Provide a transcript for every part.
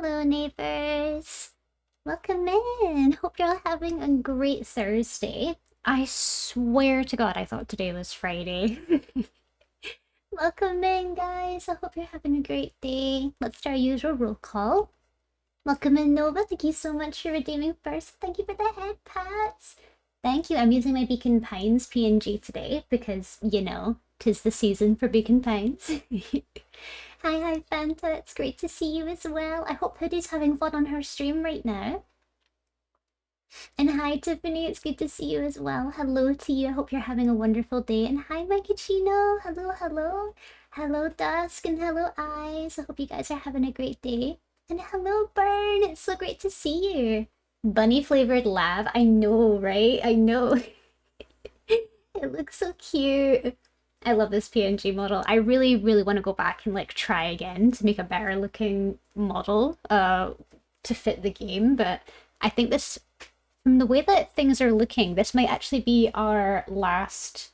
Hello, neighbors. Welcome in. Hope you're all having a great Thursday. I swear to God, I thought today was Friday. Welcome in, guys. I hope you're having a great day. Let's do our usual roll call. Welcome in, Nova. Thank you so much for redeeming first. Thank you for the head pats. Thank you. I'm using my Beacon Pines PNG today because, you know, 'tis the season for Beacon Pines. Hi, Fanta. It's great to see you as well. I hope Hoodie's having fun on her stream right now. And hi, Tiffany. It's good to see you as well. Hello to you. I hope you're having a wonderful day. And hi, Mikachino. Hello, hello. Hello, Dusk. And hello, Eyes. I hope you guys are having a great day. And hello, Burn. It's so great to see you. Bunny flavored lab. I know, right? I know. It looks so cute. I love this PNG model. I really, really want to go back and like try again to make a better looking model to fit the game. But I think this, from the way that things are looking, this might actually be our last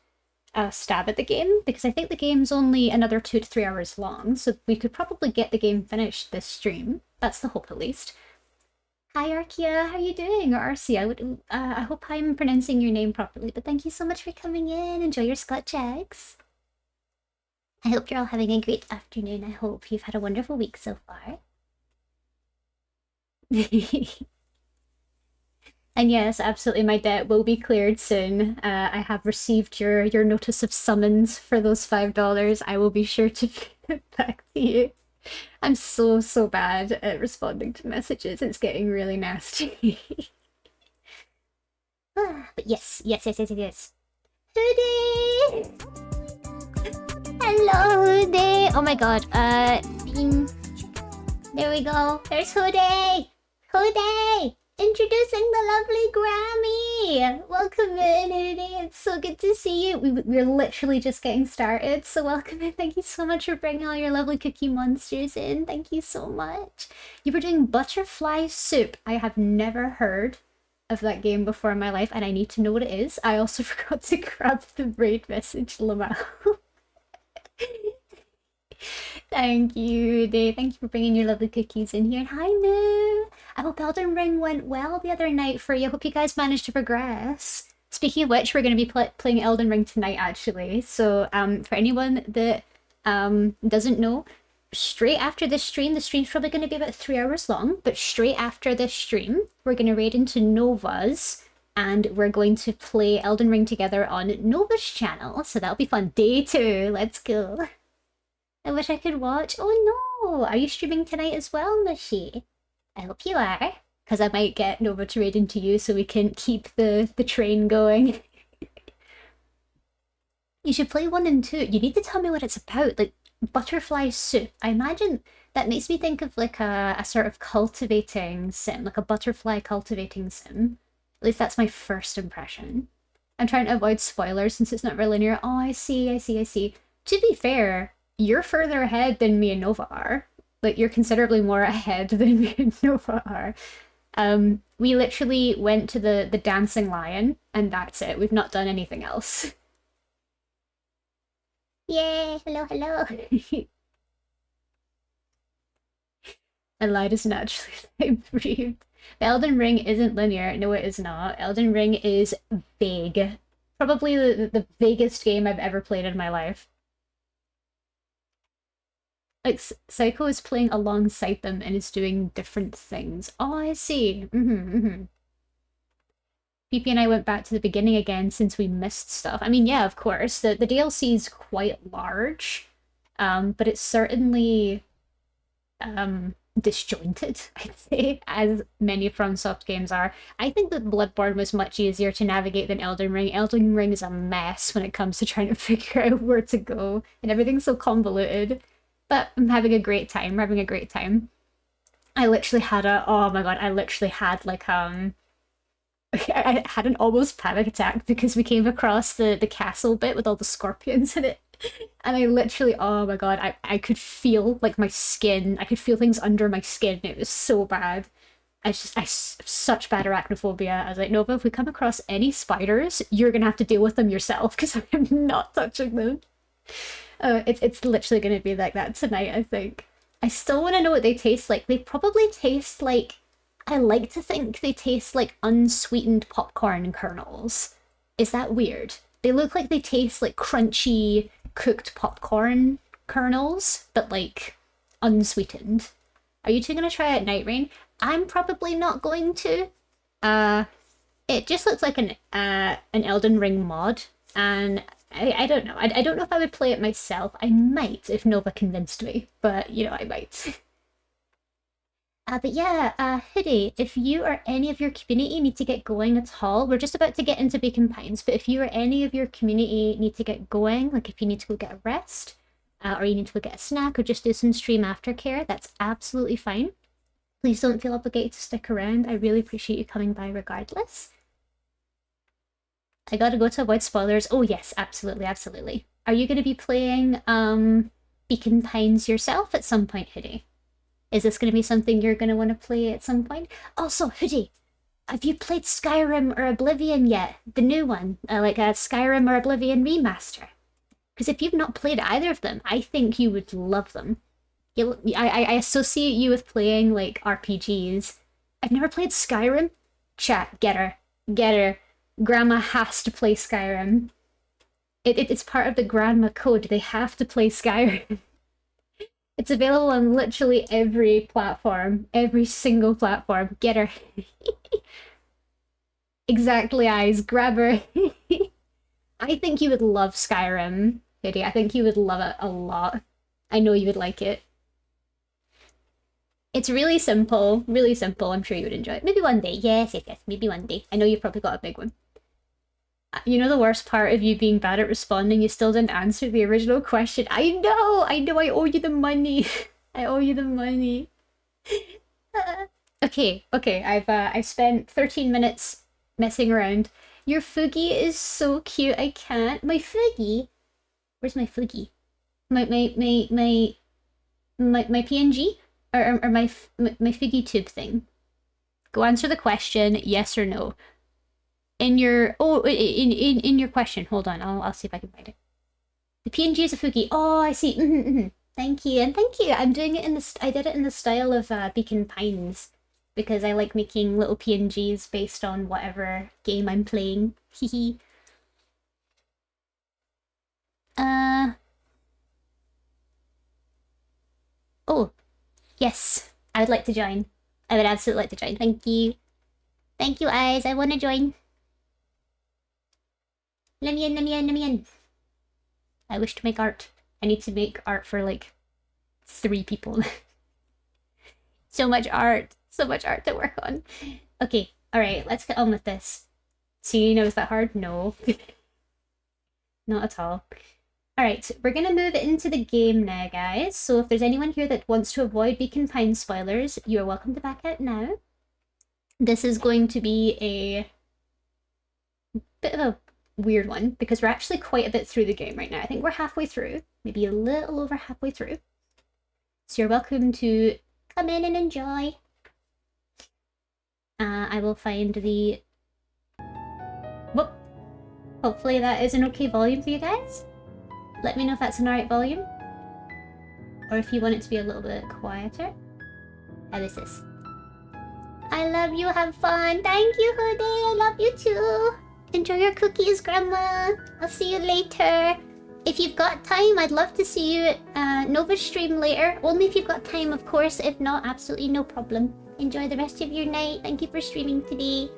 stab at the game, because I think the game's only another 2 to 3 hours long, so we could probably get the game finished this stream. That's the hope, at least. Hi, Arkia. How are you doing? Or Arcia. I hope I'm pronouncing your name properly, but thank you so much for coming in. Enjoy your Scotch eggs. I hope you're all having a great afternoon. I hope you've had a wonderful week so far. And yes, absolutely, my debt will be cleared soon. I have received your notice of summons for those $5. I will be sure to pay it back to you. I'm so bad at responding to messages. It's getting really nasty. But yes. Hoodie! Hello, Hoodie! Oh my god, ping. There we go. There's Hoodie! Hoodie! Introducing the lovely Grammy! Welcome in, Hoodie. It's so good to see you. We're literally just getting started, so welcome in. Thank you so much for bringing all your lovely cookie monsters in. Thank you so much. You were doing butterfly soup. I have never heard of that game before in my life, and I need to know what it is. I also forgot to grab the raid message, Lamau. Thank you, Dave. Thank you for bringing your lovely cookies in here. And hi, Moo. I hope Elden Ring went well the other night for you. I hope you guys managed to progress. Speaking of which, we're going to be playing Elden Ring tonight, actually. So, for anyone that doesn't know, straight after this stream, the stream's probably going to be about 3 hours long, but straight after this stream, we're going to raid into Nova's, and we're going to play Elden Ring together on Nova's channel. So that'll be fun. Day 2. Let's go. I wish I could watch. Oh no! Are you streaming tonight as well, Mushy? I hope you are, because I might get Nova to raid into you so we can keep the train going. You should play 1 and 2. You need to tell me what it's about. Like, butterfly soup. I imagine that makes me think of like a sort of cultivating sim, like a butterfly cultivating sim. At least that's my first impression. I'm trying to avoid spoilers since it's not really linear. Oh, I see. To be fair, you're further ahead than me and Nova are. Like, you're considerably more ahead than me and Nova are. We literally went to the dancing lion, and that's it. We've not done anything else. Yay! Hello! And light is naturally breathed. Elden Ring isn't linear. No, it is not. Elden Ring is vague. Probably the vaguest game I've ever played in my life. Like, Psycho is playing alongside them and is doing different things. Oh, I see. PP and I went back to the beginning again since we missed stuff. I mean, yeah, of course. The DLC is quite large, but it's certainly disjointed, I'd say, as many FromSoft games are. I think that Bloodborne was much easier to navigate than Elden Ring. Elden Ring is a mess when it comes to trying to figure out where to go, and everything's so convoluted. But I'm having a great time. We're having a great time. I literally had oh my god, I literally had like, I had an almost panic attack because we came across the castle bit with all the scorpions in it. And I literally, oh my god, I could feel like my skin, I could feel things under my skin. It was so bad. I have such bad arachnophobia. I was like, Nova, if we come across any spiders, you're gonna have to deal with them yourself because I'm not touching them. It's literally going to be like that tonight, I think. I still want to know what they taste like. They probably taste like... I like to think they taste like unsweetened popcorn kernels. Is that weird? They look like they taste like crunchy cooked popcorn kernels, but like unsweetened. Are you two gonna try it, Night Rain? I'm probably not going to. It just looks like an Elden Ring mod, and I don't know. I don't know if I would play it myself. I might if Nova convinced me, but you know, I might. But yeah, Hoodie, if you or any of your community need to get going at all, we're just about to get into Beacon Pines, but if you or any of your community need to get going, like if you need to go get a rest, or you need to go get a snack, or just do some stream aftercare, that's absolutely fine. Please don't feel obligated to stick around. I really appreciate you coming by regardless. I gotta go to avoid spoilers. Oh yes, absolutely, absolutely. Are you gonna be playing Beacon Pines yourself at some point, Hoodie? Is this gonna be something you're gonna want to play at some point? Also, Hoodie, have you played Skyrim or Oblivion yet? The new one, like a Skyrim or Oblivion remaster? Because if you've not played either of them, I think you would love them. I associate you with playing like RPGs. I've never played Skyrim. Chat, get her. Get her. Grandma has to play Skyrim. It's part of the grandma code. They have to play Skyrim. It's available on literally every platform. Every single platform. Get her. Exactly, eyes. Grab her. I think you would love Skyrim, Kitty. I think you would love it a lot. I know you would like it. It's really simple. Really simple. I'm sure you would enjoy it. Maybe one day. Yes, yes, yes. Maybe one day. I know you've probably got a big one. You know the worst part of you being bad at responding? You still didn't answer the original question. I know! I know I owe you the money. I owe you the money. Okay, I've spent 13 minutes messing around. Your Foogie is so cute, I can't. My Foogie? Where's my Foogie? My PNG? Or my Foogie tube thing? Go answer the question, yes or no. In your in your question. Hold on, I'll see if I can find it. The PNG is a Foogie. Oh, I see. Thank you, and thank you. I'm doing it in the I did it in the style of Beacon Pines because I like making little PNGs based on whatever game I'm playing. Hehe. Oh, yes. I would like to join. I would absolutely like to join. Thank you. Thank you, Eyes. I want to join. Let me in. I wish to make art. I need to make art for like 3 people. So much art to work on. Okay, alright, let's get on with this. See, was that hard? No. Not at all. Alright, we're gonna move into the game now, guys. So if there's anyone here that wants to avoid Beacon Pine spoilers, you're welcome to back out now. This is going to be a bit of a weird one because we're actually quite a bit through the game right now. I think we're halfway through, maybe a little over halfway through. So you're welcome to come in and enjoy. I will find the... Whoop. Hopefully that is an okay volume for you guys. Let me know if that's an alright volume. Or if you want it to be a little bit quieter. How is this? I love you, have fun. Thank you, Hoodie. I love you too. Enjoy your cookies, Grandma. I'll see you later. If you've got time, I'd love to see you at Nova's stream later. Only if you've got time, of course. If not, absolutely no problem. Enjoy the rest of your night. Thank you for streaming today.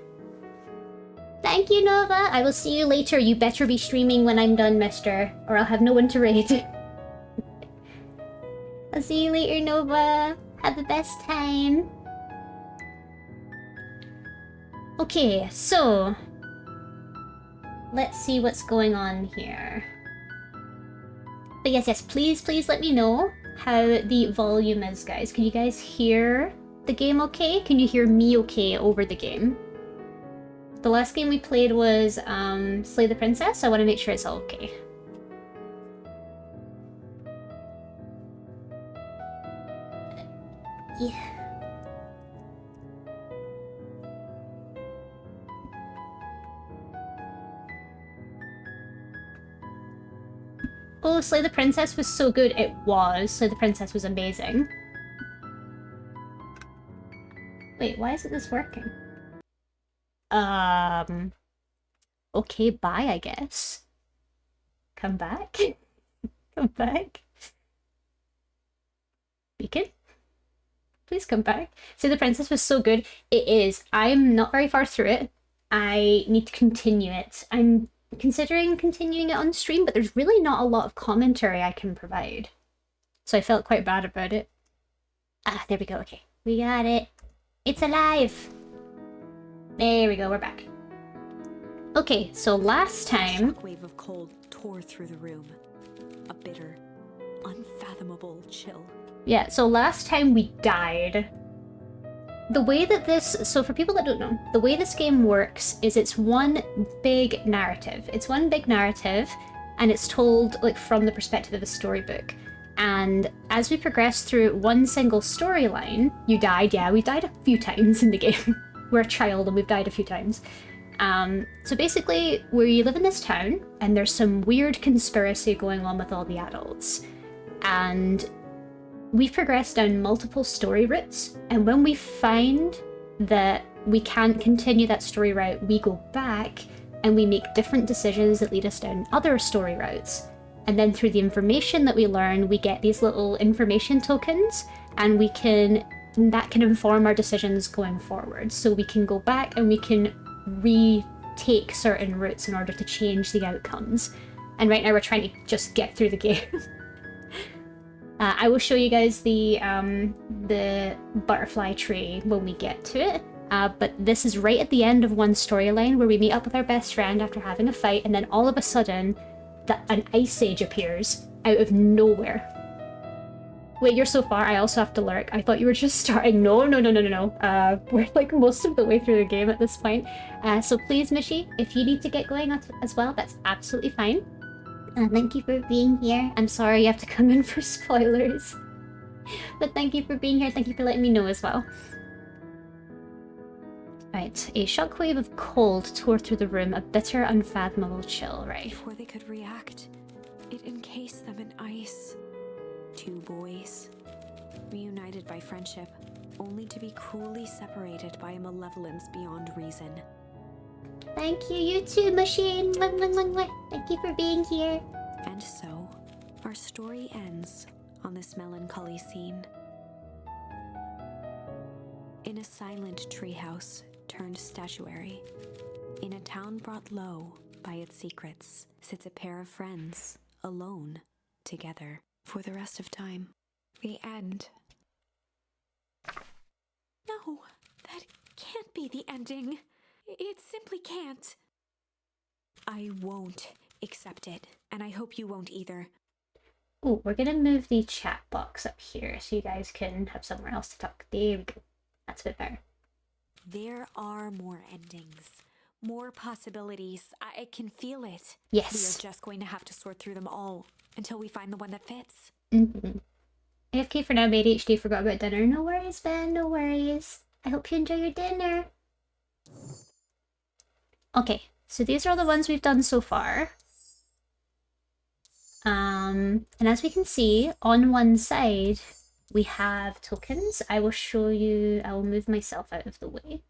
Thank you, Nova. I will see you later. You better be streaming when I'm done, mister. Or I'll have no one to raid. I'll see you later, Nova. Have the best time. Okay, so... let's see what's going on here. But yes, please let me know how the volume is, guys. Can you guys hear the game okay? Can you hear me okay over the game? The last game we played was Slay the Princess, so I want to make sure it's all okay. Yeah. Oh, Slay the Princess was so good. It was. Slay the Princess was amazing. Wait, why isn't this working? Okay, bye, I guess. Come back? Come back? Beacon? Please come back. See, the princess was so good. It is. I'm not very far through it. I need to continue it. I'm considering continuing it on stream, but there's really not a lot of commentary I can provide. So I felt quite bad about it. Ah, there we go. Okay. We got it. It's alive! There we go, we're back. Okay, so last time... A shockwave of cold tore through the room. A bitter, unfathomable chill. Yeah, so last time we died. The way that this... So for people that don't know, the way this game works is it's one big narrative. It's one big narrative, and it's told like from the perspective of a storybook. And as we progress through one single storyline, you died. Yeah, we died a few times in the game. We're a child and we've died a few times. So basically, we live in this town, and there's some weird conspiracy going on with all the adults. And we've progressed down multiple story routes, and when we find that we can't continue that story route, we go back and we make different decisions that lead us down other story routes. And then through the information that we learn, we get these little information tokens, and that can inform our decisions going forward. So we can go back and we can retake certain routes in order to change the outcomes. And right now we're trying to just get through the game. I will show you guys the butterfly tree when we get to it. But this is right at the end of one storyline where we meet up with our best friend after having a fight, and then all of a sudden an ice age appears out of nowhere. Wait, you're so far, I also have to lurk. I thought you were just starting. No. We're like most of the way through the game at this point. So please, Mishi, if you need to get going as well, that's absolutely fine. Thank you for being here. I'm sorry you have to come in for spoilers. But thank you for being here. Thank you for letting me know as well. Right, a shockwave of cold tore through the room, a bitter, unfathomable chill, right? Before they could react, it encased them in ice. Two boys, reunited by friendship, only to be cruelly separated by a malevolence beyond reason. Thank you, you too, Machine. Thank you for being here. And so, our story ends on this melancholy scene. In a silent treehouse turned statuary, in a town brought low by its secrets, sits a pair of friends, alone, together, for the rest of time. The end. No, that can't be the ending. It simply can't. I won't accept it, and I hope you won't either. Oh, we're gonna move the chat box up here so you guys can have somewhere else to talk. There we go. That's a bit better. There are more endings, more possibilities. I can feel it. Yes. We are just going to have to sort through them all until we find the one that fits. AFK for now, made HD, forgot about dinner. No worries, Ben, no worries. I hope you enjoy your dinner. Okay, so these are all the ones we've done so far. And as we can see, on one side, we have tokens. I will show you, I will move myself out of the way.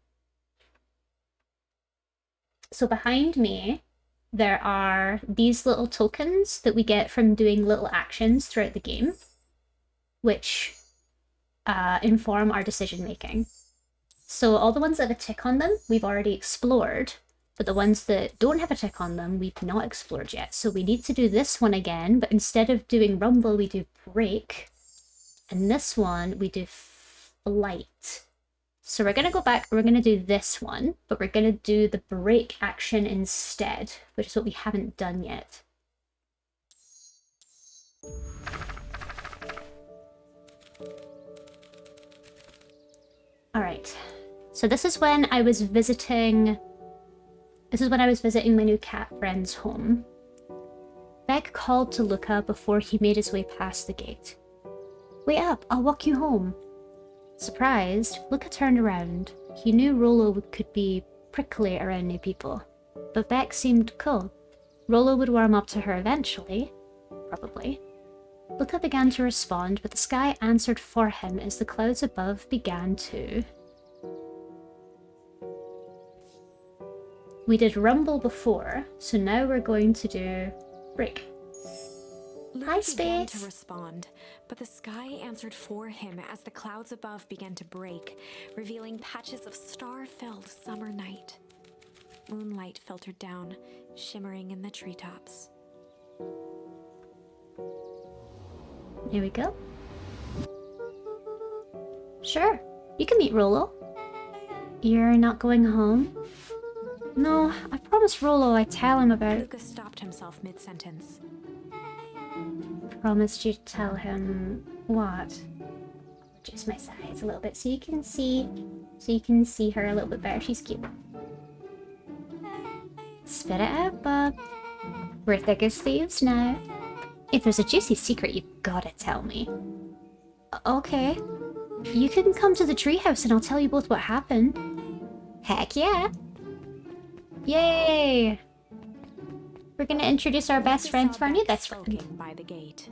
So behind me, there are these little tokens that we get from doing little actions throughout the game, which inform our decision making. So all the ones that have a tick on them, we've already explored, but the ones that don't have a tick on them, we've not explored yet. So we need to do this one again, but instead of doing rumble, we do break. And this one, we do flight. So we're going to go back, we're going to do this one, but we're going to do the break action instead, which is what we haven't done yet. Alright, so this is when I was visiting my new cat friend's home. Beck called to Luca before he made his way past the gate. Wait up, I'll walk you home. Surprised, Luca turned around. He knew Rollo could be prickly around new people, but Beck seemed cool. Rollo would warm up to her eventually, probably. Luca began to respond, but the sky answered for him as the clouds above began to We did rumble before, so now we're going to do break. Luca Hi, began to Space. respond, but the sky answered for him as the clouds above began to break, revealing patches of star-filled summer night. Moonlight filtered down, shimmering in the treetops. Here we go. Sure, you can meet Rolo. You're not going home? No, I promised Rolo I'd tell him about... Luca stopped himself mid-sentence. Promised you to tell him... what? Just my size a little bit so you can see... her a little bit better. She's cute. Spit it out, bub. We're thick as thieves now. If there's a juicy secret, you've gotta tell me. Okay. You can come to the treehouse and I'll tell you both what happened. Heck yeah! Yay! We're gonna introduce our best friend to our new best friend. By the gate.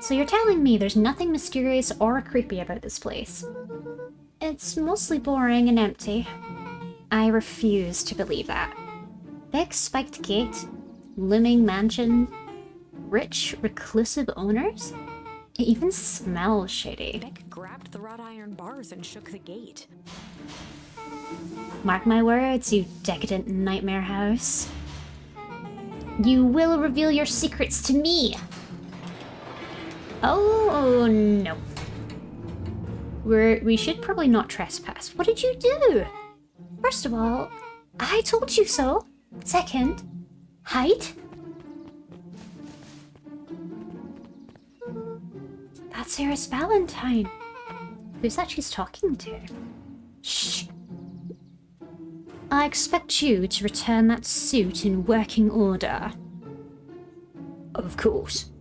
So you're telling me there's nothing mysterious or creepy about this place? It's mostly boring and empty. I refuse to believe that. Big spiked gate, looming mansion, rich, reclusive owners? It even smells shady. Beck grabbed the wrought iron bars and shook the gate. Mark my words, you decadent nightmare house. You will reveal your secrets to me! Oh, no. We should probably not trespass. What did you do? First of all, I told you so. Second, height? That's Sarah's Valentine. Who's that she's talking to? Shh. I expect you to return that suit in working order. Of course.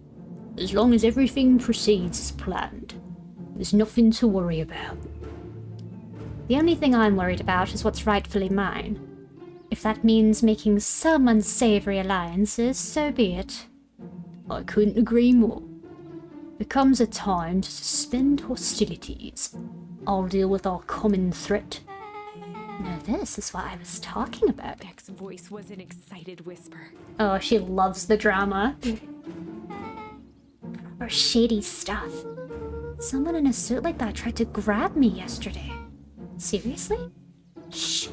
As long as everything proceeds as planned. There's nothing to worry about. The only thing I'm worried about is what's rightfully mine. If that means making some unsavory alliances, so be it. I couldn't agree more. There comes a time to suspend hostilities. I'll deal with our common threat. Now this is what I was talking about. Beck's voice was an excited whisper. Oh, she loves the drama. Or shady stuff. Someone in a suit like that tried to grab me yesterday. Seriously? Shh.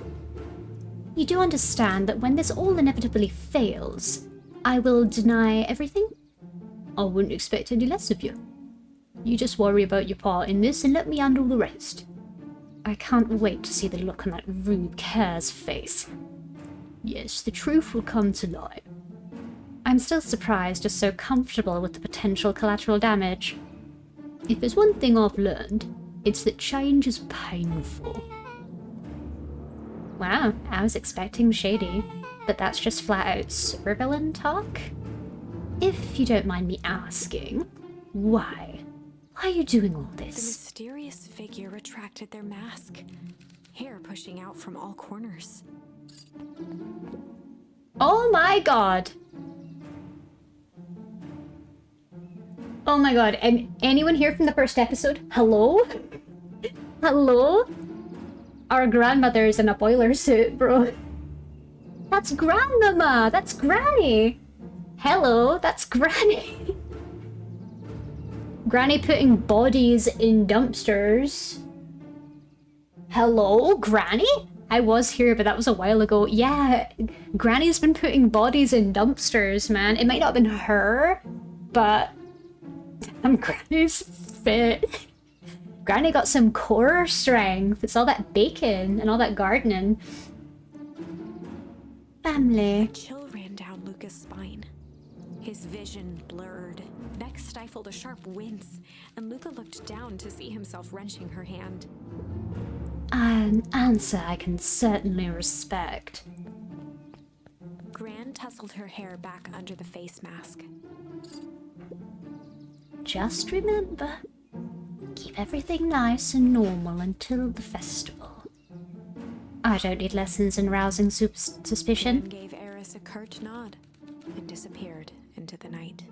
You do understand that when this all inevitably fails, I will deny everything? I wouldn't expect any less of you. You just worry about your part in this and let me handle the rest. I can't wait to see the look on that rude Care's face. Yes, the truth will come to light. I'm still surprised you're so comfortable with the potential collateral damage. If there's one thing I've learned, it's that change is painful. Wow, I was expecting shady, but that's just flat out supervillain talk? If you don't mind me asking, why? Why are you doing all The this? mysterious figure retracted their mask, hair pushing out from all corners. Oh my god! Oh my god, and anyone here from the first episode? Hello? Hello? Our grandmother's in a boiler suit, bro. That's grandmama! That's granny! Hello, that's granny! Granny putting bodies in dumpsters. Hello, granny? I was here, but that was a while ago. Yeah, Granny's been putting bodies in dumpsters, man. It might not have been her, but Granny's fit. Granny got some core strength. It's all that bacon and all that gardening. Family. A chill ran down Luca's spine. His vision blurred. Beck stifled a sharp wince, and Luca looked down to see himself wrenching her hand. An answer I can certainly respect. Gran tousled her hair back under the face mask. Just remember, keep everything nice and normal until the festival. I don't need lessons in rousing suspicion. Gran gave Eris a curt nod and disappeared into the night.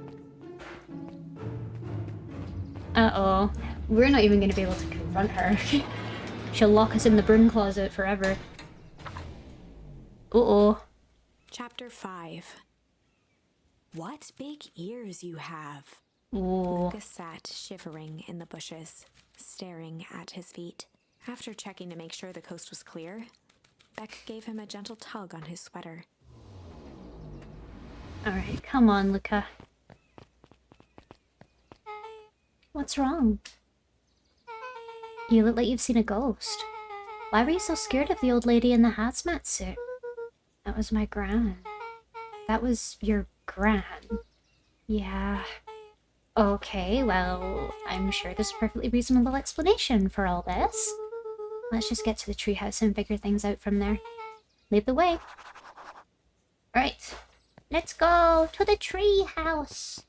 Uh-oh. We're not even going to be able to confront her. She'll lock us in the broom closet forever. Uh-oh. Chapter 5. What big ears you have. Ooh. Lucas sat shivering in the bushes, staring at his feet. After checking to make sure the coast was clear, Beck gave him a gentle tug on his sweater. Alright, come on, Luca. What's wrong? You look like you've seen a ghost. Why were you so scared of the old lady in the hazmat suit? That was my gran. That was your gran. Yeah. Okay, well, I'm sure there's a perfectly reasonable explanation for all this. Let's just get to the treehouse and figure things out from there. Lead the way. Right. Let's go to the treehouse.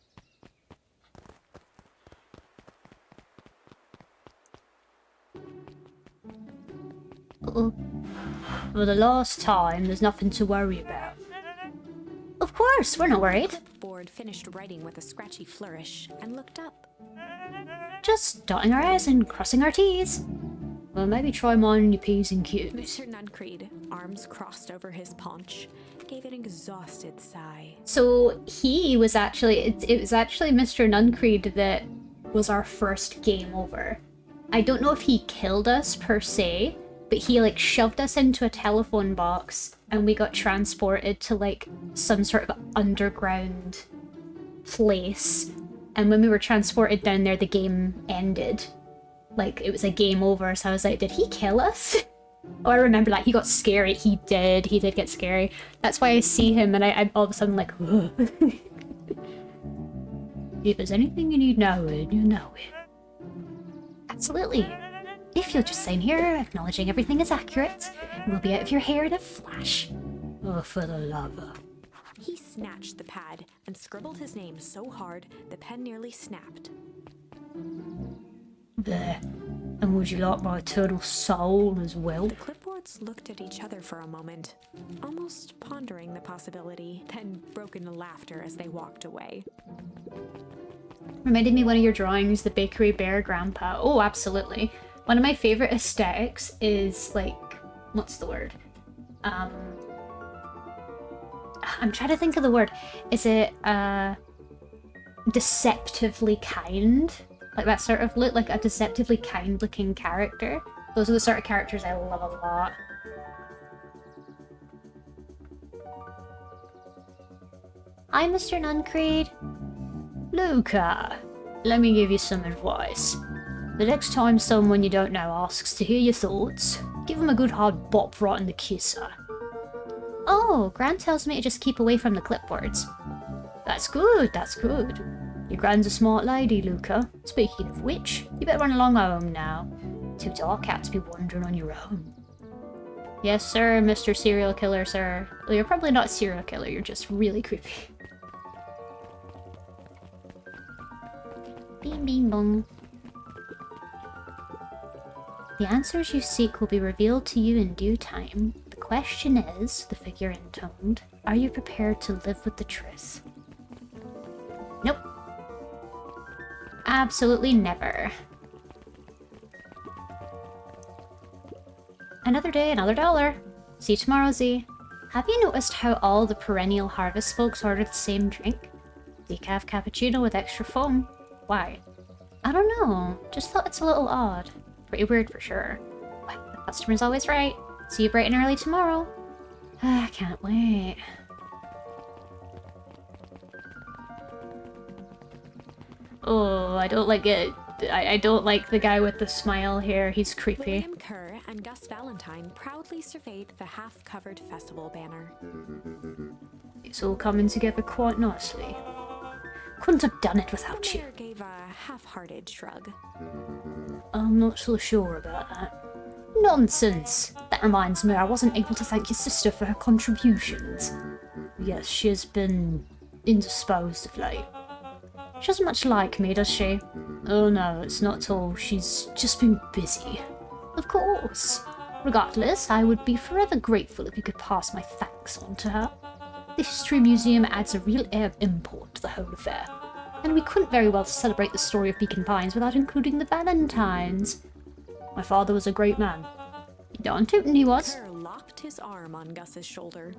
Uh-oh. For the last time, there's nothing to worry about. Of course, we're not worried. Clipboard finished writing with a scratchy flourish and looked up. Just dotting our I's and crossing our T's. Well, maybe try mine your P's and Q's. Mr. Nuncreed, arms crossed over his paunch, gave an exhausted sigh. So he was actually, it was actually Mr. Nuncreed that was our first game over. I don't know if he killed us per se, but he like shoved us into a telephone box and we got transported to like some sort of underground place. And when we were transported down there, the game ended. Like, it was a game over, so I was like, did he kill us? Oh, I remember that. He got scary. He did get scary. That's why I see him and I all of a sudden like, if there's anything you need knowing, you know it. Absolutely. If you'll just sign here, acknowledging everything is accurate, we'll be out of your hair in a flash. Oh, for the love of... He snatched the pad and scribbled his name so hard the pen nearly snapped. There. And would you like my turtle soul as well? The clipboards looked at each other for a moment, almost pondering the possibility, then broke into laughter as they walked away. Reminded me one of your drawings, the bakery bear grandpa. Oh, absolutely. One of my favorite aesthetics is like, what's the word? I'm trying to think of the word. Is it deceptively kind? Like that sort of look, like a deceptively kind looking character. Those are the sort of characters I love a lot. Hi, Mr. Nuncreed. Luca, let me give you some advice. The next time someone you don't know asks to hear your thoughts, give them a good hard bop right in the kisser. Oh, Gran tells me to just keep away from the clipboards. That's good, that's good. Your Gran's a smart lady, Luca. Speaking of which, you better run along home now. Too dark out to be wandering on your own. Yes, sir, Mr. Serial Killer, sir. Well, you're probably not a serial killer, you're just really creepy. Bing, bing, bong. The answers you seek will be revealed to you in due time. The question is, the figure intoned, are you prepared to live with the truth? Nope. Absolutely never. Another day, another dollar. See you tomorrow, Z. Have you noticed how all the perennial harvest folks order the same drink? Decaf cappuccino with extra foam. Why? I don't know. Just thought it's a little odd. Pretty weird for sure. But the customer's always right. See you bright and early tomorrow. I can't wait. Oh, I don't like it. I don't like the guy with the smile here. He's creepy. William Kerr and Gus Valentine proudly surveyed the half-covered festival banner. It's all coming together quite nicely. Couldn't have done it without you. The mayor gave a half-hearted shrug. I'm not so sure about that. Nonsense! That reminds me, I wasn't able to thank your sister for her contributions. Yes, she has been indisposed of late. She doesn't much like me, does she? Oh no, it's not at all. She's just been busy. Of course. Regardless, I would be forever grateful if you could pass my thanks on to her. The History Museum adds a real air of import to the whole affair, and we couldn't very well celebrate the story of Beacon Pines without including the Valentines. My father was a great man. Darn tootin' he was. Kerr locked his arm on Gus's shoulder.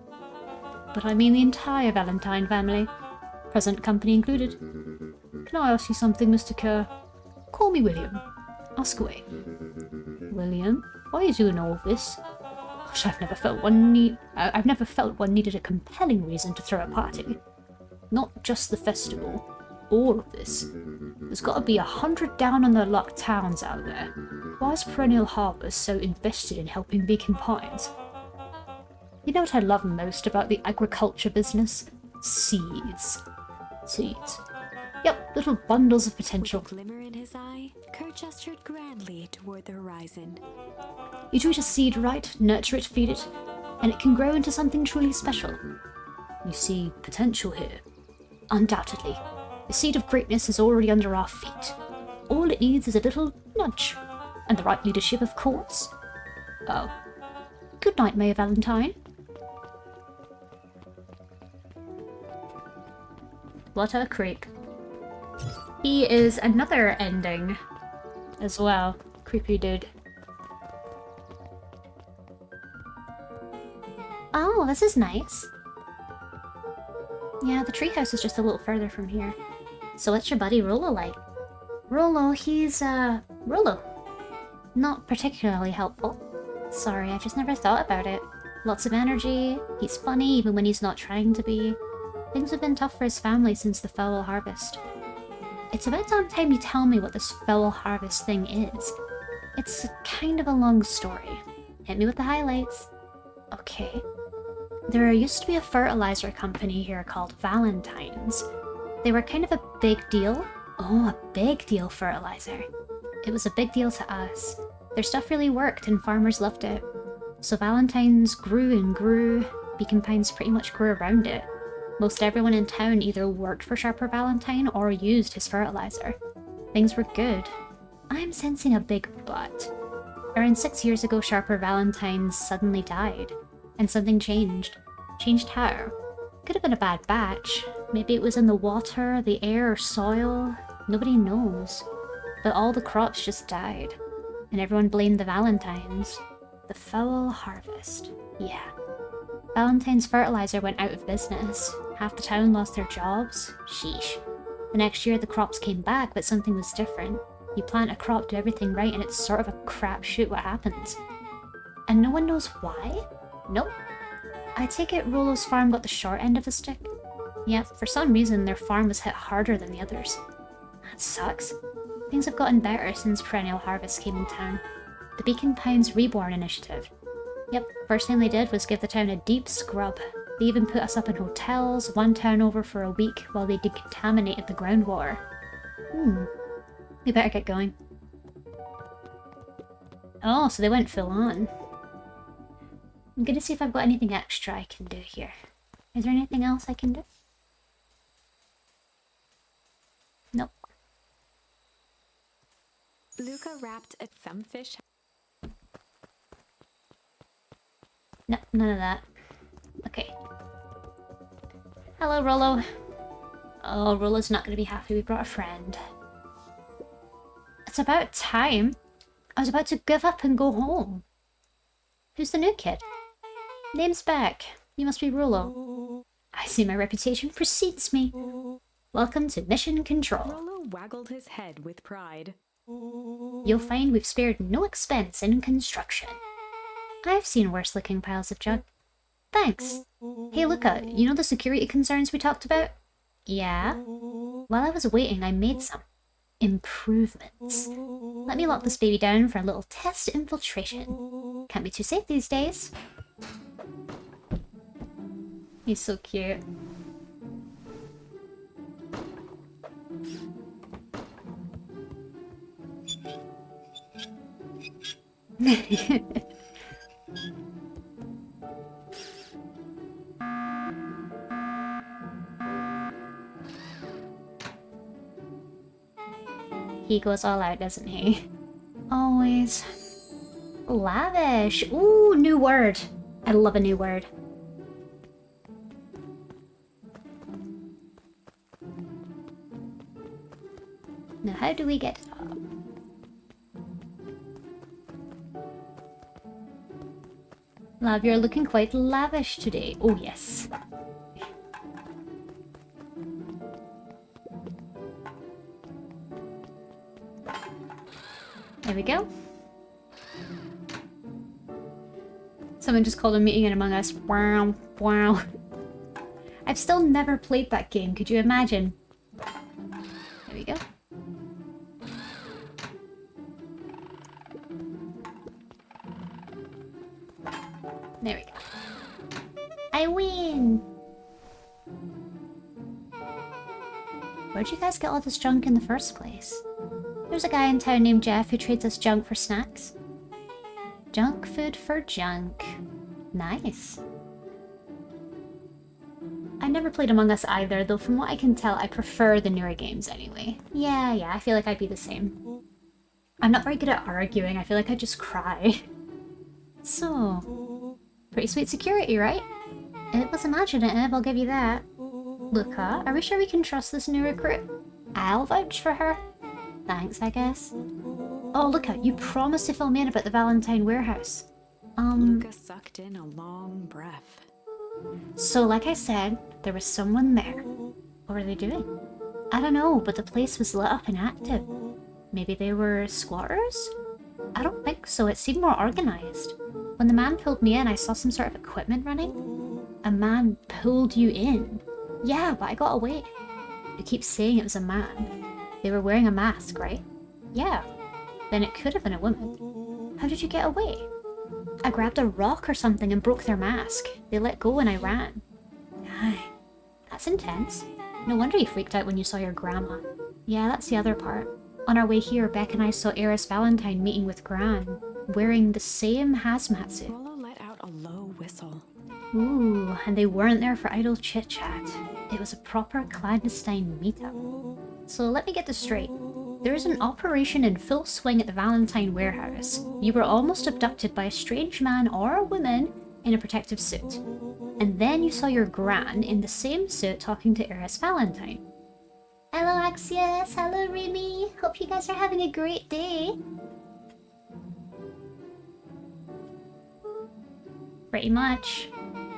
But I mean the entire Valentine family. Present company included. Can I ask you something, Mr. Kerr? Call me William. Ask away. William, why are you doing all this? Gosh, I've never felt one needed a compelling reason to throw a party. Not just the festival. All of this. There's got to be 100 down on the luck towns out there. Why is Perennial Harvest so invested in helping Beacon Pines? You know what I love most about the agriculture business? Seeds. Seeds. Yep, little bundles of potential. With a glimmer in his eye, Kerr gestured grandly toward the horizon. You treat a seed right, nurture it, feed it, and it can grow into something truly special. You see potential here. Undoubtedly. The seed of greatness is already under our feet. All it needs is a little nudge. And the right leadership, of course. Oh. Good night, Mayor Valentine. What a creep. He is another ending as well. Creepy dude. Oh, this is nice. Yeah, the treehouse is just a little further from here. So what's your buddy Rolo like? Rolo, he's, Rolo. Not particularly helpful. Sorry, I just never thought about it. Lots of energy, he's funny even when he's not trying to be. Things have been tough for his family since the foul harvest. It's about damn time you tell me what this foul harvest thing is. It's kind of a long story. Hit me with the highlights. Okay. There used to be a fertilizer company here called Valentine's. They were kind of a big deal. Oh, a big deal fertilizer. It was a big deal to us. Their stuff really worked and farmers loved it. So Valentine's grew and grew. Beacon Pines pretty much grew around it. Most everyone in town either worked for Sharper Valentine or used his fertilizer. Things were good. I'm sensing a big but. Around 6 years ago, Sharper Valentine suddenly died. And something changed. Changed how? Could have been a bad batch. Maybe it was in the water, the air, or soil. Nobody knows. But all the crops just died. And everyone blamed the Valentines. The foul harvest. Yeah. Valentine's fertilizer went out of business. Half the town lost their jobs. Sheesh. The next year the crops came back, but something was different. You plant a crop, do everything right, and it's sort of a crapshoot what happens. And no one knows why? Nope. I take it Rolo's farm got the short end of the stick? Yeah, for some reason their farm was hit harder than the others. That sucks. Things have gotten better since Perennial Harvest came in town. The Beacon Pines Reborn Initiative. Yep, first thing they did was give the town a deep scrub. They even put us up in hotels, one town over for a week while they decontaminated the groundwater. We better get going. Oh, so they went full on. I'm gonna see if I've got anything extra I can do here. Is there anything else I can do? Nope. Luca rapped at some fish. No, none of that. Okay. Hello, Rolo. Oh, Rolo's not gonna be happy we brought a friend. It's about time. I was about to give up and go home. Who's the new kid? Name's back. You must be Rolo. I see my reputation precedes me. Welcome to Mission Control. Rolo waggled his head with pride. You'll find we've spared no expense in construction. I've seen worse looking piles of junk. Thanks. Hey Luca, you know the security concerns we talked about? Yeah? While I was waiting, I made some improvements. Let me lock this baby down for a little test infiltration. Can't be too safe these days. He's so cute. He goes all out, doesn't he? Always. Lavish. Ooh, new word. I love a new word. Now, how do we get up? Love, you're looking quite lavish today. Oh, yes. There we go. Someone just called a meeting in Among Us. Wow, wow. I've still never played that game. Could you imagine? There we go. There we go. I win! Where'd you guys get all this junk in the first place? There's a guy in town named Jeff who trades us junk for snacks. Junk food for junk. Nice. I never played Among Us either, though from what I can tell, I prefer the newer games anyway. Yeah, I feel like I'd be the same. I'm not very good at arguing, I feel like I just cry. So, pretty sweet security, right? It was imaginative, I'll give you that. Luca, are we sure we can trust this new recruit? I'll vouch for her. Thanks, I guess. Oh, Luca, you promised to fill me in about the Valentine warehouse. Luca sucked in a long breath. So like I said, there was someone there. What were they doing? I don't know, but the place was lit up and active. Maybe they were squatters? I don't think so, it seemed more organized. When the man pulled me in, I saw some sort of equipment running. A man pulled you in? Yeah, but I got away. You keep saying it was a man. They were wearing a mask, right? Yeah. Then it could have been a woman. How did you get away? I grabbed a rock or something and broke their mask. They let go and I ran. Aye, that's intense. No wonder you freaked out when you saw your grandma. Yeah, that's the other part. On our way here, Beck and I saw Eris Valentine meeting with Gran, wearing the same hazmat suit. Rollo let out a low whistle. Ooh, and they weren't there for idle chit-chat. It was a proper clandestine meetup. So let me get this straight. There is an operation in full swing at the Valentine warehouse. You were almost abducted by a strange man or a woman in a protective suit. And then you saw your Gran in the same suit talking to Eris Valentine. Hello Axios, hello Remy. Hope you guys are having a great day. Pretty much.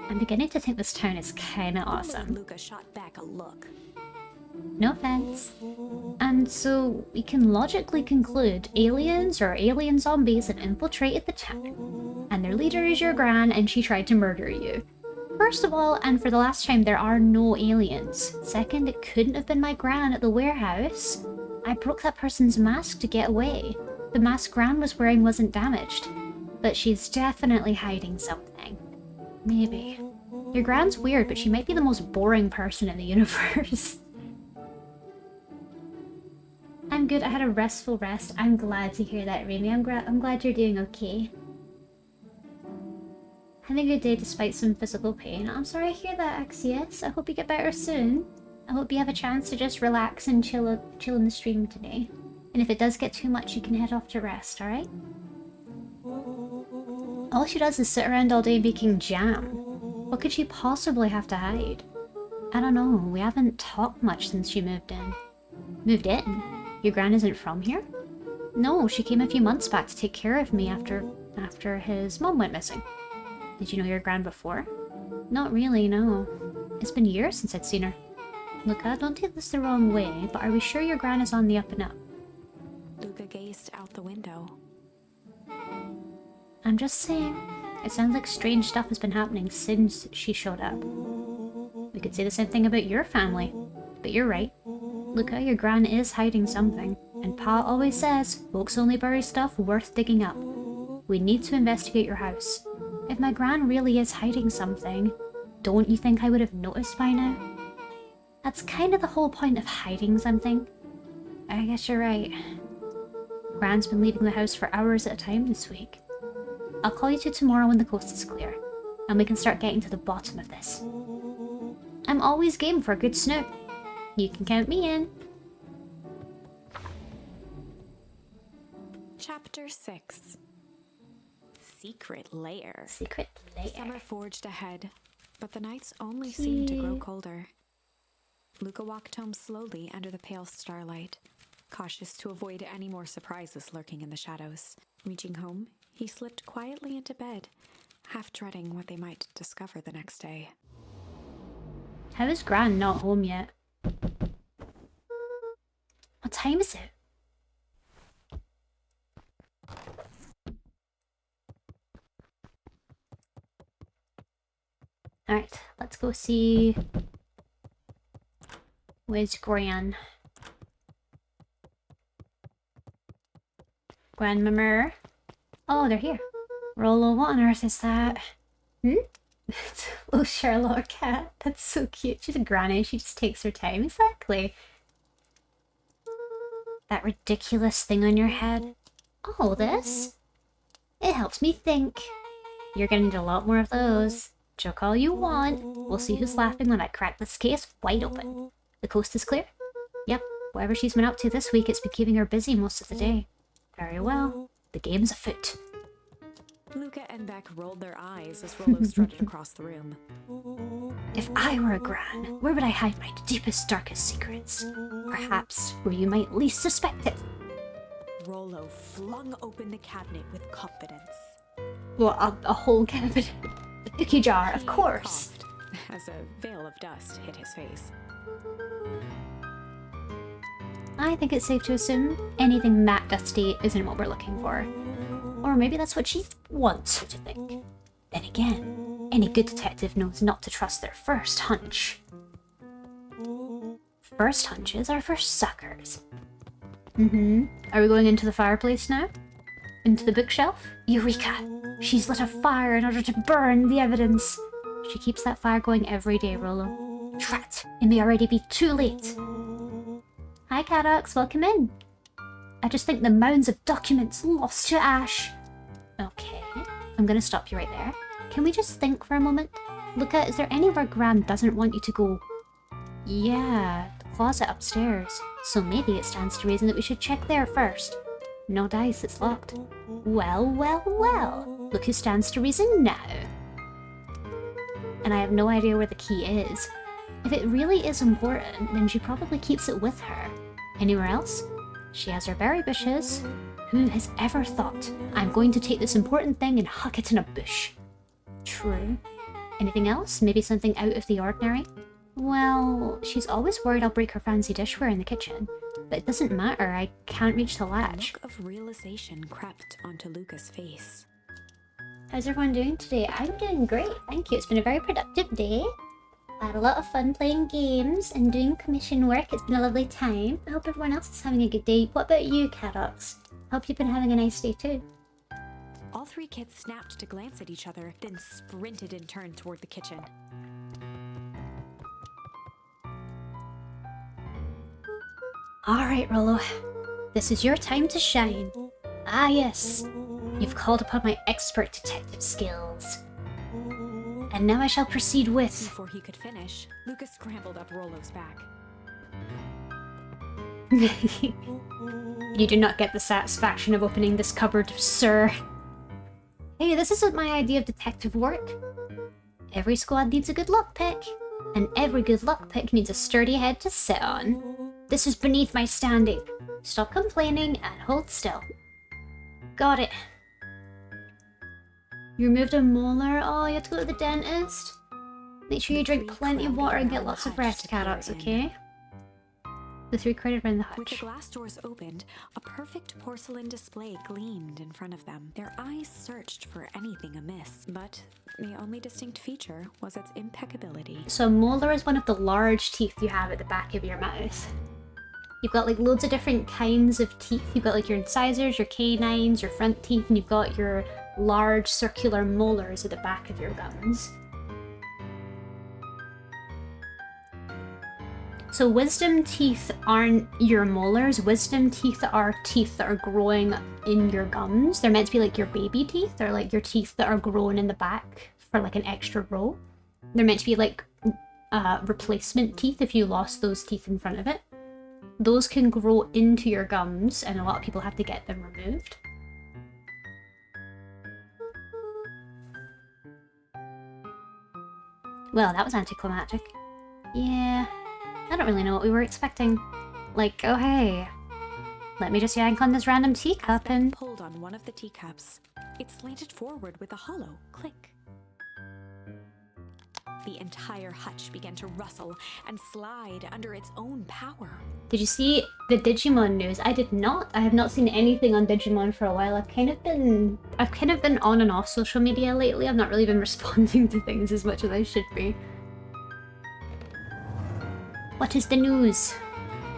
I'm beginning to think this town is kinda awesome. Luca shot back a look. No offense. And so we can logically conclude aliens or alien zombies have infiltrated the town. And their leader is your Gran and she tried to murder you. First of all, and for the last time, there are no aliens. Second, it couldn't have been my Gran at the warehouse. I broke that person's mask to get away. The mask Gran was wearing wasn't damaged. But she's definitely hiding something. Maybe. Your Gran's weird, but she might be the most boring person in the universe. I'm good. I had a restful rest. I'm glad to hear that, Remy. I'm glad you're doing okay. Having a good day despite some physical pain. I'm sorry to hear that, Axios. I hope you get better soon. I hope you have a chance to just relax and chill in the stream today. And if it does get too much, you can head off to rest, alright? All she does is sit around all day making jam. What could she possibly have to hide? I don't know. We haven't talked much since she moved in. Moved in? Your Gran isn't from here? No, she came a few months back to take care of me after his mom went missing. Did you know your Gran before? Not really, no. It's been years since I'd seen her. Luca, don't take this the wrong way, but are we sure your Gran is on the up and up? Luca gazed out the window. I'm just saying. It sounds like strange stuff has been happening since she showed up. We could say the same thing about your family. But you're right. Luca, your Gran is hiding something. And Pa always says, folks only bury stuff worth digging up. We need to investigate your house. If my Gran really is hiding something, don't you think I would have noticed by now? That's kind of the whole point of hiding something. I guess you're right. Gran's been leaving the house for hours at a time this week. I'll call you two tomorrow when the coast is clear, and we can start getting to the bottom of this. I'm always game for a good snoop. You can count me in. Chapter 6. Secret Lair. Secret lair. Summer forged ahead, but the nights only seemed to grow colder. Luca walked home slowly under the pale starlight, cautious to avoid any more surprises lurking in the shadows. Reaching home, he slipped quietly into bed, half dreading what they might discover the next day. How is Gran not home yet? What time is it? Alright, let's go see... Where's Gran? Grandmamma? Oh, they're here. Rollo, what on earth is that? Hmm? It's a little Charlotte cat. That's so cute. She's a granny. She just takes her time. Exactly. That ridiculous thing on your head. Oh, this? It helps me think. You're gonna need a lot more of those. Joke all you want. We'll see who's laughing when I crack this case wide open. The coast is clear? Yep. Whatever she's been up to this week, it's been keeping her busy most of the day. Very well. The game's afoot. Luca and Beck rolled their eyes as Rollo strutted across the room. If I were a Gran, where would I hide my deepest, darkest secrets? Perhaps where you might least suspect it. Rollo flung open the cabinet with confidence. Well, a whole cabinet. The cookie jar, of course. He coughed as a veil of dust hit his face. I think it's safe to assume anything that dusty isn't what we're looking for. Or maybe that's what she wants you to think. Then again, any good detective knows not to trust their first hunch. First hunches are for suckers. Are we going into the fireplace now? Into the bookshelf? Eureka! She's lit a fire in order to burn the evidence. She keeps that fire going every day, Rollo. Drat! It may already be too late. Hi, Caddox. Welcome in. I just think the mounds of documents lost to ash. Okay, I'm gonna stop you right there. Can we just think for a moment? Luca, is there anywhere Gran doesn't want you to go? Yeah, the closet upstairs. So maybe it stands to reason that we should check there first. No dice, it's locked. Well, well, well. Look who stands to reason now. And I have no idea where the key is. If it really is important, then she probably keeps it with her. Anywhere else? She has her berry bushes. Who has ever thought, I'm going to take this important thing and huck it in a bush? True. Anything else? Maybe something out of the ordinary? Well, she's always worried I'll break her fancy dishware in the kitchen. But it doesn't matter, I can't reach the latch. A look of realization crept onto Luca's face. How's everyone doing today? I'm doing great, thank you. It's been a very productive day. I had a lot of fun playing games and doing commission work. It's been a lovely time. I hope everyone else is having a good day. What about you, Caddox? Hope you've been having a nice day too. All three kids snapped to glance at each other, then sprinted in turn toward the kitchen. Alright, Rollo. This is your time to shine. Ah yes, you've called upon my expert detective skills. And now I shall proceed with... Before he could finish, Luca scrambled up Rollo's back. You do not get the satisfaction of opening this cupboard, sir. Hey, this isn't my idea of detective work. Every squad needs a good lockpick, and every good lockpick needs a sturdy head to sit on. This is beneath my standing. Stop complaining and hold still. Got it. You removed a molar? Oh, you have to go to the dentist? Make sure you drink plenty of water and get lots of rest, Caddox, okay? The three crowded around the With the hutch. glass doors opened, a perfect porcelain display gleamed in front of them. Their eyes searched for anything amiss, but the only distinct feature was its impeccability. So a molar is one of the large teeth you have at the back of your mouth. You've got like loads of different kinds of teeth. You've got like your incisors, your canines, your front teeth, and you've got your large circular molars at the back of your gums. So wisdom teeth aren't your molars. Wisdom teeth are teeth that are growing in your gums. They're meant to be like your baby teeth. They're like your teeth that are grown in the back for like an extra row. They're meant to be like replacement teeth if you lost those teeth in front of it. Those can grow into your gums, and a lot of people have to get them removed. Well, that was anticlimactic. Yeah, I don't really know what we were expecting. Like, oh hey, let me just yank on this random teacup Beck and... pulled on one of the teacups. It slanted forward with a hollow click. The entire hutch began to rustle and slide under its own power. Did you see the Digimon news? I did not. I have not seen anything on Digimon for a while. I've kind of been on and off social media lately. I've not really been responding to things as much as I should be. What is the news?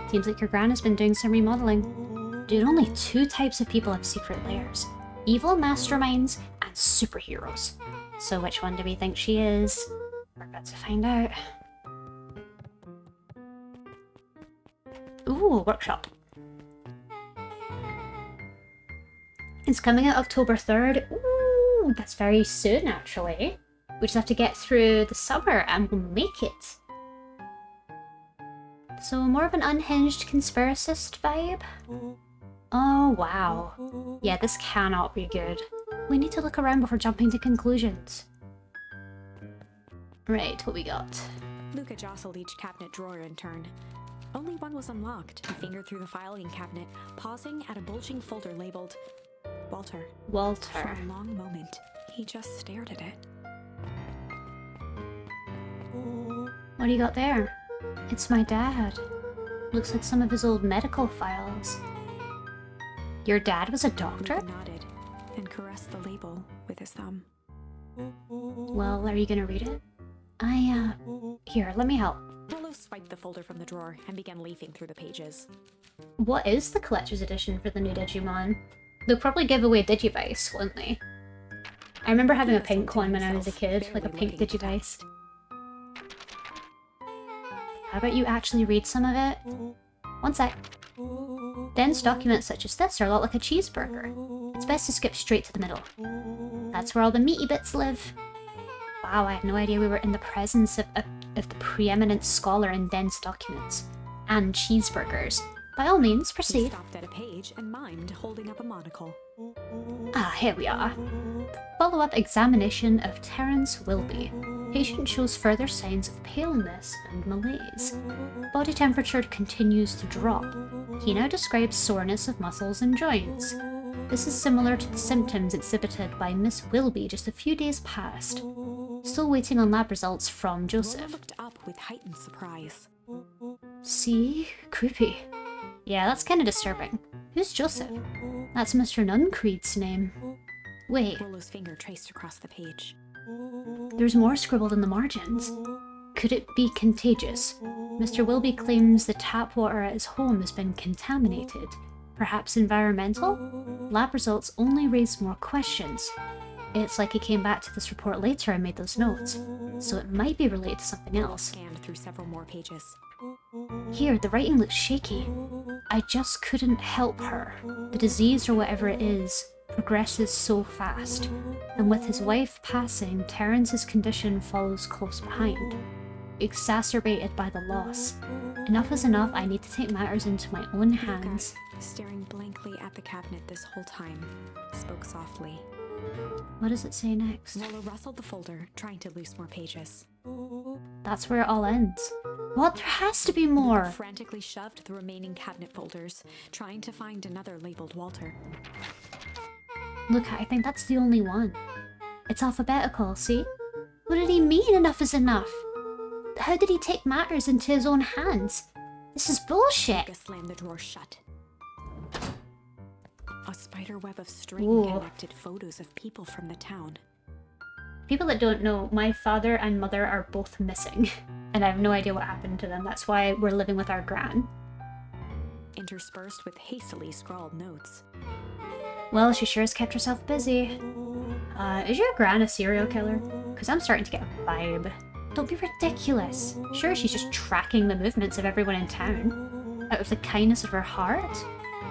Seems like your gran has been doing some remodeling. Dude, only 2 types of people have secret lairs. Evil masterminds and superheroes. So which one do we think she is? We're about to find out. Ooh, a workshop. It's coming out October 3rd. Ooh, that's very soon actually. We just have to get through the summer and we'll make it. So more of an unhinged conspiracist vibe? Oh wow. Yeah, this cannot be good. We need to look around before jumping to conclusions. Right, what we got? Luca jostled each cabinet drawer in turn. Only one was unlocked. He fingered through the filing cabinet, pausing at a bulging folder labeled Walter. Walter. For a long moment, he just stared at it. What do you got there? It's my dad. Looks like some of his old medical files. Your dad was a doctor? Luca nodded and caressed the label with his thumb. Well, are you gonna read it? Here, let me help. Willow swiped the folder from the drawer and began leafing through the pages. What is the collector's edition for the new Digimon? They'll probably give away Digivice, won't they? I remember having a pink one when I was a kid, like a pink Digivice. How about you actually read some of it? One sec. Dense documents such as this are a lot like a cheeseburger. It's best to skip straight to the middle. That's where all the meaty bits live. Wow, I had no idea we were in the presence of the preeminent scholar in dense documents. And cheeseburgers. By all means, He proceed. stopped at a page and mimed, holding up a monocle. Ah, here we are. Follow-up examination of Terence Wilby. Patient shows further signs of paleness and malaise. Body temperature continues to drop. He now describes soreness of muscles and joints. This is similar to the symptoms exhibited by Miss Wilby just a few days past. Still waiting on lab results from Willow Joseph. looked up with heightened surprise. See? Creepy. Yeah, that's kind of disturbing. Who's Joseph? That's Mr. Nuncreed's name. Wait, Willow's finger traced across the page. there's more scribbled in the margins. Could it be contagious? Mr. Wilby claims the tap water at his home has been contaminated. Perhaps environmental? Lab results only raise more questions. It's like he came back to this report later and made those notes, so it might be related to something else. Scanned through several more pages. Here, the writing looks shaky. I just couldn't help her. The disease or whatever it is progresses so fast, and with his wife passing, Terence's condition follows close behind, exacerbated by the loss. Enough is enough, I need to take matters into my own hands. Luca, staring blankly at the cabinet this whole time, spoke softly. What does it say next? Willow rustled the folder, trying to loose more pages. That's where it all ends. What? There has to be Luca more! frantically shoved the remaining cabinet folders, trying to find another labeled Walter. Look, I think that's the only one. It's alphabetical, see? What did he mean enough is enough? How did he take matters into his own hands? This is bullshit! Luca slammed the drawer shut. A spider web of string Ooh. connected photos of people from the town. People that don't know, my father and mother are both missing. And I have no idea what happened to them. That's why we're living with our gran. Interspersed with hastily scrawled notes. Well, she sure has kept herself busy. Is your gran a serial killer? Because I'm starting to get a vibe. Don't be ridiculous. Sure, she's just tracking the movements of everyone in town. Out of the kindness of her heart.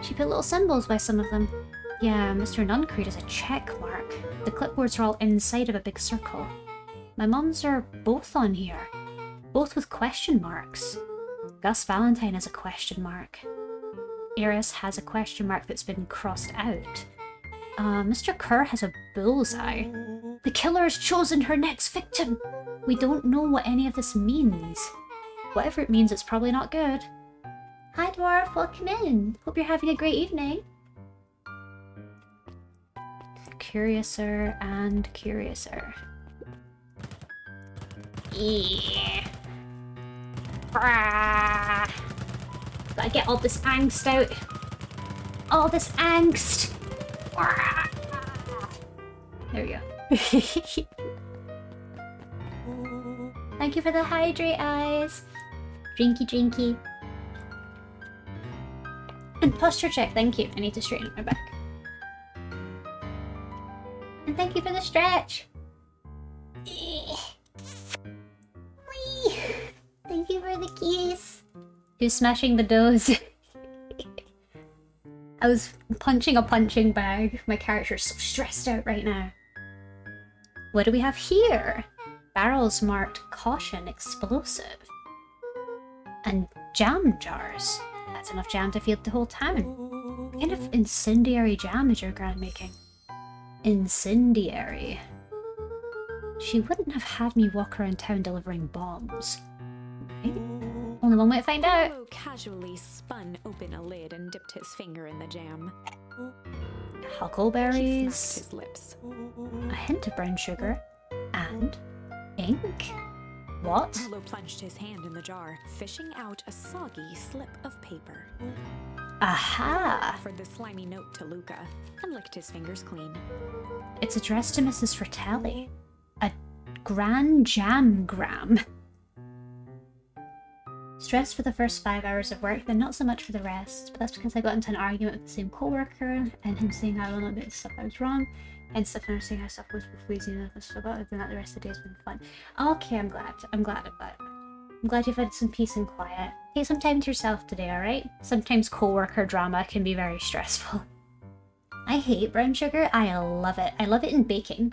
She put little symbols by some of them. Yeah, Mr. Nuncreed is a check mark. The clipboards are all inside of a big circle. My mum's are both on here. Both with question marks. Gus Valentine has a question mark. Eris has a question mark that's been crossed out. Mr. Kerr has a bullseye. The killer has chosen her next victim! We don't know what any of this means. Whatever it means, it's probably not good. Hi Dwarf, welcome in. Hope you're having a great evening. Curiouser and curiouser. Yeah. Ah. Gotta get all this angst out. All this angst. Ah. There we go. Thank you for the hydrate eyes. Drinky drinky. And posture check, thank you. I need to straighten my back. And thank you for the stretch. Thank you for the keys. Who's smashing the doors? I was punching a punching bag. My character's so stressed out right now. What do we have here? Barrels marked caution explosive. And jam jars. That's enough jam to feed the whole town. What kind of incendiary jam is your grand making? Incendiary. She wouldn't have had me walk around town delivering bombs. Right? Only one way to find out. Arlo casually spun open a lid and dipped his finger in the jam. He Huckleberries. smacked his lips. A hint of brown sugar. And ink. What? Arlo plunged his hand in the jar, fishing out a soggy slip of paper. Aha! Offered the slimy note to Luca and licked his fingers clean. It's addressed to Mrs. Fratelli. A grand jamgram. Stressed for the first 5 hours of work, then not so much for the rest. But that's because I got into an argument with the same co-worker, and him saying I will not do stuff I was wrong, and stuff I was saying I stuff was lazy enough and stuff. Other than that, the rest of the day's been fun. Okay, I'm glad. I'm glad about it. I'm glad you've had some peace and quiet. Take some time to yourself today, alright? Sometimes co-worker drama can be very stressful. I hate brown sugar. I love it. I love it in baking.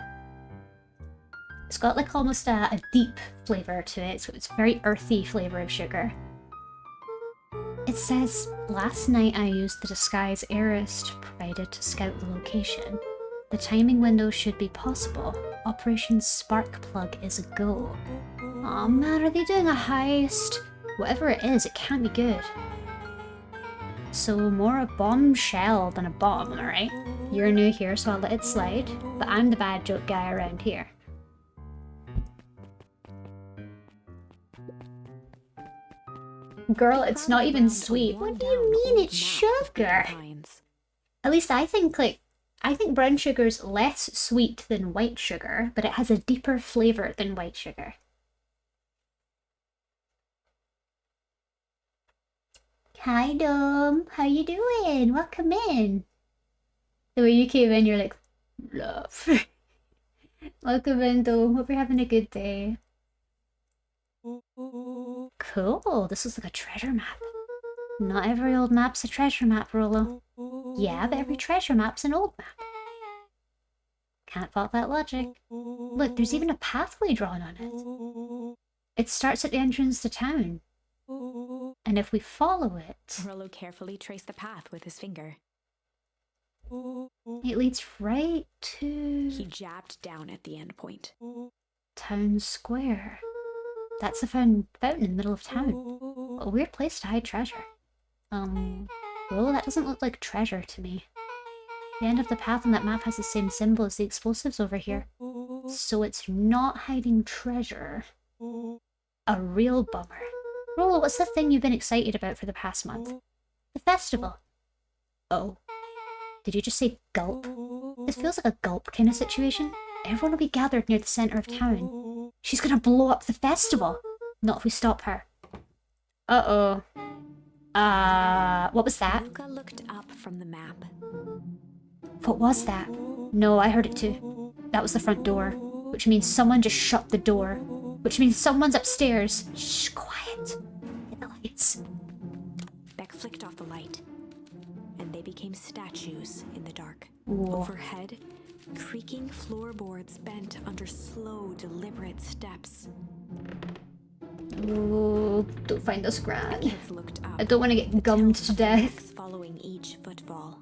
It's got like almost a deep flavour to it, so it's a very earthy flavour of sugar. It says, last night I used the disguise Arist provided to scout the location. The timing window should be possible. Operation Sparkplug is a go. Aw man, are they doing a heist? Whatever it is, it can't be good. So more a bombshell than a bomb, alright? You're new here, so I'll let it slide, but I'm the bad joke guy around here. Girl, it's not even sweet. What do you mean it's sugar? At least I think brown sugar's less sweet than white sugar, but it has a deeper flavour than white sugar. Hi Dom, how you doing? Welcome in. The way you came in, you're like, love. Welcome in Dom, hope you're having a good day. Cool, this is like a treasure map. Not every old map's a treasure map, Rolo. Yeah, but every treasure map's an old map. Can't fault that logic. Look, there's even a pathway drawn on it. It starts at the entrance to town. And if we follow it... Rolo carefully traced the path with his finger. It leads right to... He jabbed down at the end point. Town Square. That's a fountain in the middle of town. A weird place to hide treasure. Well, that doesn't look like treasure to me. The end of the path on that map has the same symbol as the explosives over here. So it's not hiding treasure. A real bummer. Rolo, what's the thing you've been excited about for the past month? The festival. Oh. Did you just say gulp? This feels like a gulp kind of situation. Everyone will be gathered near the centre of town. She's gonna blow up the festival. Not if we stop her. Uh-oh. What was that? Luca looked up from the map. What was that? No, I heard it too. That was the front door. Which means someone just shut the door. Which means someone's upstairs. Shh, quiet. Hit the lights. Beck flicked off the light, and they became statues in the dark. Whoa. Overhead, creaking floorboards bent under slow, deliberate steps. Ooh, don't find us, Gran. Kids looked up. I don't want to get gummed to death. Following each footfall.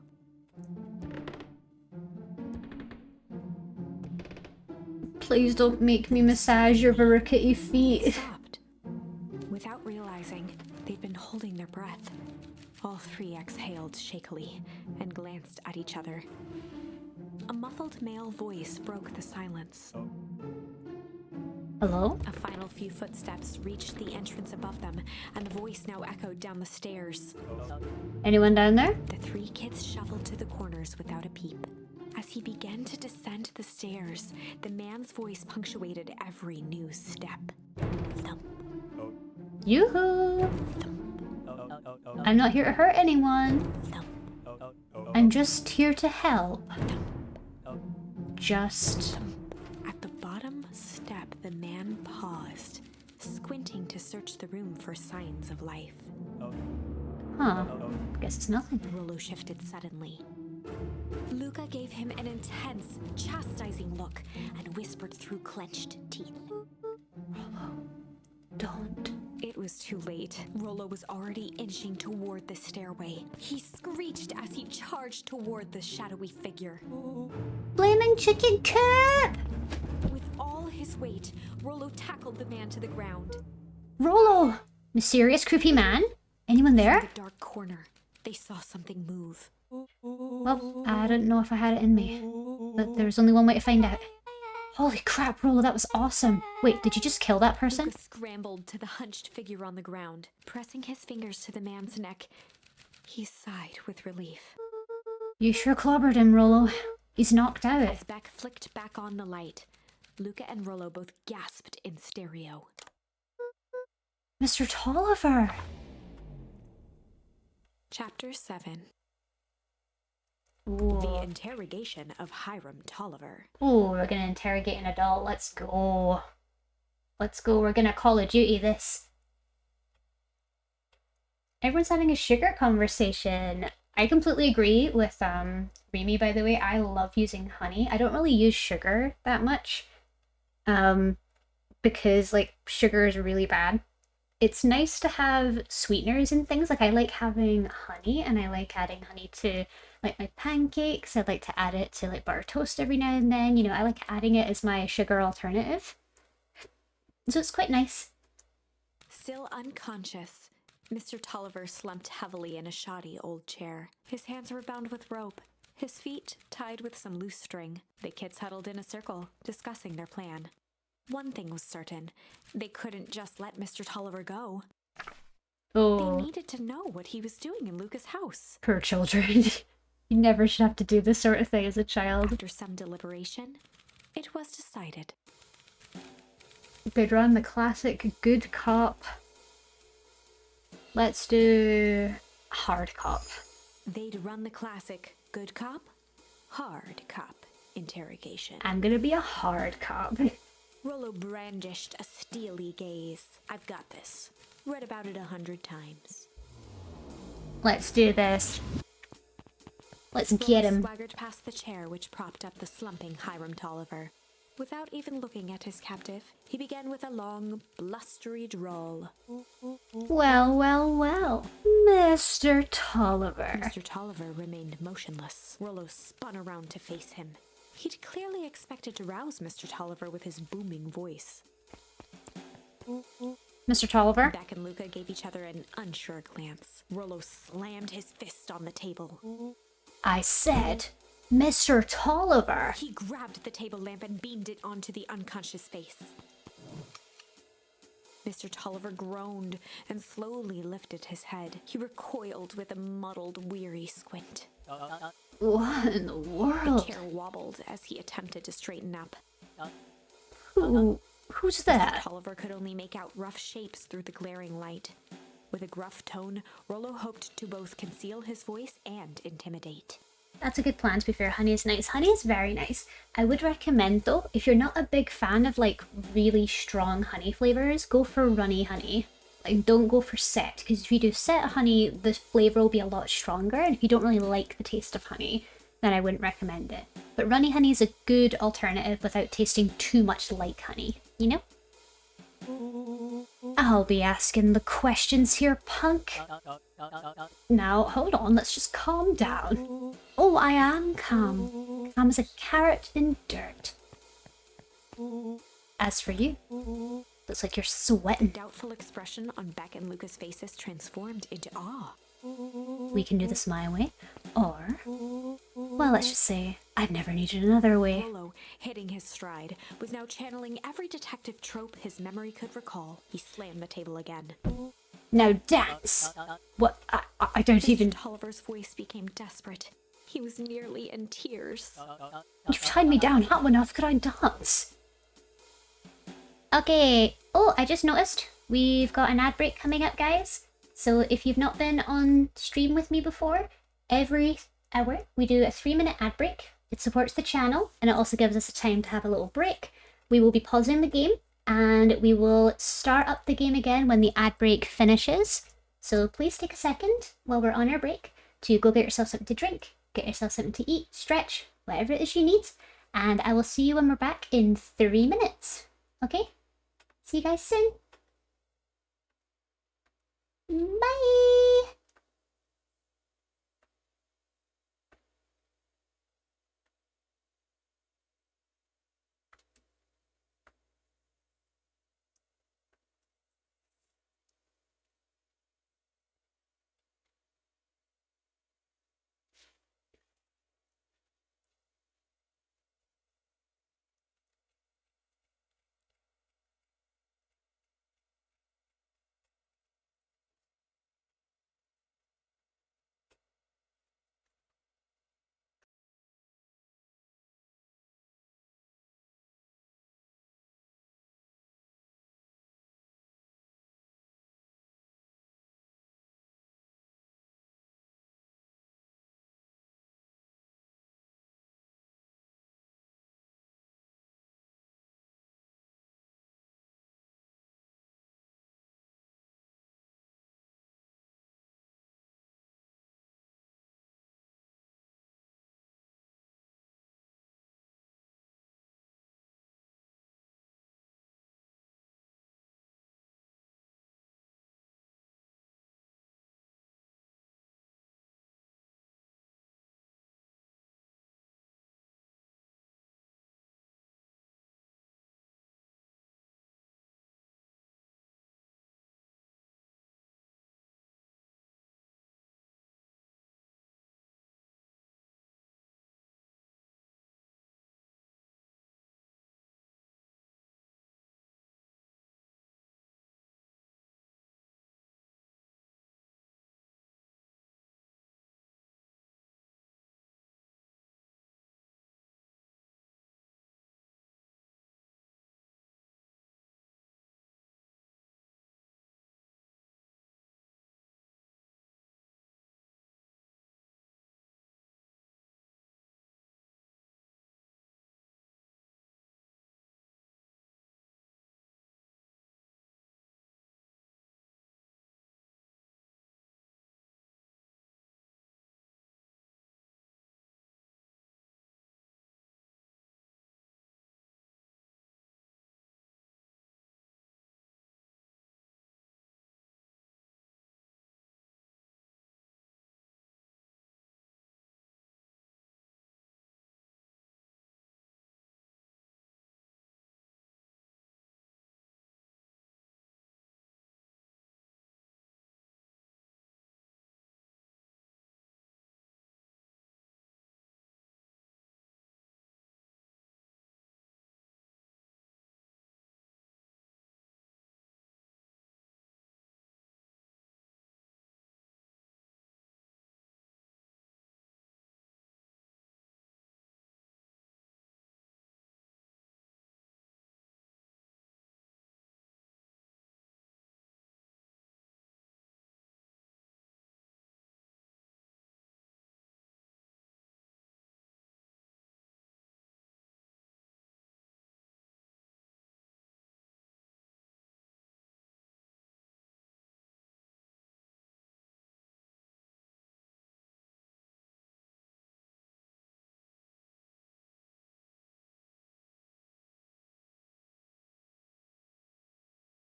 Please don't make me massage your veracity feet. Stopped. Without realizing, they'd been holding their breath. All three exhaled shakily and glanced at each other. A muffled male voice broke the silence. Hello? A final few footsteps reached the entrance above them, and the voice now echoed down the stairs. Anyone down there? The three kids shuffled to the corners without a peep. As he began to descend the stairs, the man's voice punctuated every new step. Thump, Yoo-hoo! thump, I'm not here to hurt anyone. thump, I'm just here to help. thump. Just... At the bottom step, the man paused, squinting to search the room for signs of life. Huh. Guess it's nothing. Rollo shifted suddenly. Luca gave him an intense, chastising look and whispered through clenched teeth. Don't. It was too late. Rollo was already inching toward the stairway. He screeched as he charged toward the shadowy figure. Flaming chicken coop! With all his weight, Rollo tackled the man to the ground. Rollo! Mysterious creepy man? Anyone In there? the dark corner, they saw something move. Well, I didn't know if I had it in me. But there's only one way to find out. Holy crap, Rollo, that was awesome. Wait, did you just kill that person? Luca scrambled to the hunched figure on the ground. Pressing his fingers to the man's neck, he sighed with relief. You sure clobbered him, Rollo. He's knocked out. As Beck flicked back on the light, Luca and Rollo both gasped in stereo. Mr. Tolliver! Chapter 7. Ooh. The Interrogation of Hiram Tolliver. Ooh, we're gonna interrogate an adult. Let's go. Let's go. We're gonna Call of Duty this. Everyone's having a sugar conversation. I completely agree with Remy, by the way. I love using honey. I don't really use sugar that much. Because like sugar is really bad. It's nice to have sweeteners and things. Like I like having honey, and I like adding honey to like my pancakes. I'd like to add it to like butter toast every now and then. You know, I like adding it as my sugar alternative. So it's quite nice. Still unconscious, Mr. Tolliver slumped heavily in a shoddy old chair. His hands were bound with rope, his feet tied with some loose string. The kids huddled in a circle, discussing their plan. One thing was certain, they couldn't just let Mr. Tolliver go. Oh, They needed to know what he was doing in Luca's house. poor children. You never should have to do this sort of thing as a child. After some deliberation, it was decided. They'd run the classic good cop. Let's do hard cop. They'd run the classic good cop, hard cop interrogation. I'm gonna be a hard cop. Rollo brandished a steely gaze. I've got this. Read about it 100 times. Let's do this. Let's get Rollo him. swaggered past the chair which propped up the slumping Hiram Tolliver. Without even looking at his captive, he began with a long, blustery drawl. Well, well, well. Mr. Tolliver. Mr. Tolliver remained motionless. Rollo spun around to face him. He'd clearly expected to rouse Mr. Tolliver with his booming voice. Mr. Tolliver? Beck and Luca gave each other an unsure glance. Rollo slammed his fist on the table. I said, Mr. Tolliver. He grabbed the table lamp and beamed it onto the unconscious face. Mr. Tolliver groaned and slowly lifted his head. He recoiled with a muddled, weary squint. What in the The world? chair wobbled as he attempted to straighten up. Who's that? Tolliver could only make out rough shapes through the glaring light. With a gruff tone, Rollo hoped to both conceal his voice and intimidate. That's a good plan, to be fair. Honey is nice. Honey is very nice. I would recommend, though, if you're not a big fan of, like, really strong honey flavors, go for runny honey. Like, don't go for set, because if you do set honey, the flavor will be a lot stronger, and if you don't really like the taste of honey, then I wouldn't recommend it. But runny honey is a good alternative without tasting too much like honey, you know? I'll be asking the questions here, punk. Now, hold on, let's just calm down. Oh, I am calm. Calm as a carrot in dirt. As for you, looks like you're sweating. Doubtful expression on Beck and Luca's faces transformed into awe. We can do this my way, or Well, let's just say I've never needed another way. Rolo, hitting his stride, was now channeling every detective trope his memory could recall. He slammed the table again. Now dance! What? I don't even... Mr. Tolliver's voice became desperate. He was nearly in tears. You've tied me down. How on earth could I dance? Okay. Oh, I just noticed we've got an ad break coming up, guys. So if you've not been on stream with me before, every hour we do a 3-minute ad break. It supports the channel and it also gives us a time to have a little break. We will be pausing the game and we will start up the game again when the ad break finishes. So please take a second while we're on our break to go get yourself something to drink, get yourself something to eat, stretch, whatever it is you need. And I will see you when we're back in 3 minutes. Okay? See you guys soon. Bye!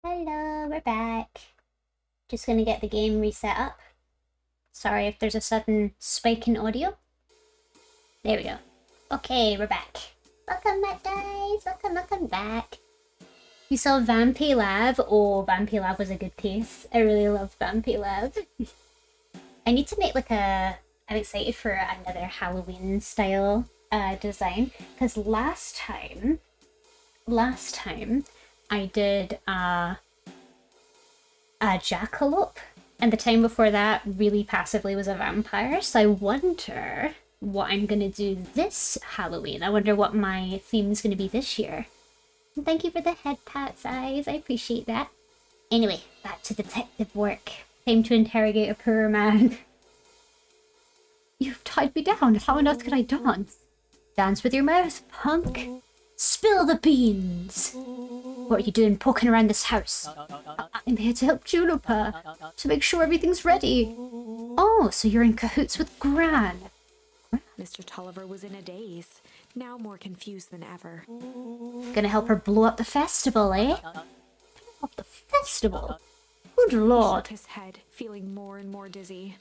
Hello, we're back. Just gonna get the game reset up. Sorry if there's a sudden spike in audio. There we go. Okay, we're back. Welcome back, guys. Welcome back. You saw Vampy Lab? Oh, Vampy Lab was a good piece. I really loved Vampy Lab. I need to make like a I'm excited for another Halloween style design because last time I did a jackalope, and the time before that really passively was a vampire. So I wonder what I'm gonna do this Halloween. I wonder what my theme's gonna be this year. And thank you for the head pats, eyes. I appreciate that. Anyway, back to detective work. Time to interrogate a poor man. You've tied me down. How on earth could I dance? Dance with your mouth, punk. Spill the beans. What are you doing poking around this house? I'm here to help Juniper, to make sure everything's ready. Oh, so you're in cahoots with Gran. Mr. Tolliver was in a daze, now more confused than ever. Gonna help her blow up the festival, eh? Up the festival? Good lord. He shook his head, feeling more and more dizzy.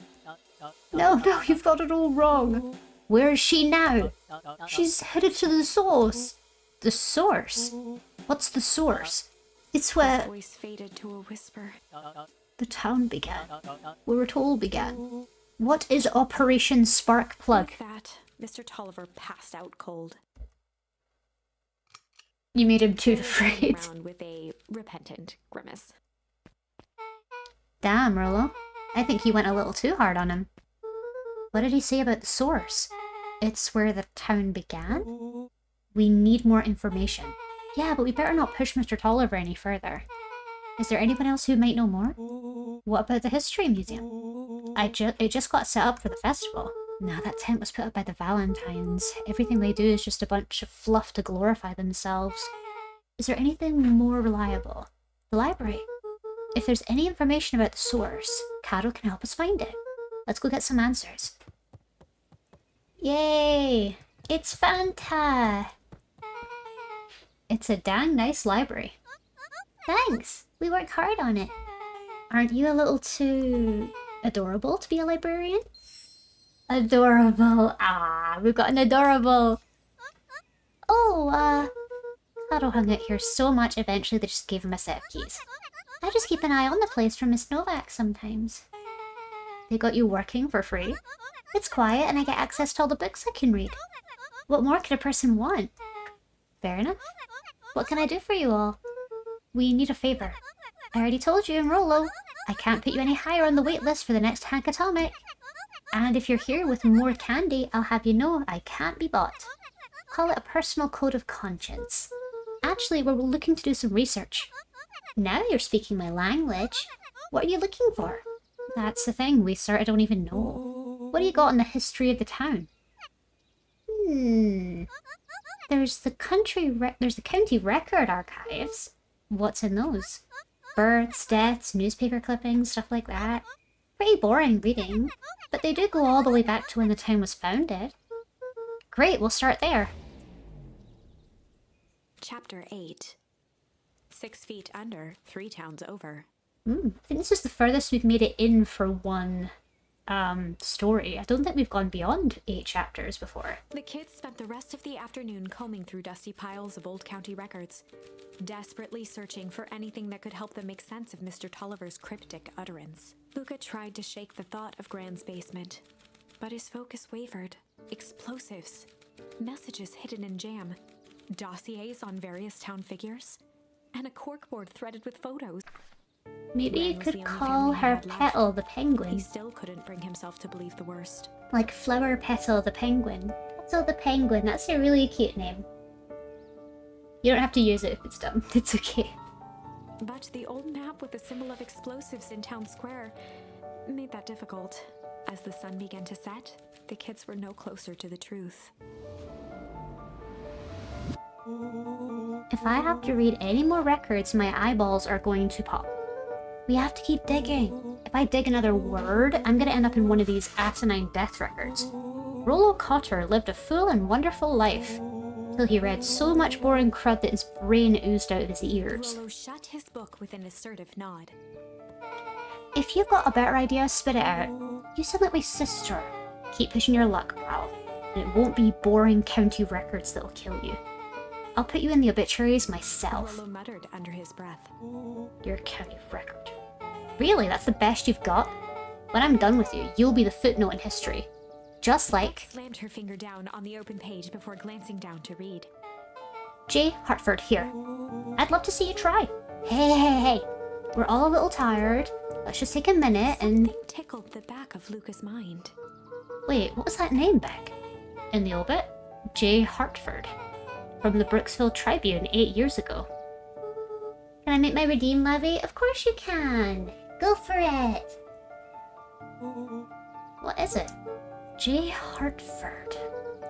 No, you've got it all wrong. Where is she now? She's headed to the source. The source? What's the source? It's where His voice faded to a whisper. the town began. Where it all began. What is Operation Spark Plug? With that, Mr. Tolliver passed out cold. You made him too Turning afraid. around with a repentant grimace. Damn, Rolo. I think you went a little too hard on him. What did he say about the source? It's where the town began? We need more information. Yeah, but we better not push Mr. Tolliver any further. Is there anyone else who might know more? What about the History Museum? It just got set up for the festival. Nah, that tent was put up by the Valentines. Everything they do is just a bunch of fluff to glorify themselves. Is there anything more reliable? The library. If there's any information about the source, Caro can help us find it. Let's go get some answers. Yay! It's Fanta! It's a dang nice library. Thanks! We worked hard on it. Aren't you a little too adorable to be a librarian? Adorable. Ah, we've got an adorable. Oh, Caro hung out here so much eventually they just gave him a set of keys. I just keep an eye on the place from Miss Novak sometimes. They got you working for free? It's quiet and I get access to all the books I can read. What more could a person want? Fair enough. What can I do for you all? We need a favor. I already told you in Rolo. I can't put you any higher on the wait list for the next Hank Atomic. And if you're here with more candy, I'll have you know I can't be bought. Call it a personal code of conscience. Actually, we're looking to do some research. Now you're speaking my language. What are you looking for? That's the thing, we sort of don't even know. What do you got on the history of the town? There's the county record archives. What's in those? Births, deaths, newspaper clippings, stuff like that. Pretty boring reading, but they do go all the way back to when the town was founded. Great, we'll start there. Chapter 8. 6 feet under, 3 towns over. I think this is the furthest we've made it in for one story. I don't think we've gone beyond 8 chapters before. The kids spent the rest of the afternoon combing through dusty piles of old county records, desperately searching for anything that could help them make sense of Mr. Tolliver's cryptic utterance. Luca tried to shake the thought of Gran's basement, but his focus wavered. Explosives, messages hidden in jam, dossiers on various town figures, and a corkboard threaded with photos. Maybe you Gran was the could only call family he her had left. Petal the He penguin. still couldn't bring himself to believe the worst. Like Flower Petal the penguin. Petal the penguin, that's a really cute name. You don't have to use it if it's dumb. It's okay. But the old map with the symbol of explosives in town square made that difficult. As the sun began to set, the kids were no closer to the truth. If I have to read any more records, my eyeballs are going to pop. We have to keep digging. If I dig another word, I'm gonna end up in one of these asinine death records. Rollo Cotter lived a full and wonderful life, till he read so much boring crud that his brain oozed out of his ears. Rollo shut his book with an assertive nod. If you've got a better idea, spit it out. You sound like my sister. Keep pushing your luck, pal. And it won't be boring county records that'll kill you. I'll put you in the obituaries myself. Rollo muttered under his breath. Your county record. Really? That's the best you've got? When I'm done with you, you'll be the footnote in history. Just Beth like slammed her finger down on the open page before glancing down to read. J. Hartford here. I'd love to see you try. Hey. We're all a little tired. Let's just take a minute and... Something tickled the back of Luca's mind. Wait, what was that name, Beck? In the obit? J. Hartford. From the Brooksville Tribune 8 years ago. Can I make my redeem levy? Of course you can. Go for it. What is it? J. Hartford.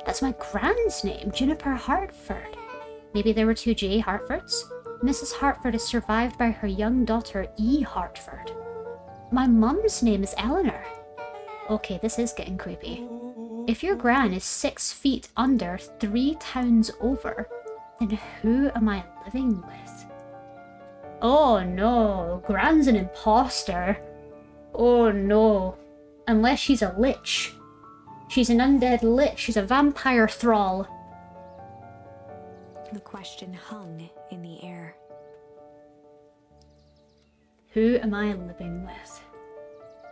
That's my grand's name, Juniper Hartford. Maybe there were 2 J. Hartfords? Mrs. Hartford is survived by her young daughter, E. Hartford. My mum's name is Eleanor. Okay, this is getting creepy. If your gran is 6 feet under 3 towns over, then who am I living with? Oh no, Gran's an imposter. Oh no. Unless she's a lich. She's an undead lich. She's a vampire thrall. The question hung in the air. Who am I living with?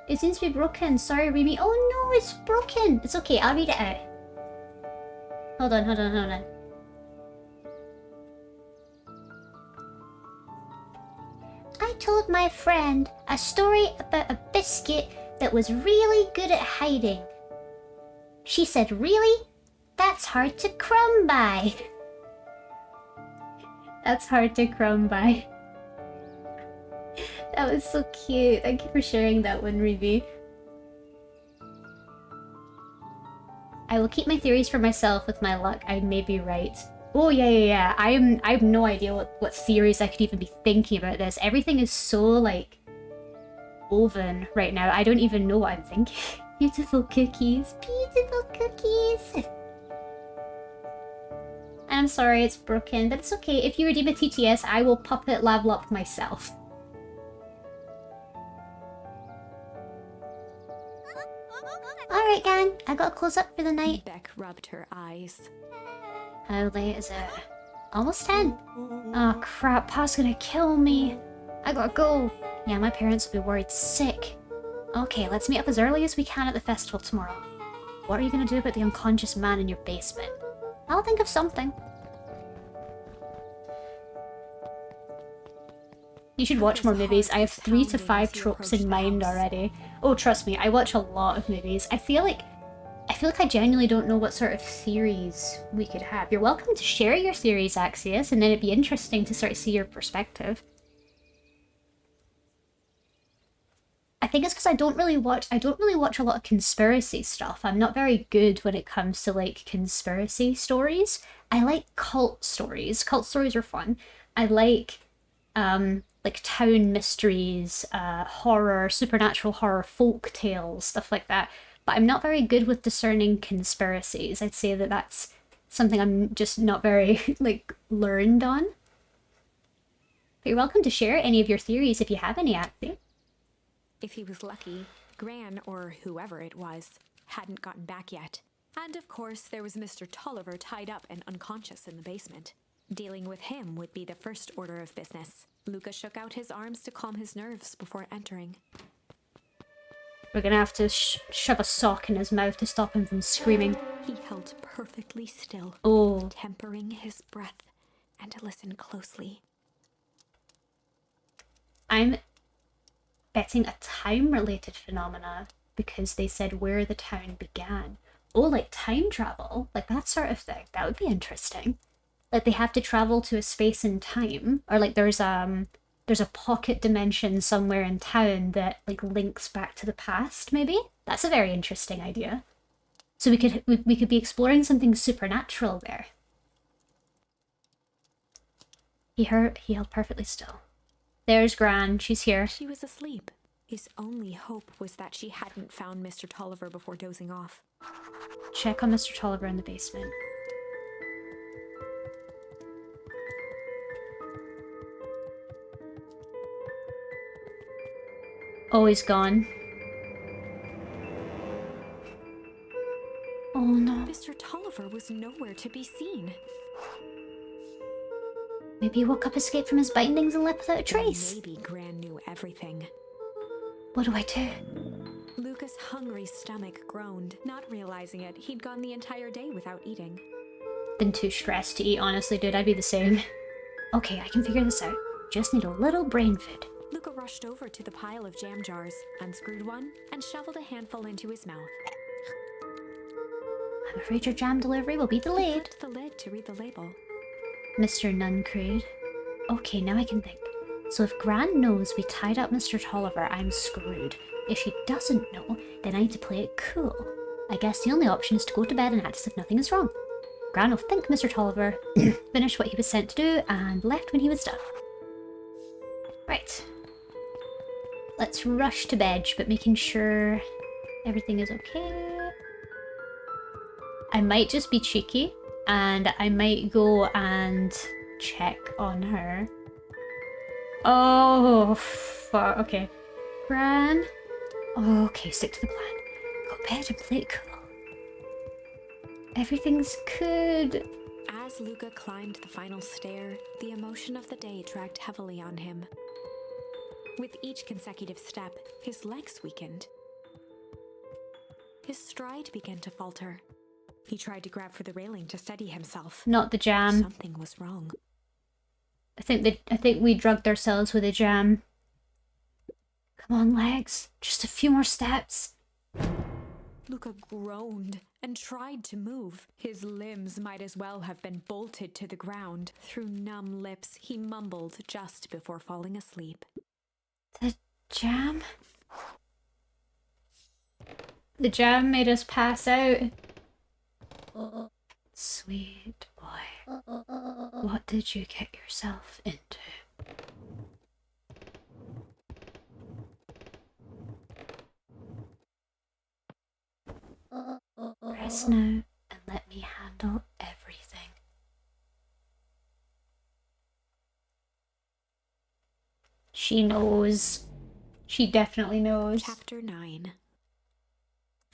It seems to be broken. Sorry, Remy. Oh no, it's broken. It's okay, I'll read it out. Hold on. I told my friend a story about a biscuit that was really good at hiding. She said, really? That's hard to crumb by. That's hard to crumb by. That was so cute. Thank you for sharing that one, Ruby. I will keep my theories for myself. With my luck, I may be right. Oh, yeah. I have no idea what theories I could even be thinking about this. Everything is so, like, woven right now. I don't even know what I'm thinking. Beautiful cookies. Beautiful cookies. I'm sorry it's broken, but it's okay. If you redeem a TTS, I will puppet level up myself. Alright, gang. I gotta close up for the night. Beck rubbed her eyes. How late is it? Almost 10. Oh crap, Pa's gonna kill me. I gotta go. Yeah, my parents will be worried sick. Okay, let's meet up as early as we can at the festival tomorrow. What are you gonna do about the unconscious man in your basement? I'll think of something. You should watch more movies. I have 3 to 5 tropes in mind already. Oh, trust me, I watch a lot of movies. I feel like I genuinely don't know what sort of theories we could have. You're welcome to share your theories, Axios, and then it'd be interesting to sort of see your perspective. I think it's because I don't really watch a lot of conspiracy stuff. I'm not very good when it comes to like conspiracy stories. I like cult stories. Cult stories are fun. I like town mysteries, horror, supernatural horror, folk tales, stuff like that. But I'm not very good with discerning conspiracies. I'd say that that's something I'm just not very like learned on. But you're welcome to share any of your theories if you have any, actually. If he was lucky, Gran, or whoever it was, hadn't gotten back yet. And of course, there was Mr. Tolliver tied up and unconscious in the basement. Dealing with him would be the first order of business. Luca shook out his arms to calm his nerves before entering. We're gonna have to shove a sock in his mouth to stop him from screaming. He held perfectly still, tempering his breath, and to listen closely. I'm betting a time-related phenomena because they said where the town began. Oh, like time travel? Like that sort of thing. That would be interesting. Like they have to travel to a space and time, or like there's a pocket dimension somewhere in town that like links back to the past. Maybe that's a very interesting idea. So we could be exploring something supernatural there. He held perfectly still. There's Gran. She's here. She was asleep. His only hope was that she hadn't found Mr. Tolliver before dozing off. Check on Mr. Tolliver in the basement. Oh, he's gone. Oh no. Mr. Tolliver was nowhere to be seen. Maybe he woke up, escaped from his bindings, and left without a trace. Maybe Gran knew everything. What do I do? Luca Luca's hungry stomach groaned. Not realizing it, he'd gone the entire day without eating. Been too stressed to eat, honestly, dude. I'd be the same. Okay, I can figure this out. Just need a little brain food. Luca rushed over to the pile of jam jars, unscrewed one, and shoveled a handful into his mouth. I'm afraid your jam delivery will be He delayed. flipped the lid to read the label. Mr. Nuncreed. Okay, now I can think. So if Gran knows we tied up Mr. Tolliver, I'm screwed. If she doesn't know, then I need to play it cool. I guess the only option is to go to bed and act as if nothing is wrong. Gran will think Mr. Tolliver finished what he was sent to do and left when he was done. Right. Let's rush to bed, but making sure everything is okay. I might just be cheeky, and I might go and check on her. Oh, fuck. Okay. Gran. Okay, stick to the plan. Go to bed and play it cool. Everything's good. As Luca climbed the final stair, the emotion of the day dragged heavily on him. With each consecutive step, his legs weakened. His stride began to falter. He tried to grab for the railing to steady himself. Not the jam. Something was wrong. I think we drugged ourselves with a jam. Come on, legs. Just a few more steps. Luca groaned and tried to move. His limbs might as well have been bolted to the ground. Through numb lips, he mumbled just before falling asleep. The jam? The jam made us pass out. Sweet boy. What did you get yourself into? Rest now and let me handle everything. She knows. She definitely knows. Chapter 9.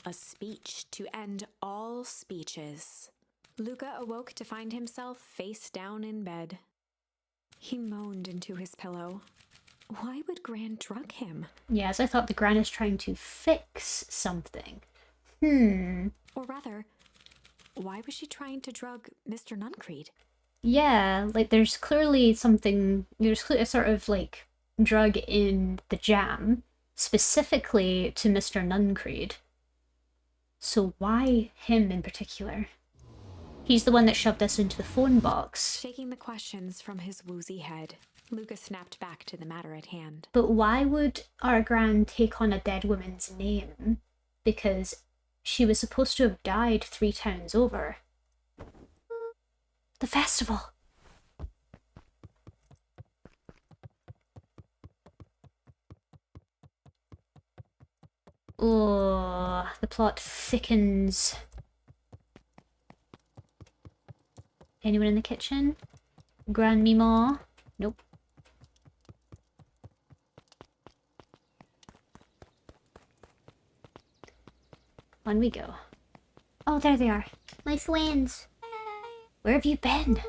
A speech to end all speeches. Luca awoke to find himself face down in bed. He moaned into his pillow. Why would Gran drug him? Yes, I thought the Gran is trying to fix something. Or rather, why was she trying to drug Mr. Nuncreed? Yeah, like there's clearly something, there's a sort of like drug in the jam, specifically to Mr. Nuncreed. So why him in particular? He's the one that shoved us into the phone box. Shaking the questions from his woozy head, Luca snapped back to the matter at hand. But why would our Gran take on a dead woman's name? Because she was supposed to have died 3 towns over. The festival! Oh, the plot thickens. Anyone in the kitchen? Grand Mima? Nope. On we go. Oh, there they are. My friends. Where have you been?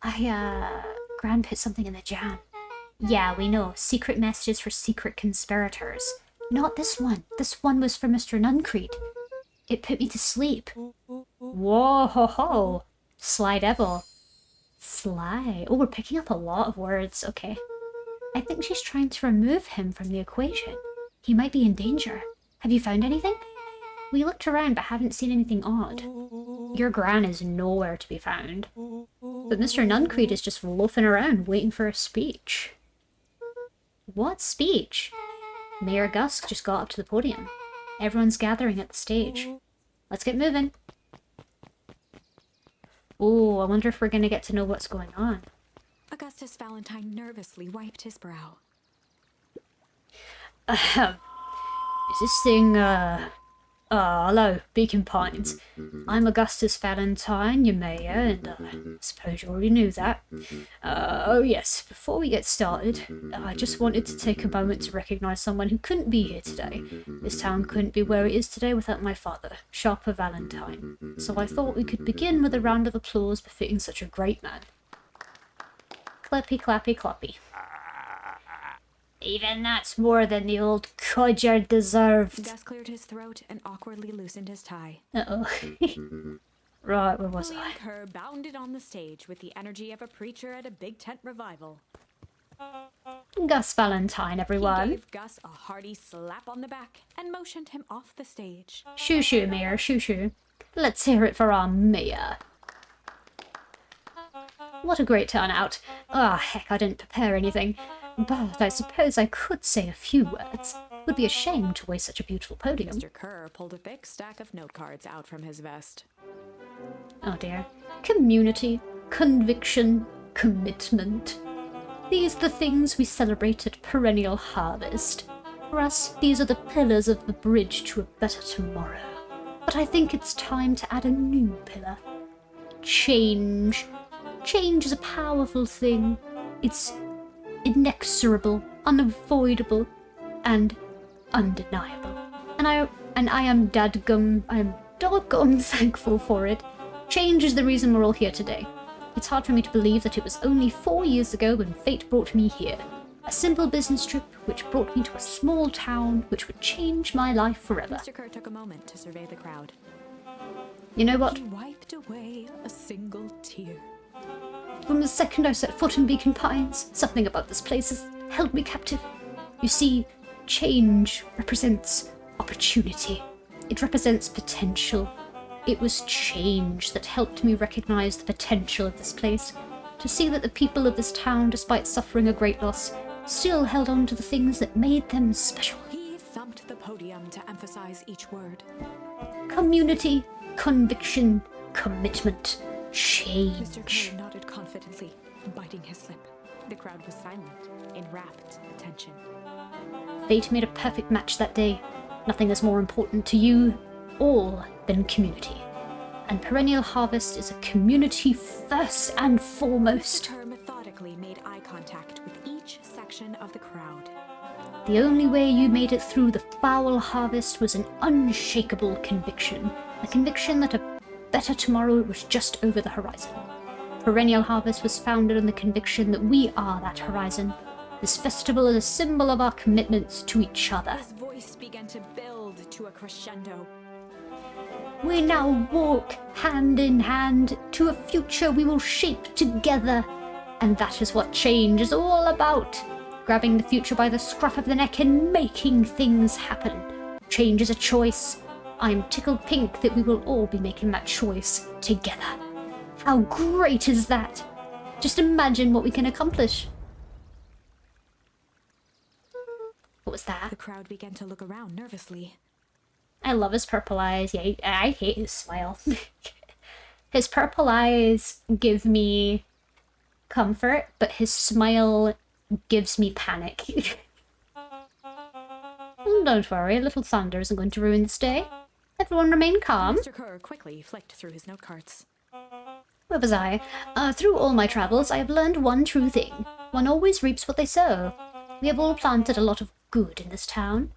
Gran put something in the jam. Yeah, we know. Secret messages for secret conspirators. Not this one. This one was for Mr. Nuncreed. It put me to sleep. Whoa ho ho. Sly devil. Sly. Oh, we're picking up a lot of words. Okay. I think she's trying to remove him from the equation. He might be in danger. Have you found anything? We looked around but haven't seen anything odd. Your Gran is nowhere to be found. But Mr. Nuncreed is just loafing around waiting for a speech. What speech? Mayor Gusk just got up to the podium. Everyone's gathering at the stage. Let's get moving. Oh, I wonder if we're gonna get to know what's going on. Augustus Valentine nervously wiped his brow. Is this thing, hello, Beacon Pines. I'm Augustus Valentine, your mayor, and I suppose you already knew that. Oh yes, before we get started, I just wanted to take a moment to recognise someone who couldn't be here today. This town couldn't be where it is today without my father, Sharper Valentine. So I thought we could begin with a round of applause befitting such a great man. Clappy, clappy, clappy. Even that's more than the old codger deserved. Gus cleared his throat and awkwardly loosened his tie. Uh-oh. Right, where was William I? Kerr bounded on the stage with the energy of a preacher at a big tent revival. Gus Valentine, He everyone. gave Gus a hearty slap on the back and motioned him off the stage. Shoo shoo, Mayor, shoo shoo. Let's hear it for our Mayor. What a great turnout. Ah, heck, I didn't prepare anything. But I suppose I could say a few words. It would be a shame to waste such a beautiful podium. Mr. Kerr pulled a thick stack of note cards out from his vest. Oh dear. Community, conviction, commitment. These are the things we celebrate at Perennial Harvest. For us, these are the pillars of the bridge to a better tomorrow. But I think it's time to add a new pillar. Change. Change is a powerful thing. It's inexorable, unavoidable, and undeniable. And I am doggone thankful for it. Change is the reason we're all here today. It's hard for me to believe that it was only 4 years ago when fate brought me here. A simple business trip which brought me to a small town which would change my life forever. Mr. Kerr took a moment to survey the crowd. You know what? He wiped away a single tear. From the second I set foot in Beacon Pines, something about this place has held me captive. You see, change represents opportunity. It represents potential. It was change that helped me recognize the potential of this place, to see that the people of this town, despite suffering a great loss, still held on to the things that made them special. He thumped the podium to emphasize each word. Community, conviction, commitment, Mr. change. Kerr nodded confidently, biting his lip. The crowd was silent, in rapt attention. Fate made a perfect match that day. Nothing is more important to you all than community. And Perennial Harvest is a community first and Mr. foremost. Kerr methodically made eye contact with each section of the crowd. The only way you made it through the foul harvest was an unshakable conviction. A conviction that a better tomorrow was just over the horizon. Perennial Harvest was founded on the conviction that we are that horizon. This festival is a symbol of our commitments to each other. His voice began to build to a crescendo. We now walk hand in hand to a future we will shape together. And that is what change is all about. Grabbing the future by the scruff of the neck and making things happen. Change is a choice. I'm tickled pink that we will all be making that choice together. How great is that? Just imagine what we can accomplish. What was that? The crowd began to look around nervously. I love his purple eyes. Yeah, I hate his smile. His purple eyes give me comfort, but his smile gives me panic. Don't worry, little thunder isn't going to ruin this day. Everyone remain calm. Mr. Kerr quickly flicked through his note cards. Where was I? Through all my travels, I have learned one true thing. One always reaps what they sow. We have all planted a lot of good in this town.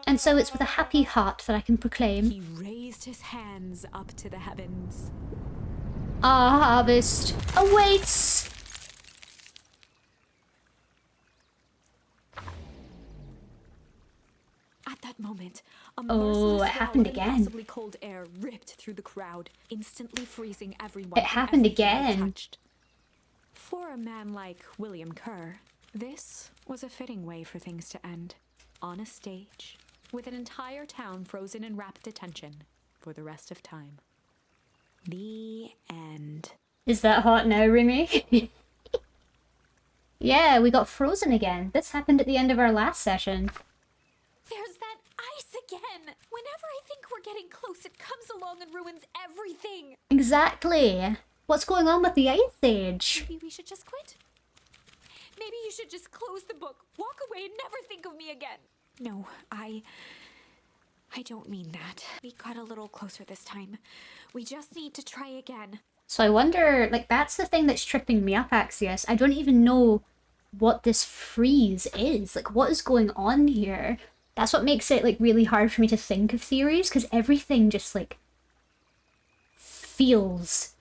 And so it's with a happy heart that I can proclaim, He raised his hands up to the heavens. our harvest awaits! At that moment, a Oh, merciless it happened wall of again. impossibly cold air ripped through the crowd, instantly freezing everyone. It happened and everything it again. touched. For a man like William Kerr, this was a fitting way for things to end. On a stage, with an entire town frozen in rapt attention for the rest of time. The end. Is that hot now, Remy? Yeah, we got frozen again. This happened at the end of our last session. There's that ice again! Whenever I think we're getting close, it comes along and ruins everything! Exactly. What's going on with the Ice Age? Maybe we should just quit? Maybe you should just close the book, walk away, and never think of me again. No, I don't mean that. We got a little closer this time. We just need to try again. So I wonder, like, that's the thing that's tripping me up, Axios. I don't even know what this freeze is. Like, what is going on here? That's what makes it, like, really hard for me to think of theories, because everything just, like, feels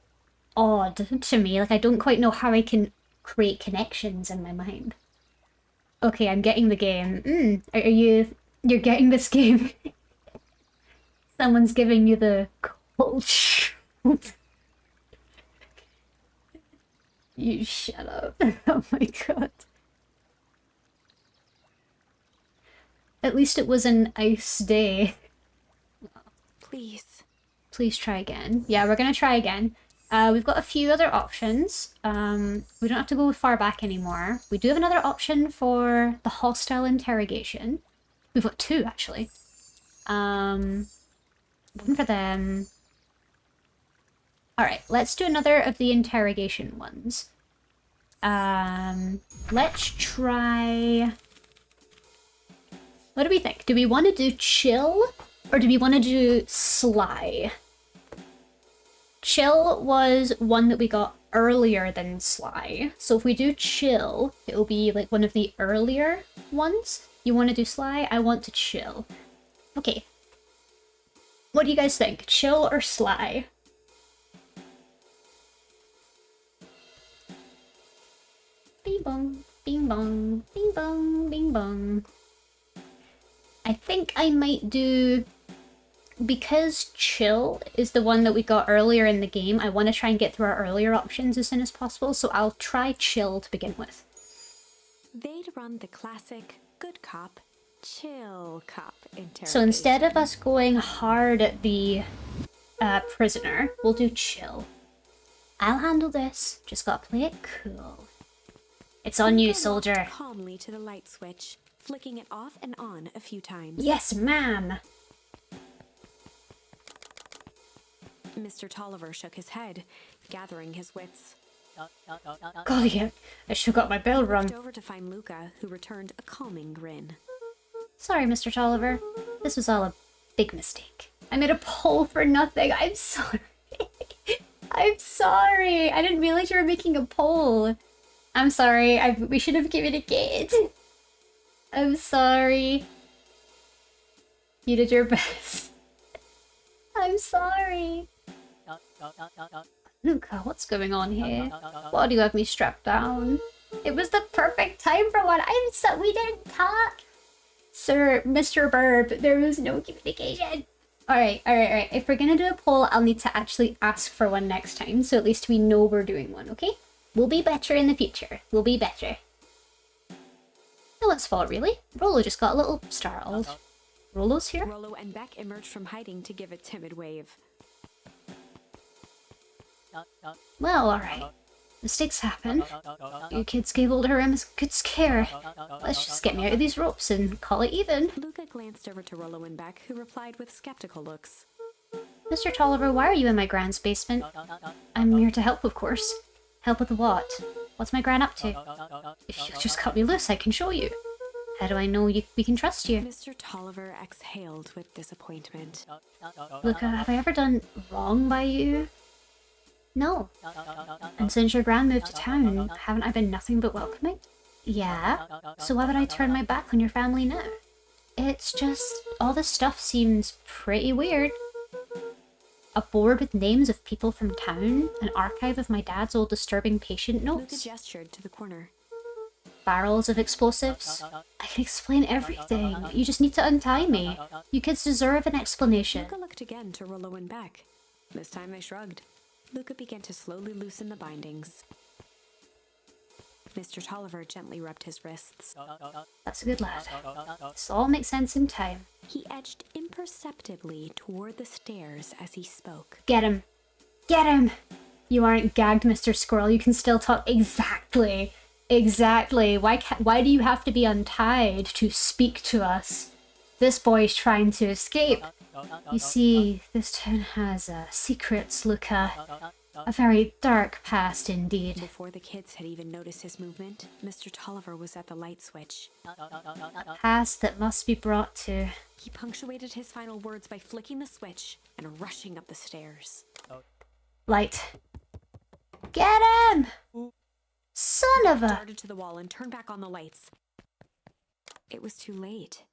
odd to me. Like, I don't quite know how I can create connections in my mind. Okay, I'm getting the game. Are you... You're getting this game? Someone's giving you the cold shoulder. You shut up. Oh my god. At least it was an ice day. Please. Please try again. Yeah, we're gonna try again. We've got a few other options. We don't have to go far back anymore. We do have another option for the hostile interrogation. We've got two, actually. One for them. Alright, let's do another of the interrogation ones. Let's try... What do we think? Do we want to do chill, or do we want to do sly? Chill was one that we got earlier than sly. So if we do chill, it'll be like one of the earlier ones. You want to do sly? I want to chill. Okay. What do you guys think? Chill or sly? Bing bong, bing bong, bing bong, bing bong. I think I might do... Because chill is the one that we got earlier in the game, I want to try and get through our earlier options as soon as possible, so I'll try chill to begin with. They'd run the classic good cop, chill cop interrogation. So instead of us going hard at the prisoner, we'll do chill. I'll handle this. Just gotta play it cool. It's on you, soldier. Calmly to the light switch, flicking it off and on a few times. Yes, ma'am. Mr. Tolliver shook his head, gathering his wits. God, yeah, I sure got my bell rung. Looked over to find Luca, who returned a calming grin. Sorry, Mr. Tolliver. This was all a big mistake. I made a poll for nothing. I'm sorry. I'm sorry. I didn't realize you were making a poll. I'm sorry. We should have communicated. I'm sorry. You did your best. I'm sorry. Luca, what's going on here? Why do you have me strapped down? It was the perfect time for one. I'm so... We didn't talk. Sir, Mr. Burb, there was no communication. Alright. If we're gonna do a poll, I'll need to actually ask for one next time, so at least we know we're doing one, okay? We'll be better in the future. We'll be better. No one's fault, really. Rollo just got a little startled. Rollo's here? Rollo and Beck emerged from hiding to give a timid wave. Well, alright. Mistakes happen. You kids gave old Hiram a good scare. Let's just get me out of these ropes and call it even. Luca glanced over to Rollo and Beck, who replied with skeptical looks. Mr. Tolliver, why are you in my grand's basement? I'm here to help, of course. Help with what? What's my gran up to? If you'll just cut me loose, I can show you. How do I know we can trust you? Mr. Tolliver exhaled with disappointment. Luca, have I ever done wrong by you? No. And since your gran moved to town, haven't I been nothing but welcoming? Yeah. So why would I turn my back on your family now? It's just, all this stuff seems pretty weird. A board with names of people from town, an archive of my dad's old disturbing patient Luca notes, gestured to the corner. barrels of explosives. I can explain everything. You just need to untie me. You kids deserve an explanation. Luca looked again to Rollo and Beck. This time they shrugged. Luca began to slowly loosen the bindings. Mr. Tolliver gently rubbed his wrists. That's a good lad. This all makes sense in time. He edged imperceptibly toward the stairs as he spoke. Get him. Get him! You aren't gagged, Mr. Squirrel. You can still talk. Exactly. Exactly. Why do you have to be untied to speak to us? This boy's trying to escape. You see, this town has secrets, Luca. A very dark past indeed. Before the kids had even noticed his movement, Mr. Tolliver was at the light switch. A past that must be brought to... He punctuated his final words by flicking the switch and rushing up the stairs. Light. Get him! Son of a... Darted to the wall and turned back on the lights. It was too late.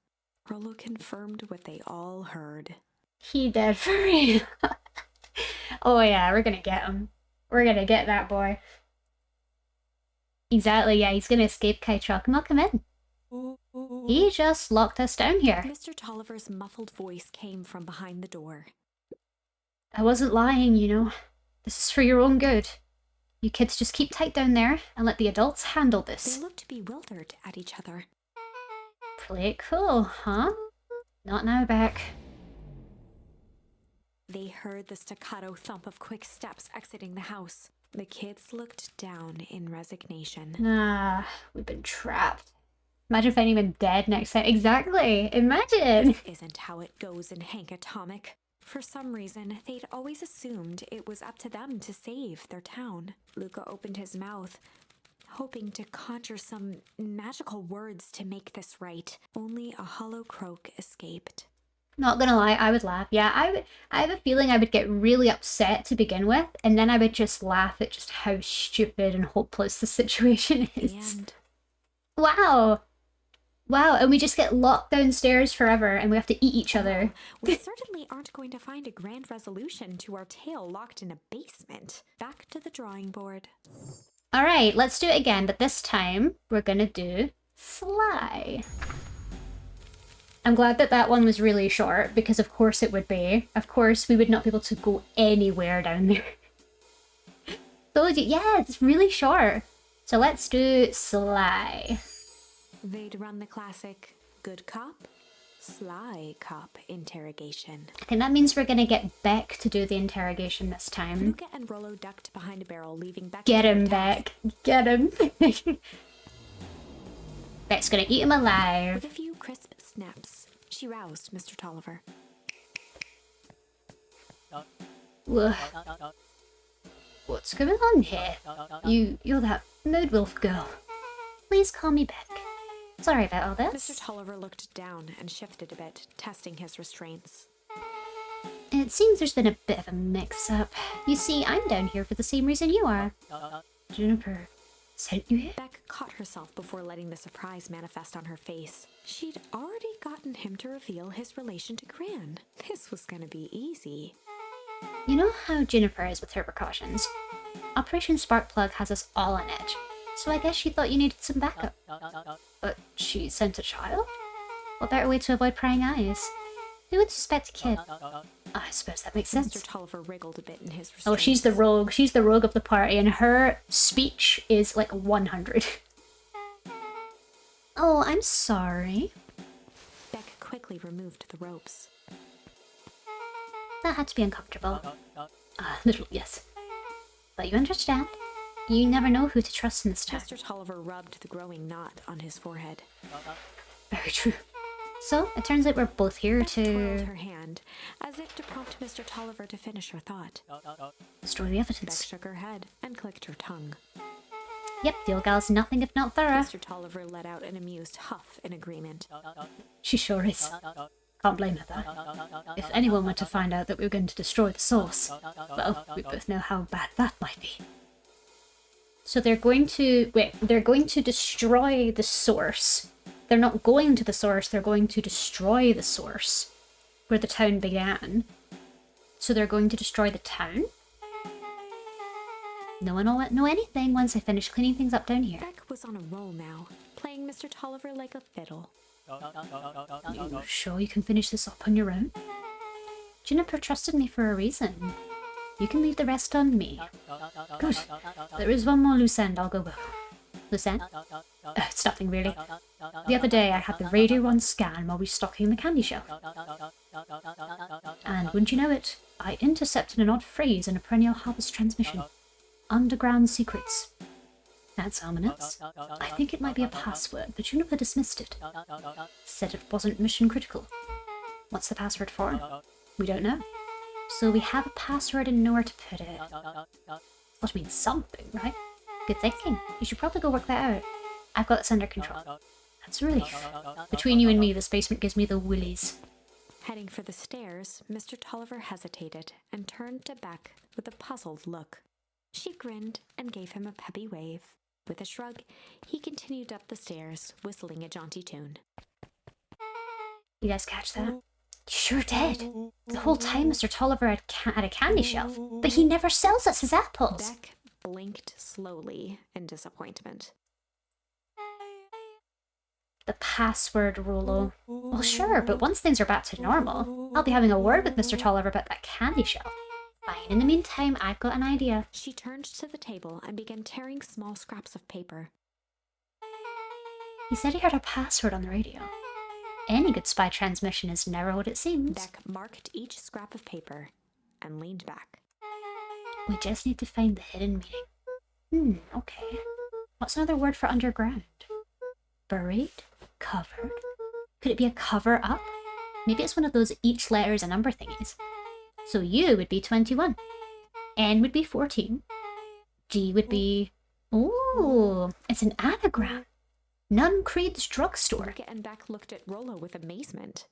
Rollo confirmed what they all heard. He dead for real. Oh yeah, we're gonna get him. We're gonna get that boy. Exactly, yeah, he's gonna escape Kai Truck. Come on, come in. He just locked us down here. Mr. Tolliver's muffled voice came from behind the door. I wasn't lying, you know. This is for your own good. You kids just keep tight down there and let the adults handle this. They looked bewildered at each other. Play it cool, huh? Not now, Beck. They heard the staccato thump of quick steps exiting the house. The kids looked down in resignation. Ah, we've been trapped. Imagine finding them dead next time. Exactly. Imagine. This isn't how it goes in Hank Atomic. For some reason, they'd always assumed it was up to them to save their town. Luca opened his mouth, hoping to conjure some magical words to make this right. Only a hollow croak escaped. Not gonna lie, I would laugh. Yeah, I have a feeling I would get really upset to begin with, and then I would just laugh at just how stupid and hopeless the situation is. The end. Wow. Wow, and we just get locked downstairs forever and we have to eat each other. We certainly aren't going to find a grand resolution to our tale locked in a basement. Back to the drawing board. Alright, let's do it again, but this time we're gonna do Sly. I'm glad that that one was really short, because of course it would be. Of course, we would not be able to go anywhere down there. Told you, yeah, it's really short. So let's do Sly. They'd run the classic good cop, sly cop interrogation. I think that means we're gonna get Beck to do the interrogation this time. Luca and Rollo ducked behind a barrel, leaving Beck. Get to him, her task. Beck. Get him. Beck's gonna eat him alive. With a few crisp snaps, she roused Mr. Tolliver. Ugh. What's going on here? You're that mood wolf girl. Please call me Beck. Sorry about all Mr. this. Tolliver looked down and shifted a bit, testing his restraints. It seems there's been a bit of a mix-up. You see, I'm down here for the same reason you are. Juniper sent you here? Beck caught herself before letting the surprise manifest on her face. She'd already gotten him to reveal his relation to Gran. This was gonna be easy. You know how Juniper is with her precautions. Operation Sparkplug has us all on edge, so I guess she thought you needed some backup. But she sent a child? What better way to avoid prying eyes? Who would suspect a kid? I suppose that makes sense. Mr. Tolliver wriggled a bit in his restraints. Oh, she's the rogue. She's the rogue of the party, and her speech is like 100. Oh, I'm sorry. Beck quickly removed the ropes. That had to be uncomfortable. Little, yes. But you understand? You never know who to trust in this town. Mr. Tolliver rubbed the growing knot on his forehead. Very true. So, it turns out we're both here Beck twirled to her hand, as if to prompt Mr. Tolliver to finish her thought. destroy the Beck evidence. shook her head and clicked her tongue. Yep, the old gal's nothing if not thorough. Mr. Tolliver let out an amused huff in agreement. She sure is. Can't blame her though. If anyone were to find out that we were going to destroy the source, well, we both know how bad that might be. So they're going to... wait, they're going to destroy the source. They're not going to the source, they're going to destroy the source where the town began. So they're going to destroy the town? No one will know anything once I finish cleaning things up down here. Beck was on a roll now, playing Mr. Tolliver like a fiddle. You sure you can finish this up on your own? Juniper trusted me for a reason. You can leave the rest on me. Good. There is one more loose end I'll go with. Loose end? It's nothing really. The other day I had the radio on scan while we were stocking the candy shelf. And wouldn't you know it, I intercepted an odd phrase in a perennial harvest transmission. Underground secrets. That's ominous. I think it might be a password, but Juniper dismissed it. Said it wasn't mission critical. What's the password for? We don't know. So we have a password and nowhere to put it. Must mean something, right? Good thinking. You should probably go work that out. I've got this under control. That's a relief. Between you and me, this basement gives me the willies. Heading for the stairs, Mr. Tolliver hesitated and turned to Beck with a puzzled look. She grinned and gave him a peppy wave. With a shrug, he continued up the stairs, whistling a jaunty tune. You guys catch that? Sure did. The whole time Mr. Tolliver had a candy shelf, but he never sells us his apples. Beck blinked slowly in disappointment. The password, Rolo. Well, sure, but once things are back to normal, I'll be having a word with Mr. Tolliver about that candy shelf. Fine, in the meantime, I've got an idea. She turned to the table and began tearing small scraps of paper. He said he heard a password on the radio. Any good spy transmission is never what it seems. Beck marked each scrap of paper and leaned back. We just need to find the hidden meaning. Okay. What's another word for underground? Buried? Covered? Could it be a cover-up? Maybe it's one of those each letter is a number thingies. So U would be 21. N would be 14. G would be... Oh, it's an anagram. Nunn Creed's drugstore. Beckett and Beck looked at Rollo with amazement.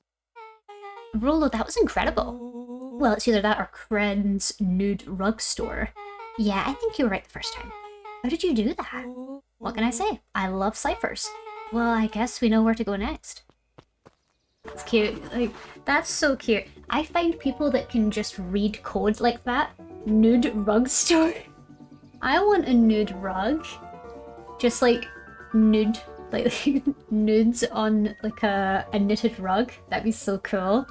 Rollo, that was incredible. Well, it's either that or Kren's nude rug store. Yeah, I think you were right the first time. How did you do that? What can I say? I love ciphers. Well, I guess we know where to go next. That's cute. Like, that's so cute. I find people that can just read code like that. Nude rug store. I want a nude rug. Just like nude, like nudes on like a knitted rug. That'd be so cool.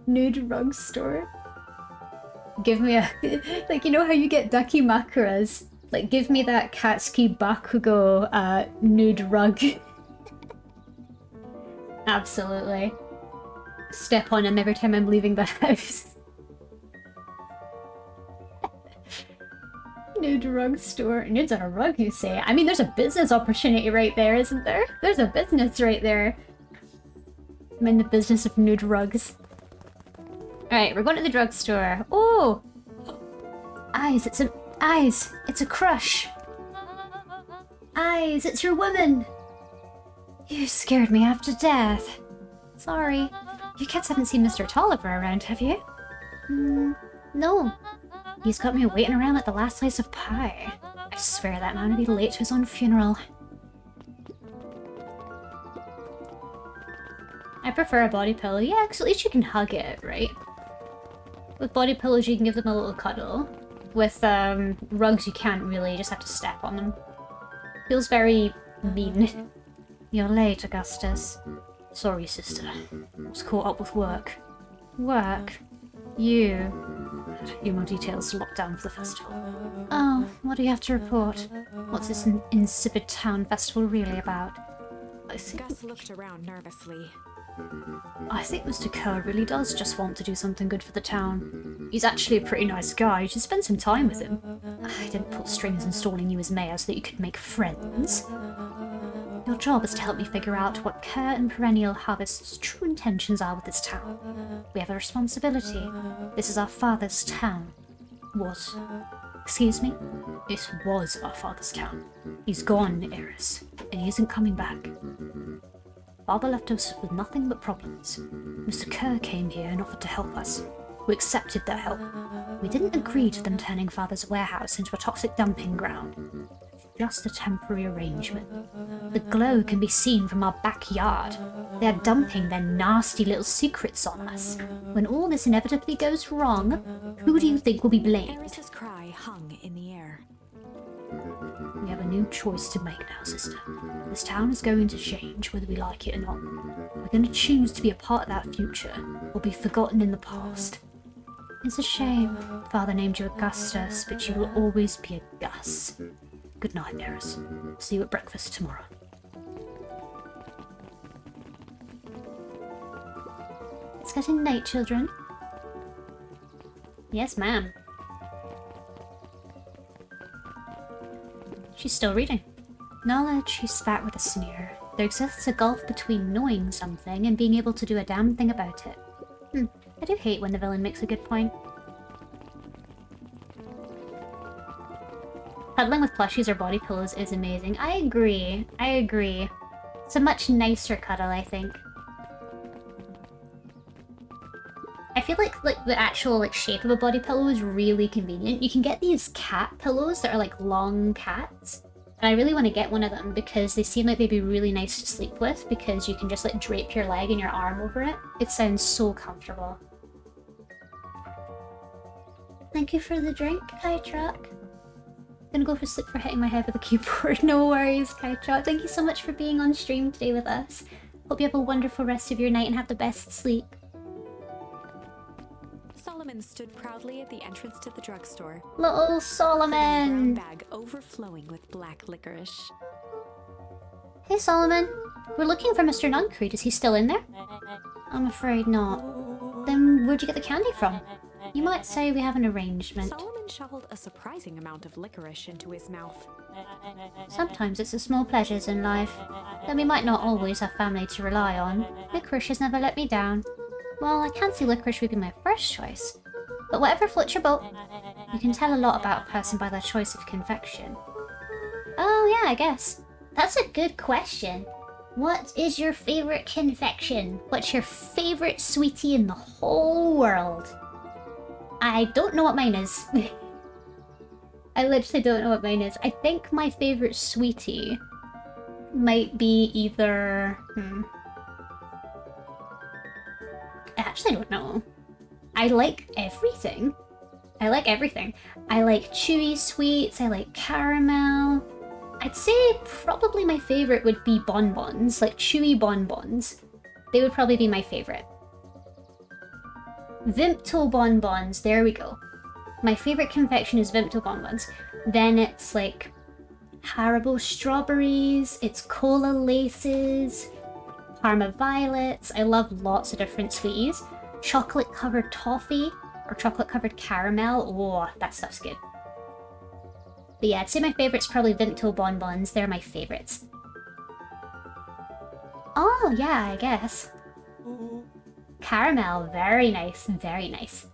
Nude rug store. Give me a, like, you know how you get Ducky Makuras? Like, give me that Katsuki Bakugo nude rug. Absolutely. Step on him every time I'm leaving the house. Nude rug store. Nudes on a rug, you say? I mean, there's a business opportunity right there, isn't there? There's a business right there. I'm in the business of nude rugs. Alright, we're going to the drugstore. Oh! Eyes, it's a crush. Eyes, it's your woman. You scared me half to death. Sorry. You kids haven't seen Mr. Tolliver around, have you? No. He's got me waiting around like the last slice of pie. I swear that man would be late to his own funeral. I prefer a body pillow. Yeah, because at least you can hug it, right? With body pillows, you can give them a little cuddle. With rugs, you can't really. You just have to step on them. Feels very mean. You're late, Augustus. Sorry, sister. I was caught up with work. Work? You? A few more details to lock down for the festival. Oh, what do you have to report? What's this insipid town festival really about? Gus looked around nervously. I think Mr. Kerr really does just want to do something good for the town. He's actually a pretty nice guy. You should spend some time with him. I didn't pull strings installing you as mayor so that you could make friends. Your job is to help me figure out what Kerr and Perennial Harvest's true intentions are with this town. We have a responsibility. This is our father's town. Was. Excuse me? This was our father's town. He's gone, Eris, and he isn't coming back. Father left us with nothing but problems. Mr. Kerr came here and offered to help us. We accepted that help. We didn't agree to them turning Father's warehouse into a toxic dumping ground. Just a temporary arrangement. The glow can be seen from our backyard. They are dumping their nasty little secrets on us. When all this inevitably goes wrong, who do you think will be blamed? Eris's cry hung in the air. We have a new choice to make now, sister. This town is going to change, whether we like it or not. We're going to choose to be a part of that future, or be forgotten in the past. It's a shame Father named you Augustus, but you will always be a Gus. Good night, Eris. See you at breakfast tomorrow. It's getting late, children. Yes, ma'am. She's still reading. Knowledge, he spat with a sneer. There exists a gulf between knowing something and being able to do a damn thing about it. I do hate when the villain makes a good point. Cuddling with plushies or body pillows is amazing. I agree. I agree. It's a much nicer cuddle, I think. I feel like the actual shape of a body pillow is really convenient. You can get these cat pillows that are like long cats. And I really want to get one of them because they seem like they'd be really nice to sleep with because you can just like drape your leg and your arm over it. It sounds so comfortable. Thank you for the drink, Kai Truck. Gonna go for sleep for hitting my head with a keyboard. No worries, Kaichot. Thank you so much for being on stream today with us. Hope you have a wonderful rest of your night and have the best sleep. Solomon stood proudly at the entrance to the drugstore. Little Solomon! Brown bag overflowing with black licorice. Hey Solomon, we're looking for Mr. Nuncreed. Is he still in there? I'm afraid not. Then where'd you get the candy from? You might say we have an arrangement. Solomon shoveled a surprising amount of licorice into his mouth. Sometimes it's the small pleasures in life. Then we might not always have family to rely on. Licorice has never let me down. Well, I can't see licorice would be my first choice. But whatever floats your boat. You can tell a lot about a person by their choice of confection. Oh yeah, I guess. That's a good question. What is your favorite confection? What's your favorite sweetie in the whole world? I don't know what mine is. I literally don't know what mine is. I think my favorite sweetie might be either... I actually don't know. I like everything. I like everything. I like chewy sweets, I like caramel. I'd say probably my favorite would be bonbons, like chewy bonbons. They would probably be my favorite. Vimto bonbons, there we go. My favorite confection is Vimto bonbons. Then it's like Haribo strawberries, it's cola laces, Parma violets. I love lots of different sweeties. Chocolate covered toffee or chocolate covered caramel. Oh, that stuff's good. But yeah, I'd say my favorite's probably Vimto bonbons. They're my favorites. Oh yeah, I guess. Caramel, very nice, very nice.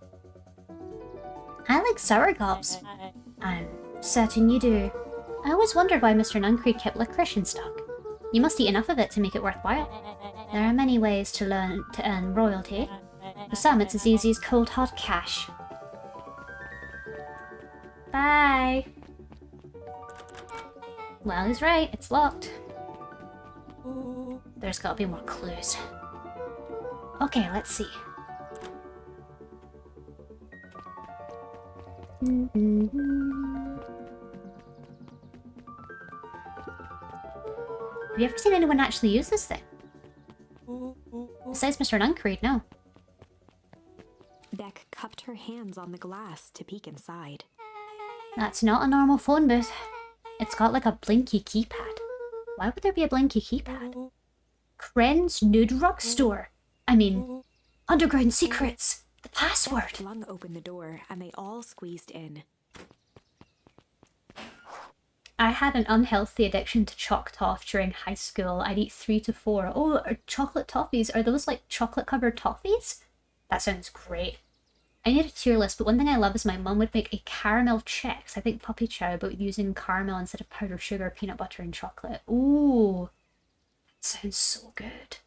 I like sour gobs. I'm certain you do. I always wondered why Mr. Nuncreed kept licorice in stock. You must eat enough of it to make it worthwhile. There are many ways to earn royalty. For some, it's as easy as cold hard cash. Bye! Well, he's right, it's locked. There's gotta be more clues. Okay, let's see. Have you ever seen anyone actually use this thing? Besides Mr. Nuncreed, no. Beck cupped her hands on the glass to peek inside. That's not a normal phone booth. It's got like a blinky keypad. Why would there be a blinky keypad? Kren's Nude Rock Store. I mean, Underground Secrets. The password. Flung open the door and they all squeezed in. I had an unhealthy addiction to Choc Toff during high school. I'd eat 3 to 4. Oh, chocolate toffees. Are those like chocolate covered toffees? That sounds great. I need a tier list, but one thing I love is my mum would make a caramel Chex. I think Puppy Chow, but using caramel instead of powdered sugar, peanut butter, and chocolate. Ooh, that sounds so good.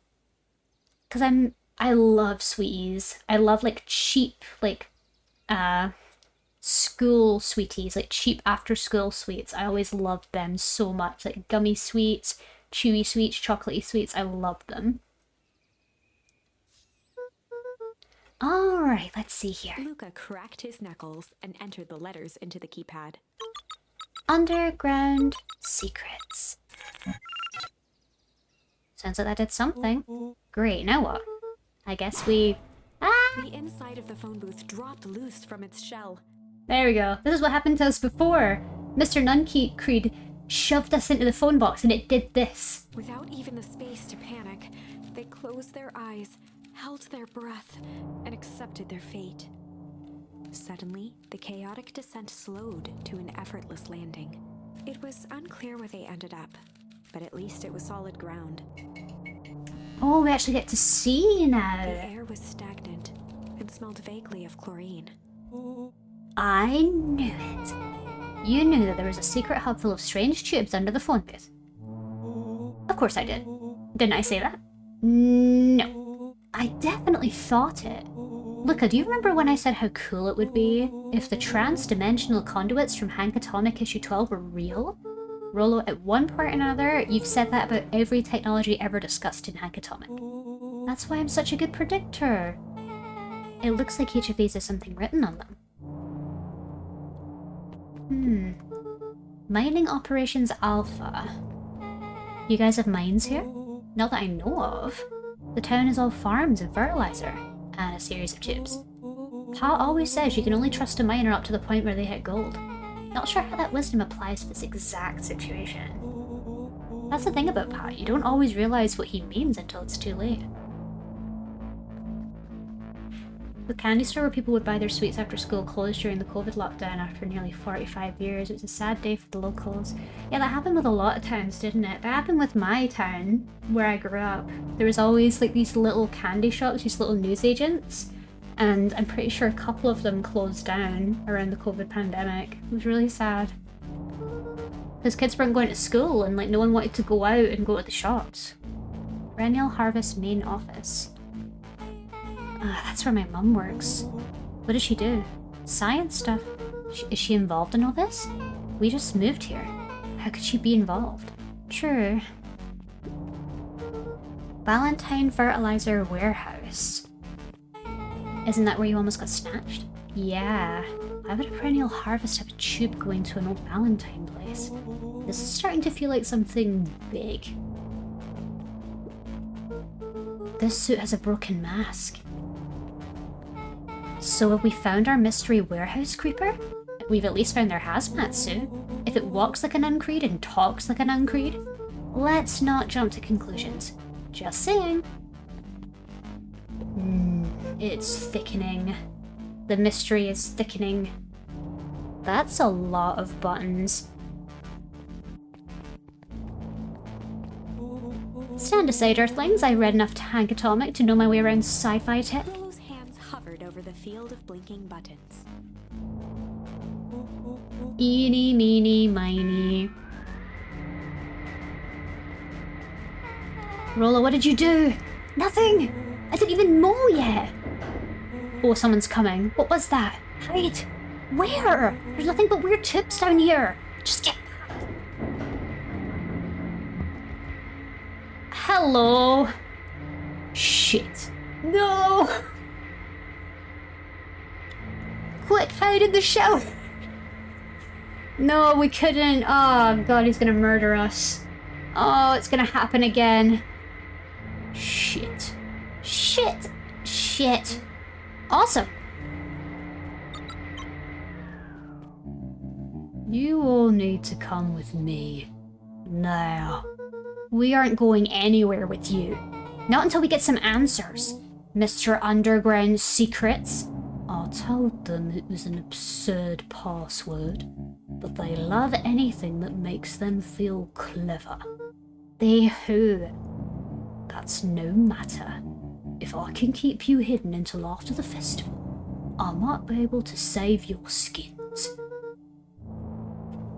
Because I love sweeties. I love like cheap, like, school sweeties, like cheap after school sweets. I always loved them so much. Like gummy sweets, chewy sweets, chocolatey sweets. I love them. Alright, let's see here. Luca cracked his knuckles and entered the letters into the keypad. Underground Secrets. Sounds like that did something. Great, now what? I guess we... The inside of the phone booth dropped loose from its shell. There we go. This is what happened to us before. Mr. Nuncreed shoved us into the phone box and it did this. Without even the space to panic, they closed their eyes, held their breath, and accepted their fate. Suddenly, the chaotic descent slowed to an effortless landing. It was unclear where they ended up, but at least it was solid ground. Oh, we actually get to see now. The air was stagnant and smelled vaguely of chlorine. I knew it. You knew that there was a secret hub full of strange tubes under the phone booth. Of course I did. Didn't I say that? No. I definitely thought it. Luca, do you remember when I said how cool it would be if the trans-dimensional conduits from Hank Atomic issue 12 were real? Rolo, at one point or another, you've said that about every technology ever discussed in Hank Atomic. That's why I'm such a good predictor. It looks like each of these has something written on them. Mining Operations Alpha. You guys have mines here? Not that I know of. The town is all farms and fertilizer, and a series of tubes. Pa always says you can only trust a miner up to the point where they hit gold. Not sure how that wisdom applies to this exact situation. That's the thing about Pa, you don't always realize what he means until it's too late. The candy store where people would buy their sweets after school closed during the COVID lockdown after nearly 45 years. It was a sad day for the locals. Yeah, that happened with a lot of towns, didn't it? That happened with my town, where I grew up. There was always like these little candy shops, these little newsagents, and I'm pretty sure a couple of them closed down around the COVID pandemic. It was really sad. Because kids weren't going to school and like no one wanted to go out and go to the shops. Perennial Harvest main office. That's where my mum works. What does she do? Science stuff. Is she involved in all this? We just moved here. How could she be involved? True. Valentine Fertilizer Warehouse. Isn't that where you almost got snatched? Yeah. Why would a Perennial Harvest have a tube going to an old Valentine place? This is starting to feel like something big. This suit has a broken mask. So have we found our mystery warehouse creeper? We've at least found their hazmat suit. If it walks like an uncreed and talks like an uncreed, let's not jump to conclusions. Just saying. It's thickening. The mystery is thickening. That's a lot of buttons. Stand aside, Earthlings. I read enough Tank Atomic to know my way around sci-fi tech. Willow's hands hovered over the field of blinking buttons. Eeny, meeny, miny. Rolla, what did you do? Nothing! I didn't even mow yet! Oh, someone's coming. What was that? Hide! Where? There's nothing but weird tubes down here! Just get back! Hello! Shit. No! Quick, hide in the shelf! No, we couldn't. Oh god, he's gonna murder us. Oh, it's gonna happen again. Shit. Shit. Shit. Awesome. You all need to come with me. Now. We aren't going anywhere with you. Not until we get some answers. Mr. Underground Secrets. I told them it was an absurd password, but they love anything that makes them feel clever. They who? That's no matter. If I can keep you hidden until after the festival, I might be able to save your skins.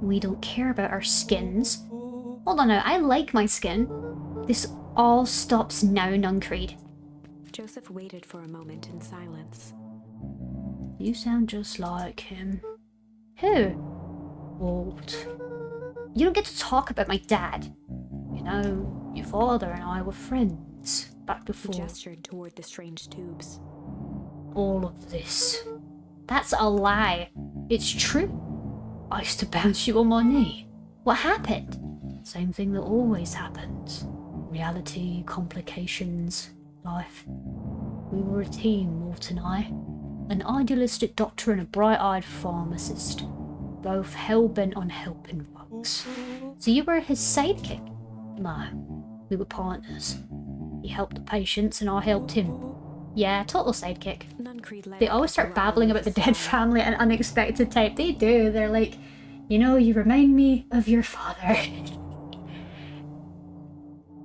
We don't care about our skins. Hold on now, I like my skin. This all stops now, Nuncreed. Joseph waited for a moment in silence. You sound just like him. Who? Walt. You don't get to talk about my dad. You know, your father and I were friends back before. He gestured toward the strange tubes. All of this. That's a lie. It's true. I used to bounce you on my knee. What happened? Same thing that always happens. Reality, complications, life. We were a team, Walt and I. An idealistic doctor and a bright-eyed pharmacist. Both hell-bent on helping folks. So you were his sidekick? No, we were partners. He helped the patients and I helped him. Yeah, total sidekick. They always start babbling about the dead family and unexpected type. They do. They're like, you know, you remind me of your father.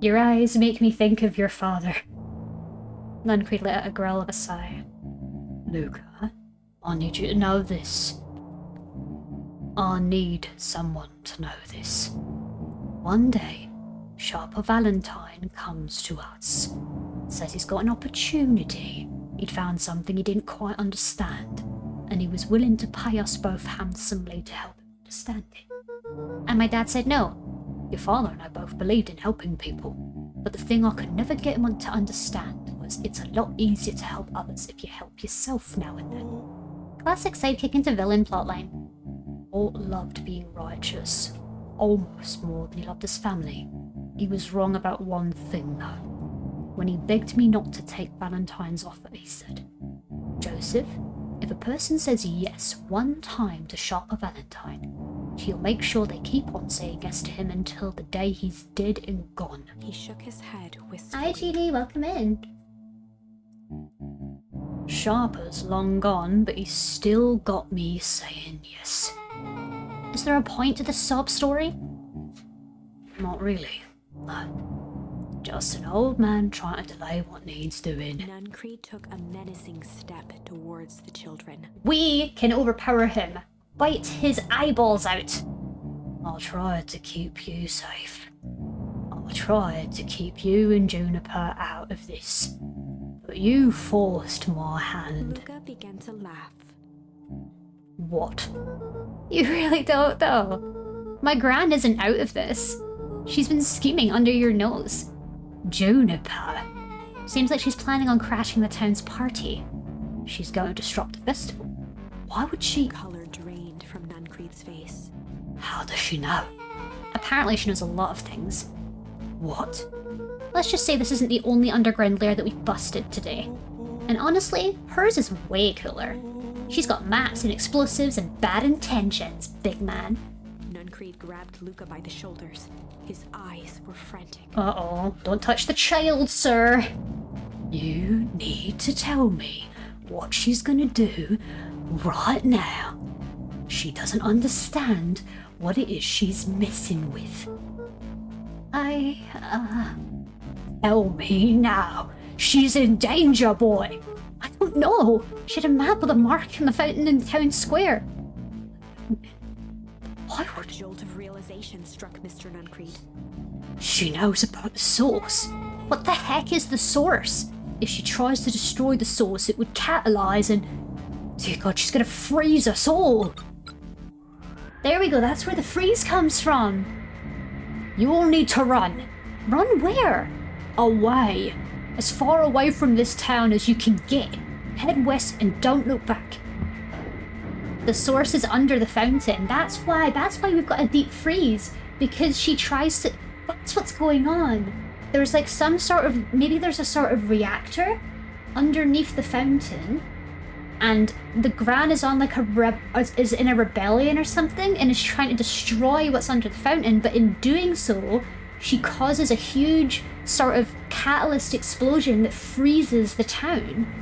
Your eyes make me think of your father. Nuncreed let out a growl of a sigh. Luca, I need you to know this. I need someone to know this. One day, Sharper Valentine comes to us. Says he's got an opportunity. He'd found something he didn't quite understand, and he was willing to pay us both handsomely to help him understand it. And my dad said no. Your father and I both believed in helping people, but the thing I could never get him to understand was it's a lot easier to help others if you help yourself now and then. Classic sidekick into villain plotline. Holt loved being righteous, almost more than he loved his family. He was wrong about one thing, though. When he begged me not to take Valentine's offer, he said, "Joseph, if a person says yes one time to shop a Valentine, he'll make sure they keep on saying yes to him until the day he's dead and gone." He shook his head wistfully. Hi, Jeannie, welcome in. Sharper's long gone, but he's still got me saying yes. Is there a point to this sob story? Not really. No. Just an old man trying to delay what needs doing. Nuncreed took a menacing step towards the children. We can overpower him. Bite his eyeballs out. I'll try to keep you safe. I'll try to keep you and Juniper out of this. But you forced my hand. Luca began to laugh. What? You really don't, though. My gran isn't out of this. She's been scheming under your nose. Juniper. Seems like she's planning on crashing the town's party. She's going to disrupt the festival. Why would she? Color drained from Nuncreed's face. How does she know? Apparently she knows a lot of things. What? Let's just say this isn't the only underground lair that we've busted today. And honestly, hers is way cooler. She's got maps and explosives and bad intentions, big man. Nuncreed grabbed Luca by the shoulders. His eyes were frantic. Uh-oh, don't touch the child, sir. You need to tell me what she's gonna do right now. She doesn't understand what it is she's messing with. Tell me now. She's in danger, boy. I don't know. She had a map with a mark in the fountain in town square. Why A would jolt of realization struck Mr. Nuncreed. she knows about the source? What the heck is the source? If she tries to destroy the source, it would catalyze and... Dear God, she's gonna freeze us all. There we go, that's where the freeze comes from. You all need to run. Run where? Away. As far away from this town as you can get. Head west and don't look back. The source is under the fountain. That's why we've got a deep freeze. Because she tries to... That's what's going on. There's like some sort of... Maybe there's a sort of reactor underneath the fountain. And the Gran is on like is in a rebellion or something and is trying to destroy what's under the fountain, but in doing so, she causes a huge sort of catalyst explosion that freezes the town.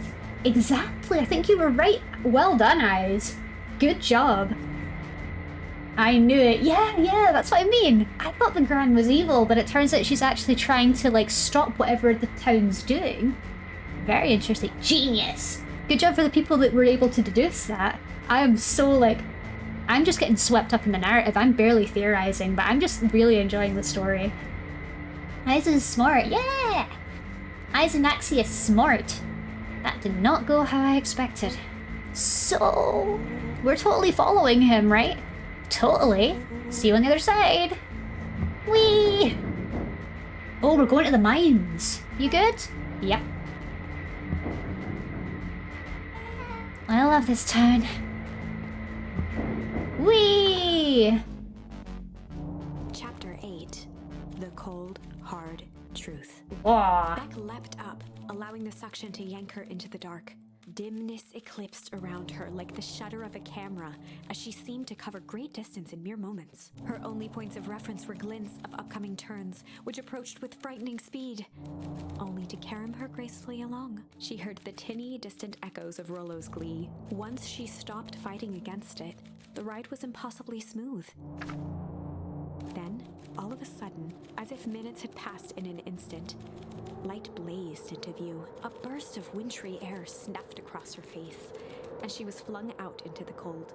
Exactly, I think you were right. Well done, Eyes. Good job. I knew it. Yeah, that's what I mean. I thought the Gran was evil, but it turns out she's actually trying to like stop whatever the town's doing. Very interesting. Genius. Good job for the people that were able to deduce that. I am so like... I'm just getting swept up in the narrative. I'm barely theorizing, but I'm just really enjoying the story. Aizen's smart. Yeah! Aizenaxi is smart. That did not go how I expected. So... We're totally following him, right? Totally. See you on the other side. Whee! Oh, we're going to the mines. You good? Yep. I love this town. Whee! Chapter 8. The Cold, Hard Truth. Wah. Beck leapt up, allowing the suction to yank her into the dark. Dimness eclipsed around her like the shutter of a camera, as she seemed to cover great distance in mere moments. Her only points of reference were glints of upcoming turns, which approached with frightening speed, only to carom her gracefully along. She heard the tinny, distant echoes of Rollo's glee. Once she stopped fighting against it, the ride was impossibly smooth. Then, all of a sudden, as if minutes had passed in an instant, light blazed into view. A burst of wintry air snuffed across her face, and she was flung out into the cold.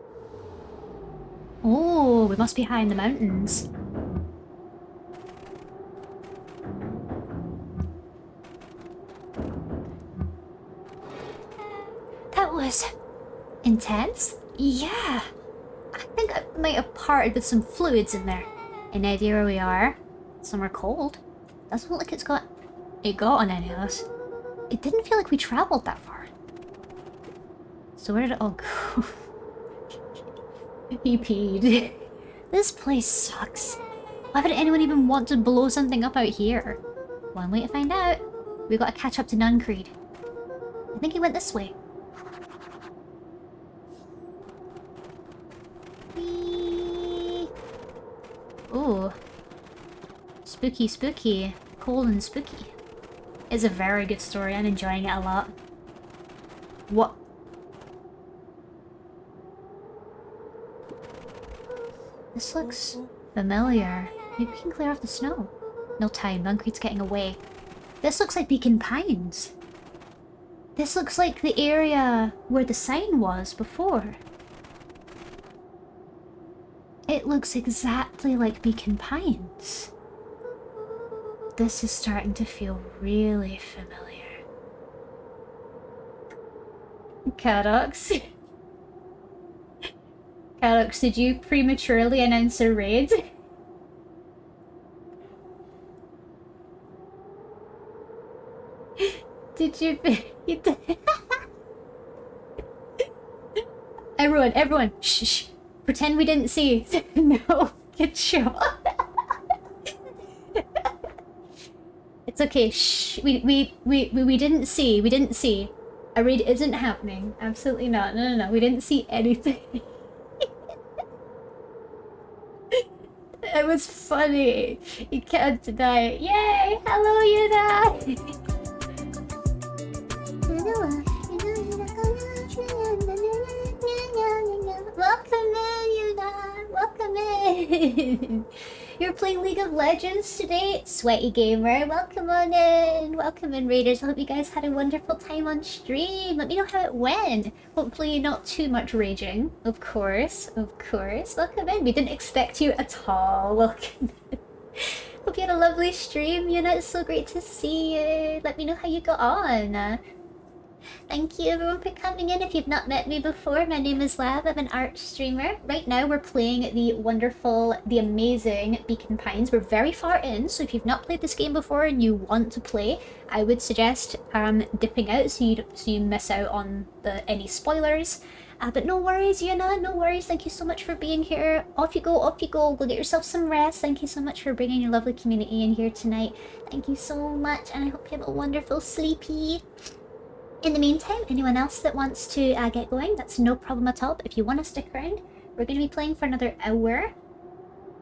Oh, we must be high in the mountains. That was intense. Yeah. I think I might have parted with some fluids in there. And now here we are. Somewhere cold. Doesn't look like it got on any of us. It didn't feel like we traveled that far. So where did it all go? He peed. This place sucks. Why would anyone even want to blow something up out here? One way to find out. We gotta catch up to Nuncreed. I think he went this way. Whee! Ooh. Spooky, spooky. Cold and spooky. It's a very good story. I'm enjoying it a lot. What? This looks familiar. Maybe we can clear off the snow. No time. Nuncreed's getting away. This looks like Beacon Pines. This looks like the area where the sign was before. It looks exactly like Beacon Pines. This is starting to feel really familiar. Cadox. Cadox, did you prematurely announce a raid? Did you... you did. Everyone, shh. Pretend we didn't see. No, good shot. It's okay, shh. We didn't see. We didn't see. A raid isn't happening. Absolutely not. No. We didn't see anything. It was funny. You can't deny it. Yay! Hello, Yuna! Welcome in, Yuna! Welcome in! You're playing League of Legends today? Sweaty Gamer, welcome on in! Welcome in, Raiders. I hope you guys had a wonderful time on stream. Let me know how it went. Hopefully not too much raging. Of course. Welcome in. We didn't expect you at all. Welcome in. Hope you had a lovely stream, Yuna. It's so great to see you. Let me know how you got on. Thank you everyone for coming in. If you've not met me before, my name is Lav. I'm an art streamer. Right now we're playing the wonderful, the amazing Beacon Pines. We're very far in, so if you've not played this game before and you want to play, I would suggest dipping out so you miss out on any spoilers. But no worries, Yuna, no worries. Thank you so much for being here. Off you go. Go get yourself some rest. Thank you so much for bringing your lovely community in here tonight. Thank you so much, and I hope you have a wonderful sleepy. In the meantime, anyone else that wants to get going, that's no problem at all. But if you want to stick around, we're going to be playing for another hour.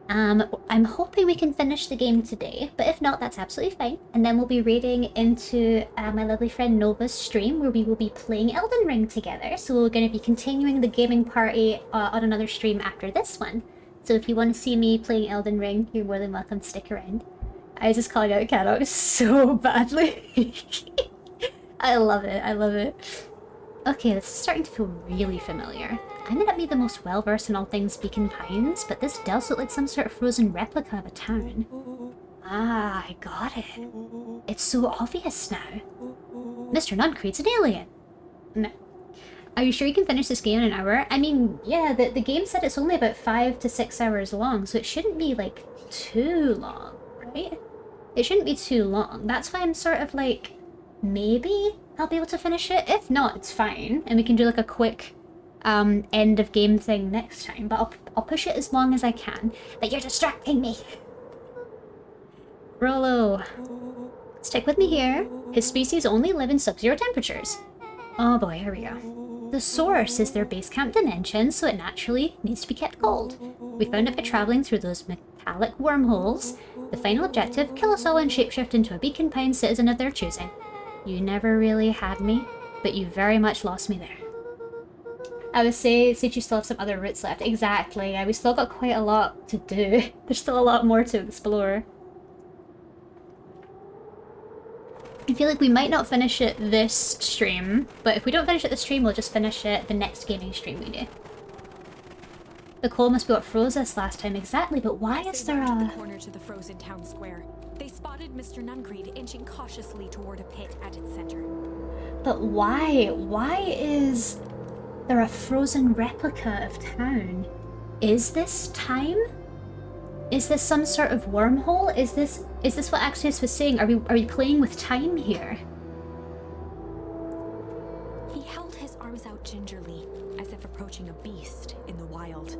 I'm hoping we can finish the game today, but if not, that's absolutely fine. And then we'll be raiding into my lovely friend Nova's stream, where we will be playing Elden Ring together. So we're going to be continuing the gaming party on another stream after this one. So if you want to see me playing Elden Ring, you're more than welcome to stick around. I was just calling out Cadox so badly. I love it. Okay, this is starting to feel really familiar. I may not be the most well-versed in all things Beacon Pines, but this does look like some sort of frozen replica of a town. Ah, I got it. It's so obvious now. Mr. Nuncreed's an alien. No. Are you sure you can finish this game in an hour? I mean, yeah, the game said it's only about 5 to 6 hours long, so it shouldn't be, like, too long, right? It shouldn't be too long. That's why I'm sort of like... maybe I'll be able to finish it. If not, it's fine. And we can do like a quick end of game thing next time. But I'll push it as long as I can. But you're distracting me. Rollo. Stick with me here. His species only live in sub-zero temperatures. Oh boy, here we go. The source is their base camp dimension, so it naturally needs to be kept cold. We found it by traveling through those metallic wormholes. The final objective, kill us all and shapeshift into a Beacon Pine citizen of their choosing. You never really had me, but you very much lost me there. I would say since you still have some other routes left. Exactly, we still got quite a lot to do. There's still a lot more to explore. I feel like we might not finish it this stream, but if we don't finish it this stream, we'll just finish it the next gaming stream we do. The cold must be what froze us last time, exactly, but why is there a... the corner to the frozen town square. They spotted Mr. Nuncreed inching cautiously toward a pit at its center. But why? Why is there a frozen replica of town? Is this time? Is this some sort of wormhole? Is this what Axios was saying? Are we playing with time here? He held his arms out gingerly, as if approaching watching a beast in the wild.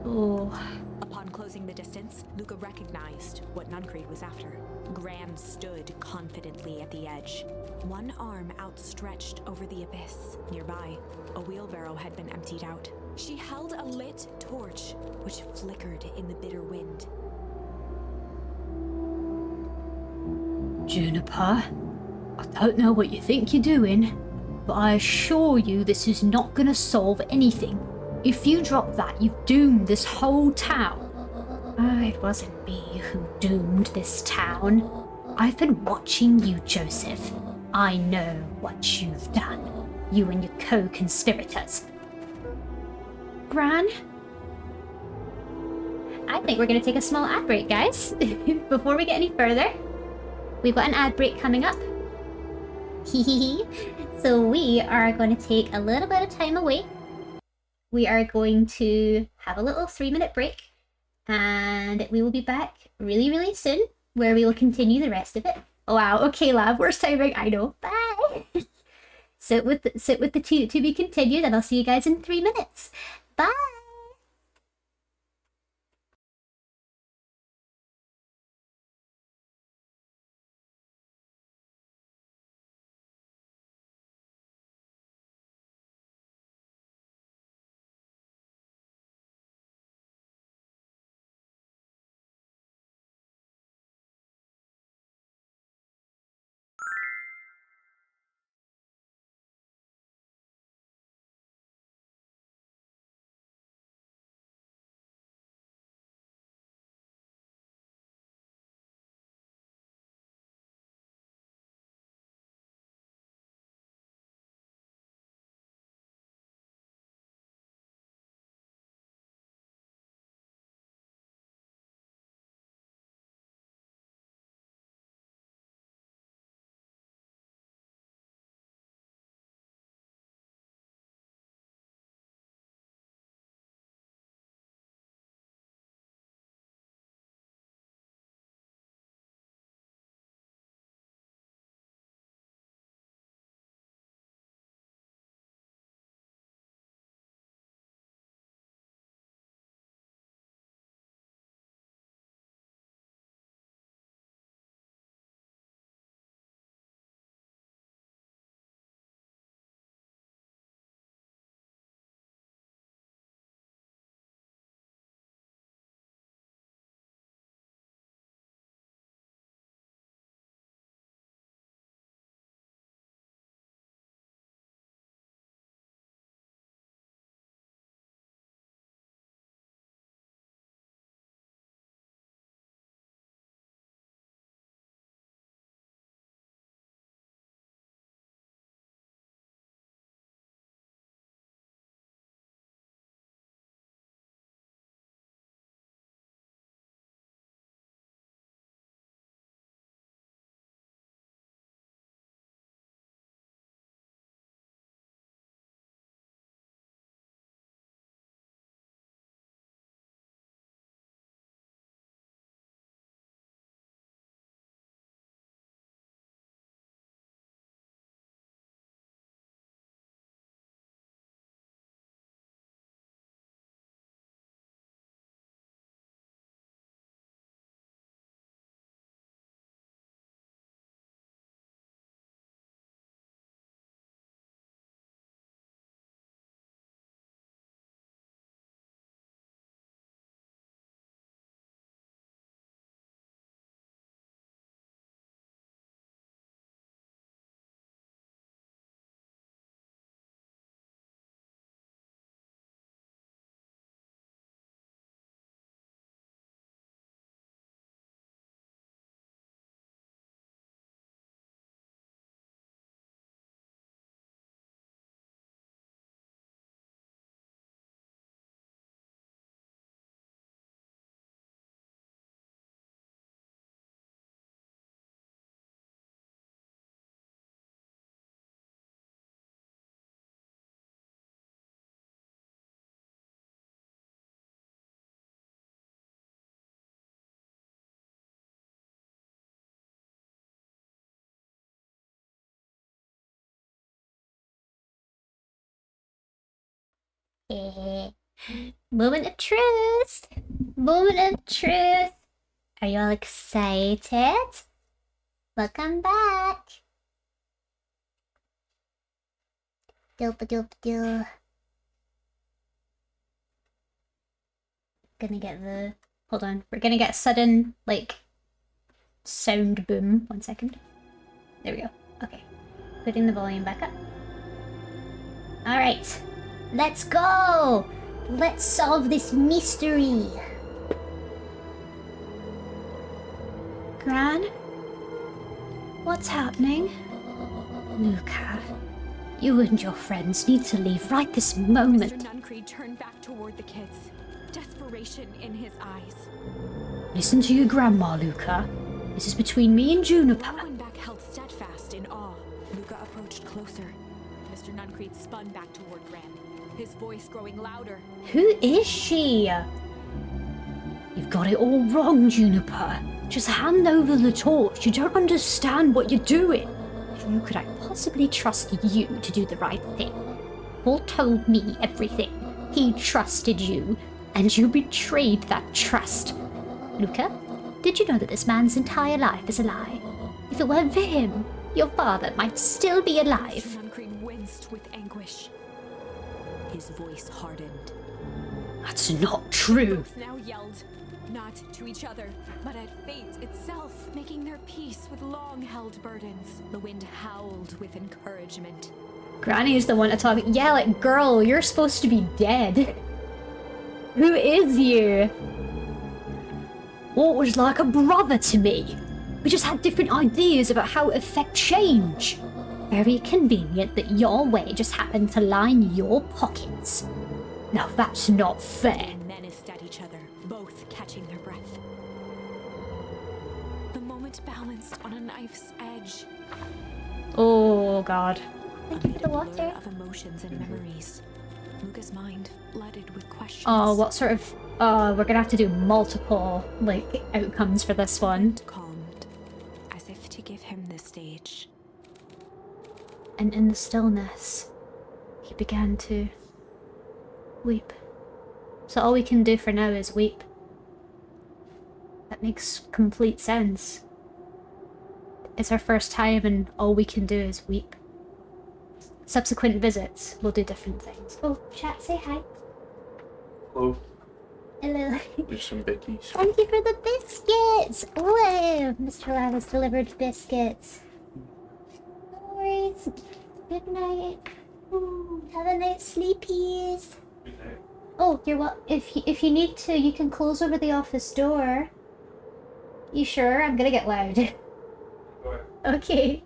Oh. Upon closing the distance, Luca recognized what Nuncreed was after. Gran stood confidently at the edge, one arm outstretched over the abyss. Nearby, a wheelbarrow had been emptied out. She held a lit torch, which flickered in the bitter wind. Juniper, I don't know what you think you're doing, but I assure you this is not going to solve anything. If you drop that, you've doomed this whole town. It wasn't me who doomed this town. I've been watching you, Joseph. I know what you've done. You and your co-conspirators. Gran? I think we're going to take a small ad break, guys. Before we get any further, we've got an ad break coming up. So we are going to take a little bit of time away. We are going to have a little 3-minute break, and we will be back really, really soon, where we will continue the rest of it. Oh, wow, okay, lab, worst timing, I know. Bye! sit with the to be continued, and I'll see you guys in 3 minutes. Bye! Moment of truth! Moment of truth! Are you all excited? Welcome back! Doop-a-doop-doo. Gonna get the... Hold on. We're gonna get a sudden, like, sound boom. 1 second. There we go. Okay. Putting the volume back up. Alright. Let's go! Let's solve this mystery! Gran? What's happening? Luca, you and your friends need to leave right this moment. Mr. Nuncreed turned back toward the kids, desperation in his eyes. Listen to your grandma, Luca. This is between me and Juniper. Back held steadfast in awe. Luca approached closer. Mr. Nuncreed spun back toward Gran, his voice growing louder. Who is she? You've got it all wrong, Juniper. Just hand over the torch. You don't understand what you're doing. How could I possibly trust you to do the right thing? Paul told me everything. He trusted you, and you betrayed that trust. Luca, did you know that this man's entire life is a lie? If it weren't for him, your father might still be alive. Mr. Nuncreed winced with anguish. His voice hardened. That's not true. Both now yelled, not to each other, but at fate itself, making their peace with long-held burdens. The wind howled with encouragement. Granny's the one to talk. Yeah, like, girl, you're supposed to be dead. Who is you? Walt was like a brother to me. We just had different ideas about how to affect change. Very convenient that your way just happened to line your pockets. Now that's not fair. They menaced at each other, both catching their breath. The moment balanced on a knife's edge. Oh god. Amid a blur of emotions and memories, Luca's mind flooded with questions. Oh, what sort of... we're gonna have to do multiple, like, outcomes for this one. Calmed, as if to give him the stage. And in the stillness, he began to weep. So all we can do for now is weep. That makes complete sense. It's our first time and all we can do is weep. Subsequent visits, we'll do different things. Oh, chat, say hi. Hello. Hello. There's some bickies. Thank you for the biscuits! Whoa! Mr. Lau has delivered biscuits. No worries. Good night. Have a night sleepies. Good night. Oh, you're well. If you need to, you can close over the office door. You sure? I'm gonna get loud. Go ahead. Okay.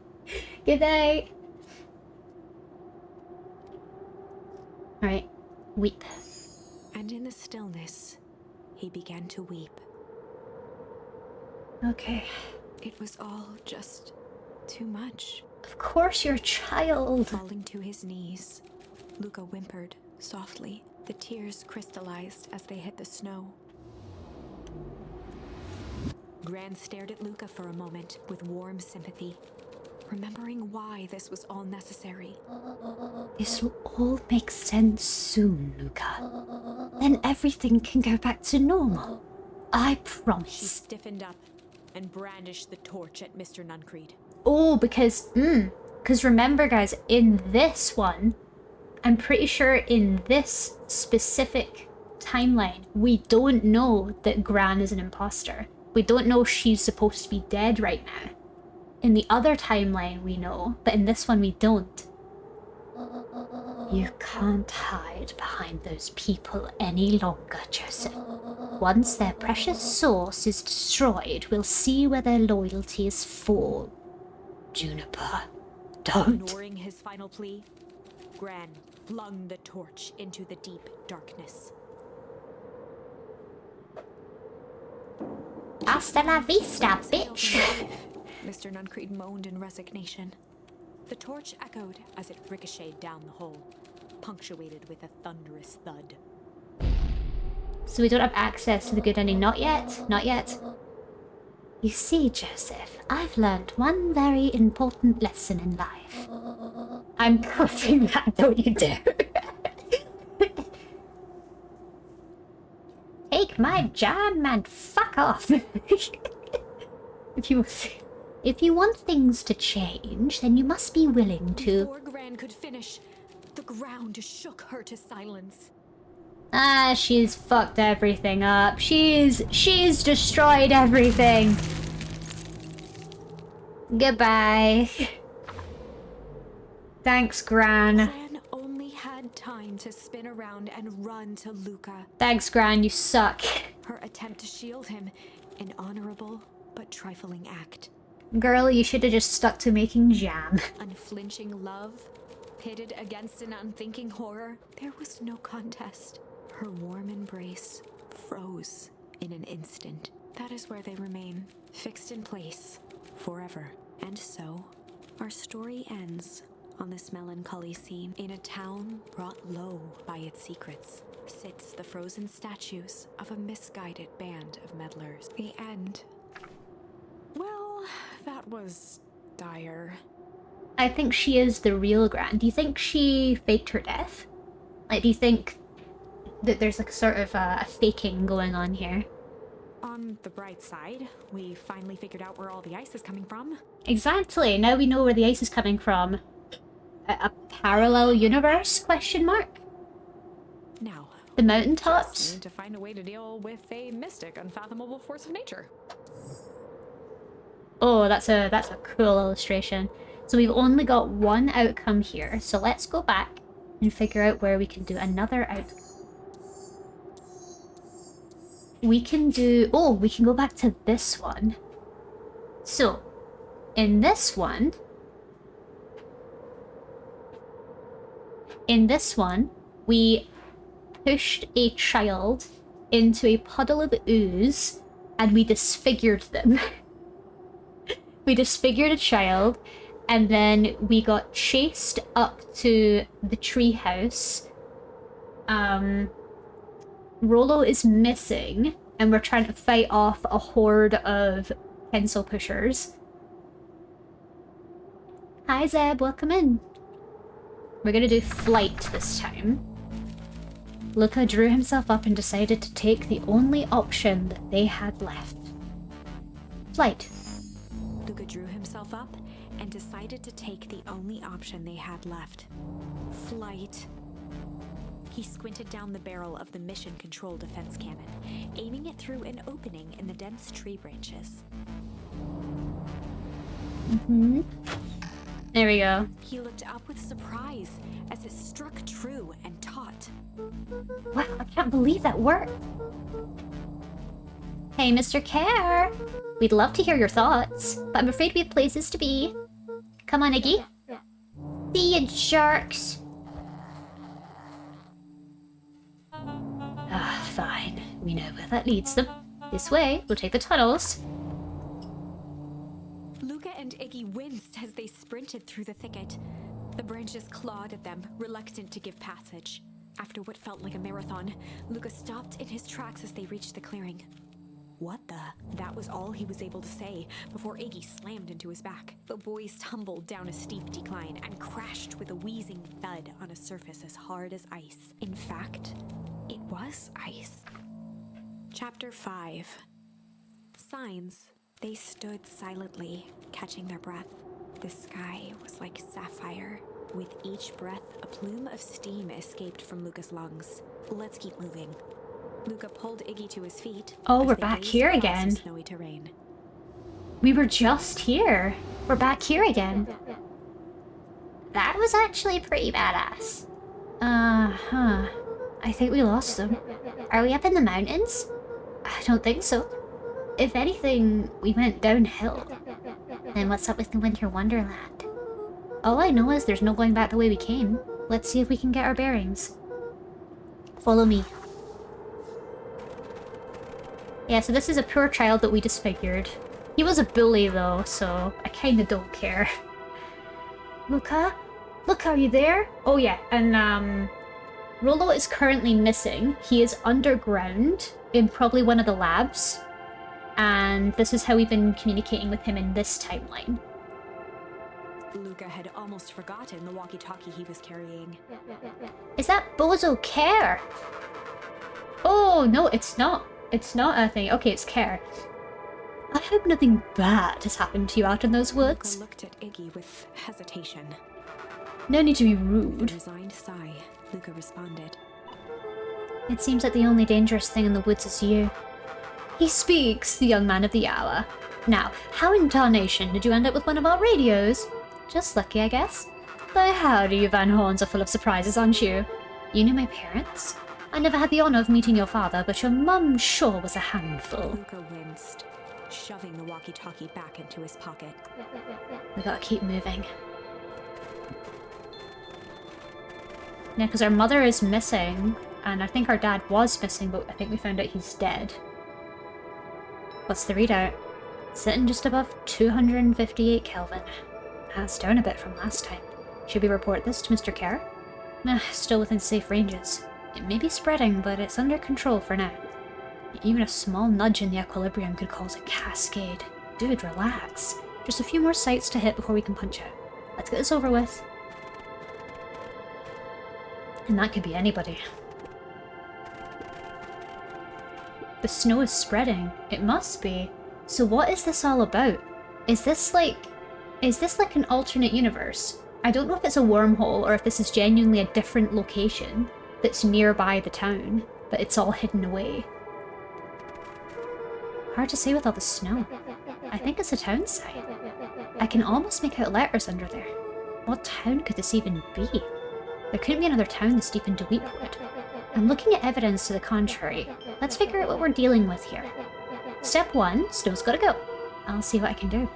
Good night. Alright. Weep. And in the stillness, he began to weep. Okay. It was all just too much. Of course you're a child. Falling to his knees, Luca whimpered softly. The tears crystallized as they hit the snow. Gran stared at Luca for a moment with warm sympathy, remembering why this was all necessary. This will all make sense soon, Luca. Then everything can go back to normal. I She promise. stiffened up and brandished the torch at Mr. Nuncreed. Oh, because remember, guys, in this one, I'm pretty sure in this specific timeline, we don't know that Gran is an imposter. We don't know she's supposed to be dead right now. In the other timeline, we know, but in this one, we don't. You can't hide behind those people any longer, Joseph. Once their precious source is destroyed, we'll see where their loyalties fall. Juniper, don't. Ignoring his final plea, Gran flung the torch into the deep darkness. Hasta la vista, bitch! Mr. Nuncreed moaned in resignation. The torch echoed as it ricocheted down the hole, punctuated with a thunderous thud. So we don't have access to the good ending. Not yet. Not yet. You see, Joseph, I've learned one very important lesson in life. I'm cutting that, don't you dare. take my jam, man. Fuck off. If you want things to change, then you must be willing to. Before Gran could finish, the ground shook her to silence. Ah, she's fucked everything up. She's destroyed everything. Goodbye. Thanks, Gran. Gran only had time to spin around and run to Luca. Thanks, Gran, you suck. Her attempt to shield him, an honorable but trifling act. Girl, you should have just stuck to making jam. Unflinching love, pitted against an unthinking horror, there was no contest. Her warm embrace froze in an instant. That is where they remain, fixed in place, forever. And so, our story ends on this melancholy scene. In a town brought low by its secrets, sits the frozen statues of a misguided band of meddlers. The end. Well, that was dire. I think she is the real Gran. Do you think she faked her death? Like, do you think that there's like sort of a faking going on here? On the bright side, we finally figured out where all the ice is coming from. Exactly. Now we know where the ice is coming from. A parallel universe? Question mark. Now, The mountaintops. just need to find a way to deal with a mystic, unfathomable force of nature. Oh, that's a cool illustration. So we've only got one outcome here. So let's go back and figure out where we can do another outcome. We can do... Oh, we can go back to this one. So, in this one... we pushed a child into a puddle of ooze and we disfigured them. We disfigured a child and then we got chased up to the treehouse. Rollo is missing and we're trying to fight off a horde of pencil pushers. Hi Zeb, welcome in. We're gonna do flight this time. Luca drew himself up and decided to take the only option that they had left. Flight. Luca drew himself up and decided to take the only option they had left. Flight. He squinted down the barrel of the mission control defense cannon, aiming it through an opening in the dense tree branches. There we go. He looked up with surprise as it struck true and taut. Wow, I can't believe that worked. Hey, Mr. Care. We'd love to hear your thoughts, but I'm afraid we have places to be. Come on, Iggy. See you, jerks. Ah, fine. We know where that leads them. This way, we'll take the tunnels. Luca and Iggy winced as they sprinted through the thicket. The branches clawed at them, reluctant to give passage. After what felt like a marathon, Luca stopped in his tracks as they reached the clearing. What the? That was all he was able to say before Iggy slammed into his back. The boys tumbled down a steep decline and crashed with a wheezing thud on a surface as hard as ice. In fact, it was ice. Chapter 5. Signs. They stood silently, catching their breath. The sky was like sapphire. With each breath, a plume of steam escaped from Luca's lungs. Let's keep moving. Luca pulled Iggy to his feet. Oh, as we're they back gazed here across the again. Snowy terrain. We were just here. We're back here again. That was actually pretty badass. Uh-huh. I think we lost them. Are we up in the mountains? I don't think so. If anything, we went downhill. Then what's up with the Winter Wonderland? All I know is there's no going back the way we came. Let's see if we can get our bearings. Follow me. Yeah, so this is a poor child that we disfigured. He was a bully though, so I kinda don't care. Luca? Luca, are you there? Oh yeah, and Rollo is currently missing. He is underground in probably one of the labs. And this is how we've been communicating with him in this timeline. Luca had almost forgotten the walkie-talkie he was carrying. Is that Bozo Care? Oh, no, it's not. It's not a thing. Okay, it's care. I hope nothing bad has happened to you out in those woods. Luca looked at Iggy with hesitation. No need to be With a rude. resigned sigh, Luca responded. It seems like the only dangerous thing in the woods is you. He speaks, the young man of the hour. Now, how in tarnation did you end up with one of our radios? Just lucky, I guess. But howdy, you Van Horns are full of surprises, aren't you? You knew my parents? I never had the honor of meeting your father, but your mum sure was a handful. Luca winced, shoving the walkie-talkie back into his pocket. We gotta keep moving. Yeah, because our mother is missing, and I think our dad was missing, but I think we found out he's dead. What's the readout? Sitting just above 258 Kelvin. That's down a bit from last time. Should we report this to Mr. Kerr? Still within safe ranges. It may be spreading, but it's under control for now. Even a small nudge in the equilibrium could cause a cascade. Dude, relax. Just a few more sites to hit before we can punch out. Let's get this over with. And that could be anybody. The snow is spreading. It must be. So what is this all about? Is this like an alternate universe? I don't know if it's a wormhole or if this is genuinely a different location that's nearby the town, but it's all hidden away. Hard to say with all the snow. I think it's a town site. I can almost make out letters under there. What town could this even be? There couldn't be another town this deep into Wheatwood. I'm looking at evidence to the contrary. Let's figure out what we're dealing with here. Step 1, snow's gotta go. I'll see what I can do.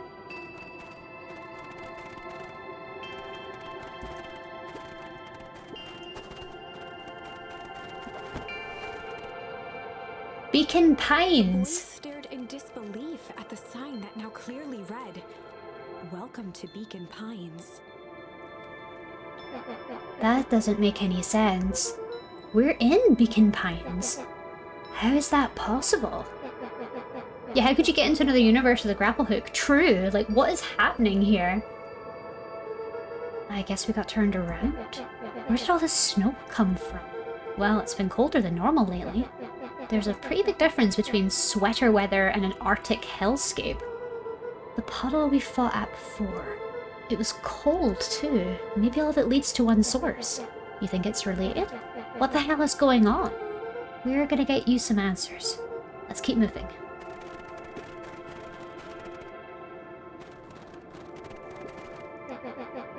Beacon Pines! Boys stared in disbelief at the sign that now clearly read, "Welcome to Beacon Pines." That doesn't make any sense. We're in Beacon Pines. How is that possible? Yeah, how could you get into another universe with a grapple hook? True, like what is happening here? I guess we got turned around. Where did all this snow come from? Well, it's been colder than normal lately. There's a pretty big difference between sweater weather and an Arctic hellscape. The puddle we fought at before. It was cold too. Maybe all of it leads to one source. You think it's related? What the hell is going on? We're gonna get you some answers. Let's keep moving.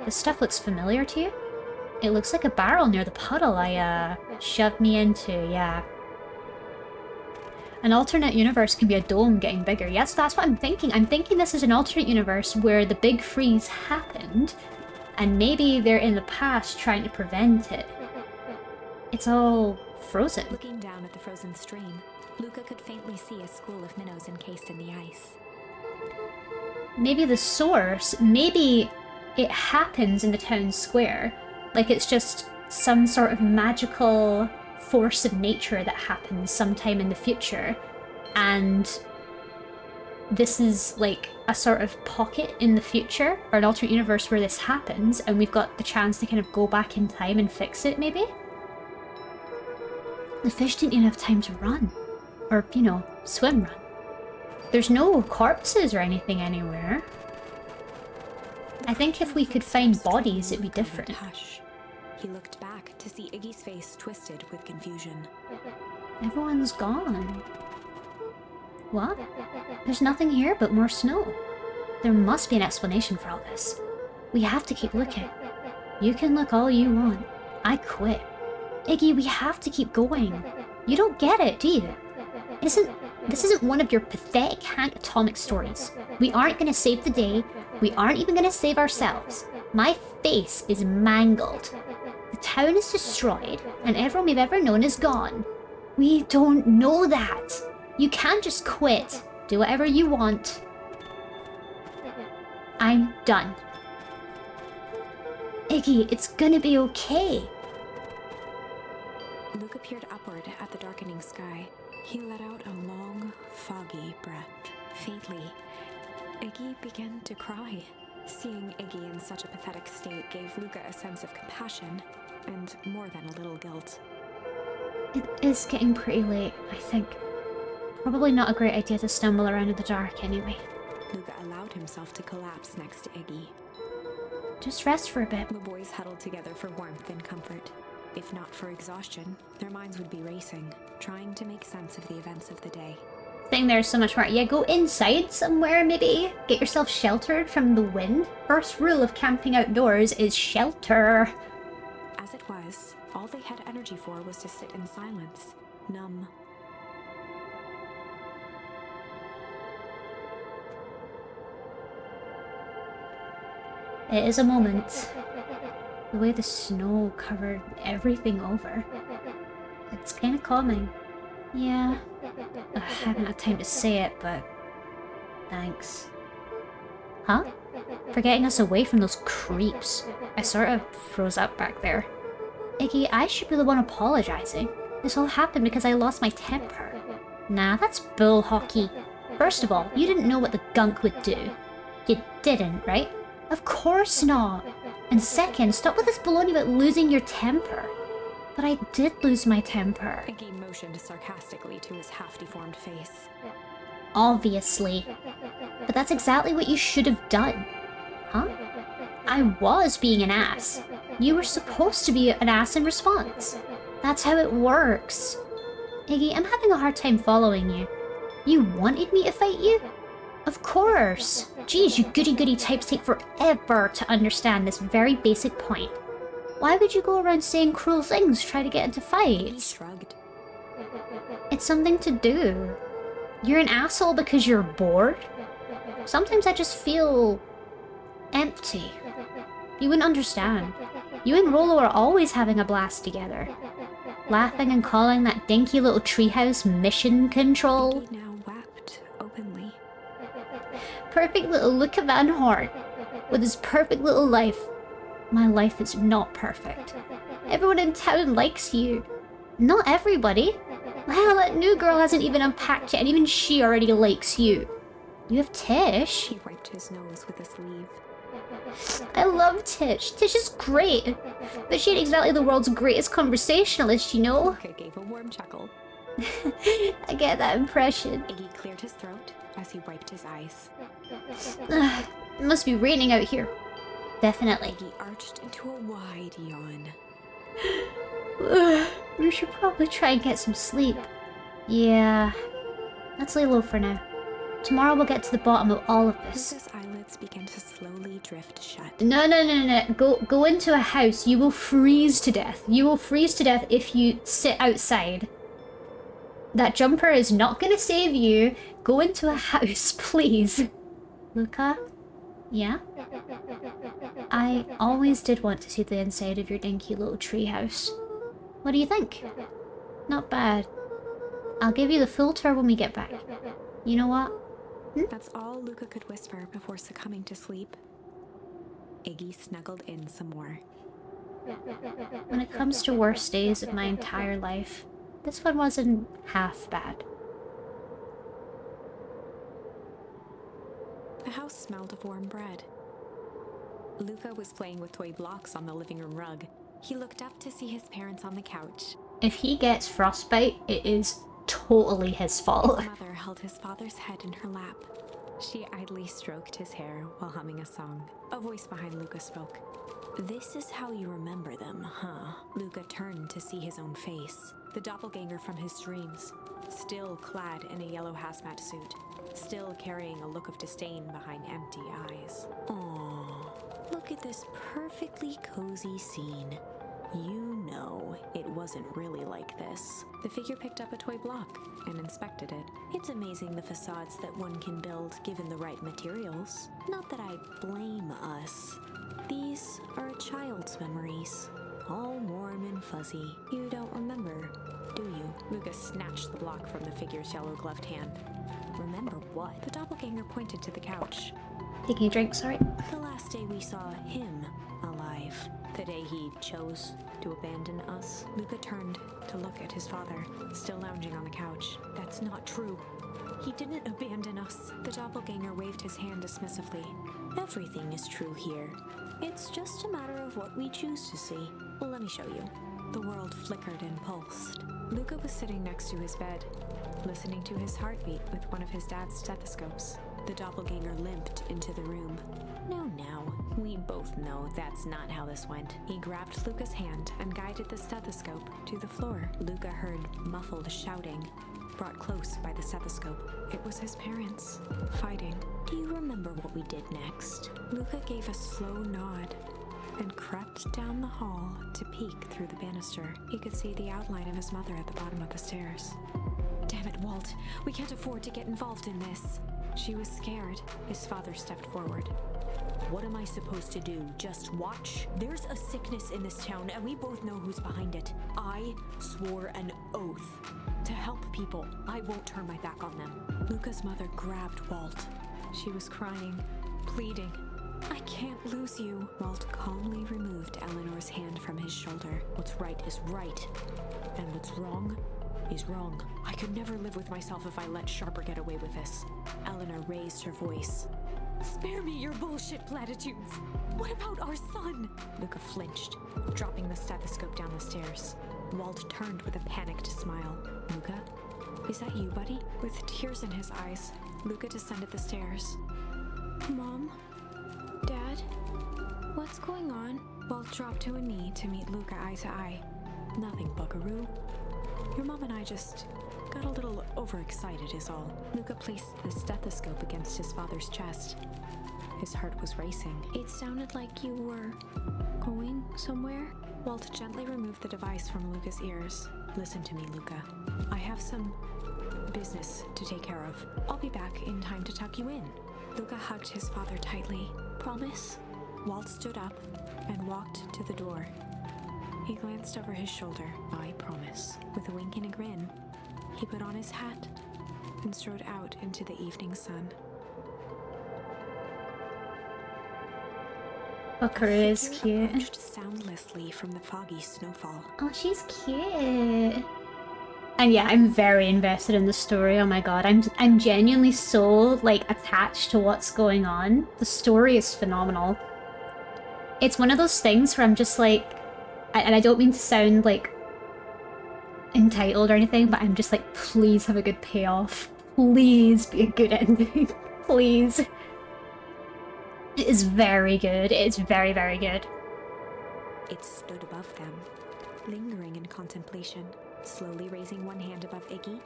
This stuff looks familiar to you? It looks like a barrel near the puddle I, shoved me into, yeah. An alternate universe can be a dome getting bigger. Yes, that's what I'm thinking. I'm thinking this is an alternate universe where the big freeze happened, and maybe they're in the past trying to prevent it. It's all frozen. Looking down at the frozen stream, Luca could faintly see a school of minnows encased in the ice. Maybe the source, maybe it happens in the town square. Like it's just some sort of magical force of nature that happens sometime in the future, and this is like a sort of pocket in the future or an alternate universe where this happens, and we've got the chance to kind of go back in time and fix it. Maybe the fish didn't even have time to run or, you know, swim run. There's no corpses or anything anywhere. I think if we could find bodies it'd be different. Hush. He looked back to see Iggy's face twisted with confusion. Everyone's gone. What? There's nothing here but more snow. There must be an explanation for all this. We have to keep looking. You can look all you want. I quit. Iggy, we have to keep going. You don't get it, do you? This isn't one of your pathetic Hank Atomic stories. We aren't gonna save the day. We aren't even gonna save ourselves. My face is mangled. The town is destroyed, and everyone we've ever known is gone. We don't know that. You can't just quit. Do whatever you want. I'm done. Iggy, it's gonna be okay. Luca peered upward at the darkening sky. He let out a long, foggy breath. Faintly, Iggy began to cry. Seeing Iggy in such a pathetic state gave Luca a sense of compassion, and more than a little guilt. It is getting pretty late, I think. Probably not a great idea to stumble around in the dark anyway. Luca allowed himself to collapse next to Iggy. Just rest for a bit. The boys huddled together for warmth and comfort. If not for exhaustion, their minds would be racing, trying to make sense of the events of the day. Saying there's so much more. Yeah, go inside somewhere maybe. Get yourself sheltered from the wind. First rule of camping outdoors is shelter. As it was, all they had energy for was to sit in silence, numb. It is a moment. The way the snow covered everything over. It's kind of calming. Yeah. I haven't had time to say it, but... thanks. Huh? For getting us away from those creeps. I sort of froze up back there. Iggy, I should be the one apologizing. This all happened because I lost my temper. Nah, that's bull hockey. First of all, you didn't know what the gunk would do. You didn't, right? Of course not. And second, stop with this baloney about losing your temper. But I did lose my temper. Iggy motioned sarcastically to his half-deformed face. Obviously. But that's exactly what you should have done. Huh? I was being an ass. You were supposed to be an ass in response. That's how it works. Iggy, I'm having a hard time following you. You wanted me to fight you? Of course. Geez, you goody-goody types take forever to understand this very basic point. Why would you go around saying cruel things to try to get into Iggy fights? shrugged. It's something to do. You're an asshole because you're bored? Sometimes I just feel... empty. You wouldn't understand. You and Rolo are always having a blast together. Laughing and calling that dinky little treehouse mission control. Iggy now wept openly. Perfect little Luca Van Horn. With his perfect little life. My life is not perfect. Everyone in town likes you. Not everybody. Well, that new girl hasn't even unpacked yet, and even she already likes you. You have Tish. He wiped his nose with a sleeve. I love Tish. Tish is great. But she ain't exactly the world's greatest conversationalist, you know? Luca gave a warm chuckle. I get that impression. Iggy cleared his throat as he wiped his eyes. It must be raining out here. Definitely. Iggy arched into a wide yawn. We should probably try and get some sleep. Yeah. Let's lay low for now. Tomorrow we'll get to the bottom of all of this. Luca's eyelids began to slowly drift shut. No. Go into a house. You will freeze to death. You will freeze to death if you sit outside. That jumper is not gonna save you. Go into a house, please. Luca? Yeah? I always did want to see the inside of your dinky little treehouse. What do you think? Not bad. I'll give you the full tour when we get back. You know what? That's all Luca could whisper before succumbing to sleep. Iggy snuggled in some more. When it comes to worst days of my entire life, this one wasn't half bad. The house smelled of warm bread. Luca was playing with toy blocks on the living room rug. He looked up to see his parents on the couch. If he gets frostbite, it is totally his fault. His mother held his father's head in her lap. She idly stroked his hair while humming a song. A voice behind Luca spoke. "This is how you remember them, huh?" Luca turned to see his own face. The doppelganger from his dreams. Still clad in a yellow hazmat suit. Still carrying a look of disdain behind empty eyes. Aww, look at this perfectly cozy scene. You know, it wasn't really like this. The figure picked up a toy block and inspected it. It's amazing the facades that one can build given the right materials. Not that I blame us. These are a child's memories. All warm and fuzzy. You don't remember, do you? Lucas snatched the block from the figure's yellow-gloved hand. Remember what? The doppelganger pointed to the couch. Taking a drink, sorry. The last day we saw him alive. The day he chose to abandon us. Luca turned to look at his father, still lounging on the couch. That's not true. He didn't abandon us. The doppelganger waved his hand dismissively. Everything is true here. It's just a matter of what we choose to see. Well, let me show you. The world flickered and pulsed. Luca was sitting next to his bed, listening to his heartbeat with one of his dad's stethoscopes. The doppelganger limped into the room. No, we both know that's not how this went. He grabbed Luca's hand and guided the stethoscope to the floor. Luca heard muffled shouting, brought close by the stethoscope. It was his parents, fighting. Do you remember what we did next? Luca gave a slow nod and crept down the hall to peek through the banister. He could see the outline of his mother at the bottom of the stairs. Damn it, Walt. We can't afford to get involved in this. She was scared. His father stepped forward. What am I supposed to do? Just watch? There's a sickness in this town, and we both know who's behind it. I swore an oath to help people. I won't turn my back on them. Luca's mother grabbed Walt. She was crying, pleading. I can't lose you. Walt calmly removed Eleanor's hand from his shoulder. What's right is right, and what's wrong is wrong. I could never live with myself if I let Sharper get away with this. Eleanor raised her voice. Spare me your bullshit platitudes. What about our son? Luca flinched, dropping the stethoscope down the stairs. Walt turned with a panicked smile. Luca, is that you, buddy? With tears in his eyes, Luca descended the stairs. Mom? Dad? What's going on? Walt dropped to a knee to meet Luca eye to eye. Nothing, buckaroo. Your mom and I just got a little overexcited is all. Luca placed the stethoscope against his father's chest. His heart was racing. It sounded like you were going somewhere. Walt gently removed the device from Luca's ears. Listen to me, Luca. I have some business to take care of. I'll be back in time to tuck you in. Luca hugged his father tightly. Promise? Walt stood up and walked to the door. He glanced over his shoulder. I promise. With a wink and a grin, he put on his hat and strode out into the evening sun. Buckaroo is cute. Approached soundlessly from the foggy snowfall. Oh, she's cute. And yeah, I'm very invested in the story. Oh my god, I'm genuinely so like attached to what's going on. The story is phenomenal. It's one of those things where I'm just like, and I don't mean to sound like entitled or anything, but I'm just like, please have a good payoff. Please be a good ending. Please. It is very good. It's very, very good. It stood above them, lingering in contemplation. Slowly raising one hand above Iggy,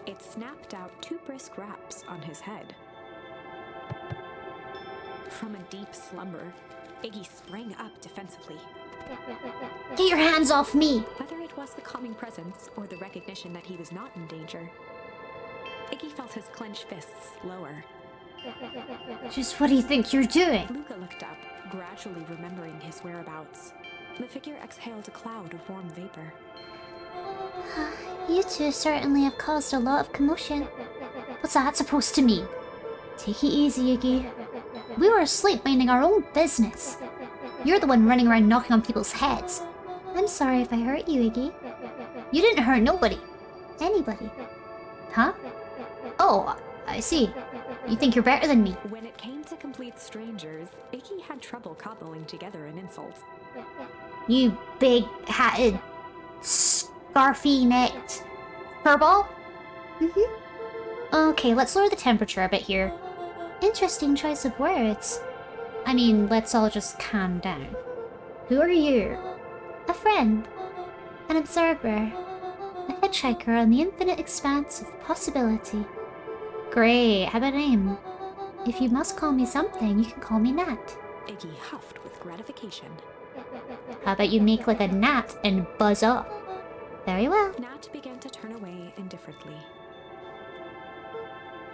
it snapped out 2 brisk raps on his head. From a deep slumber, Iggy sprang up defensively. Get your hands off me! Whether it was the calming presence or the recognition that he was not in danger, Iggy felt his clenched fists lower. Just what do you think you're doing? Luca looked up, gradually remembering his whereabouts. The figure exhaled a cloud of warm vapor. You two certainly have caused a lot of commotion. What's that supposed to mean? Take it easy, Iggy. We were asleep minding our own business. You're the one running around knocking on people's heads. I'm sorry if I hurt you, Iggy. You didn't hurt nobody. Anybody. Huh? Oh, I see. You think you're better than me. When it came to complete strangers, Iggy had trouble cobbling together an insult. You big-hatted, scarfy-necked furball? Okay, let's lower the temperature a bit here. Interesting choice of words. I mean, let's all just calm down. Who are you? A friend. An observer. A hitchhiker on the infinite expanse of possibility. Great, how about a name? If you must call me something, you can call me Nat. Iggy huffed with gratification. How about you make like a gnat and buzz up? Very well. Nat began to turn away indifferently.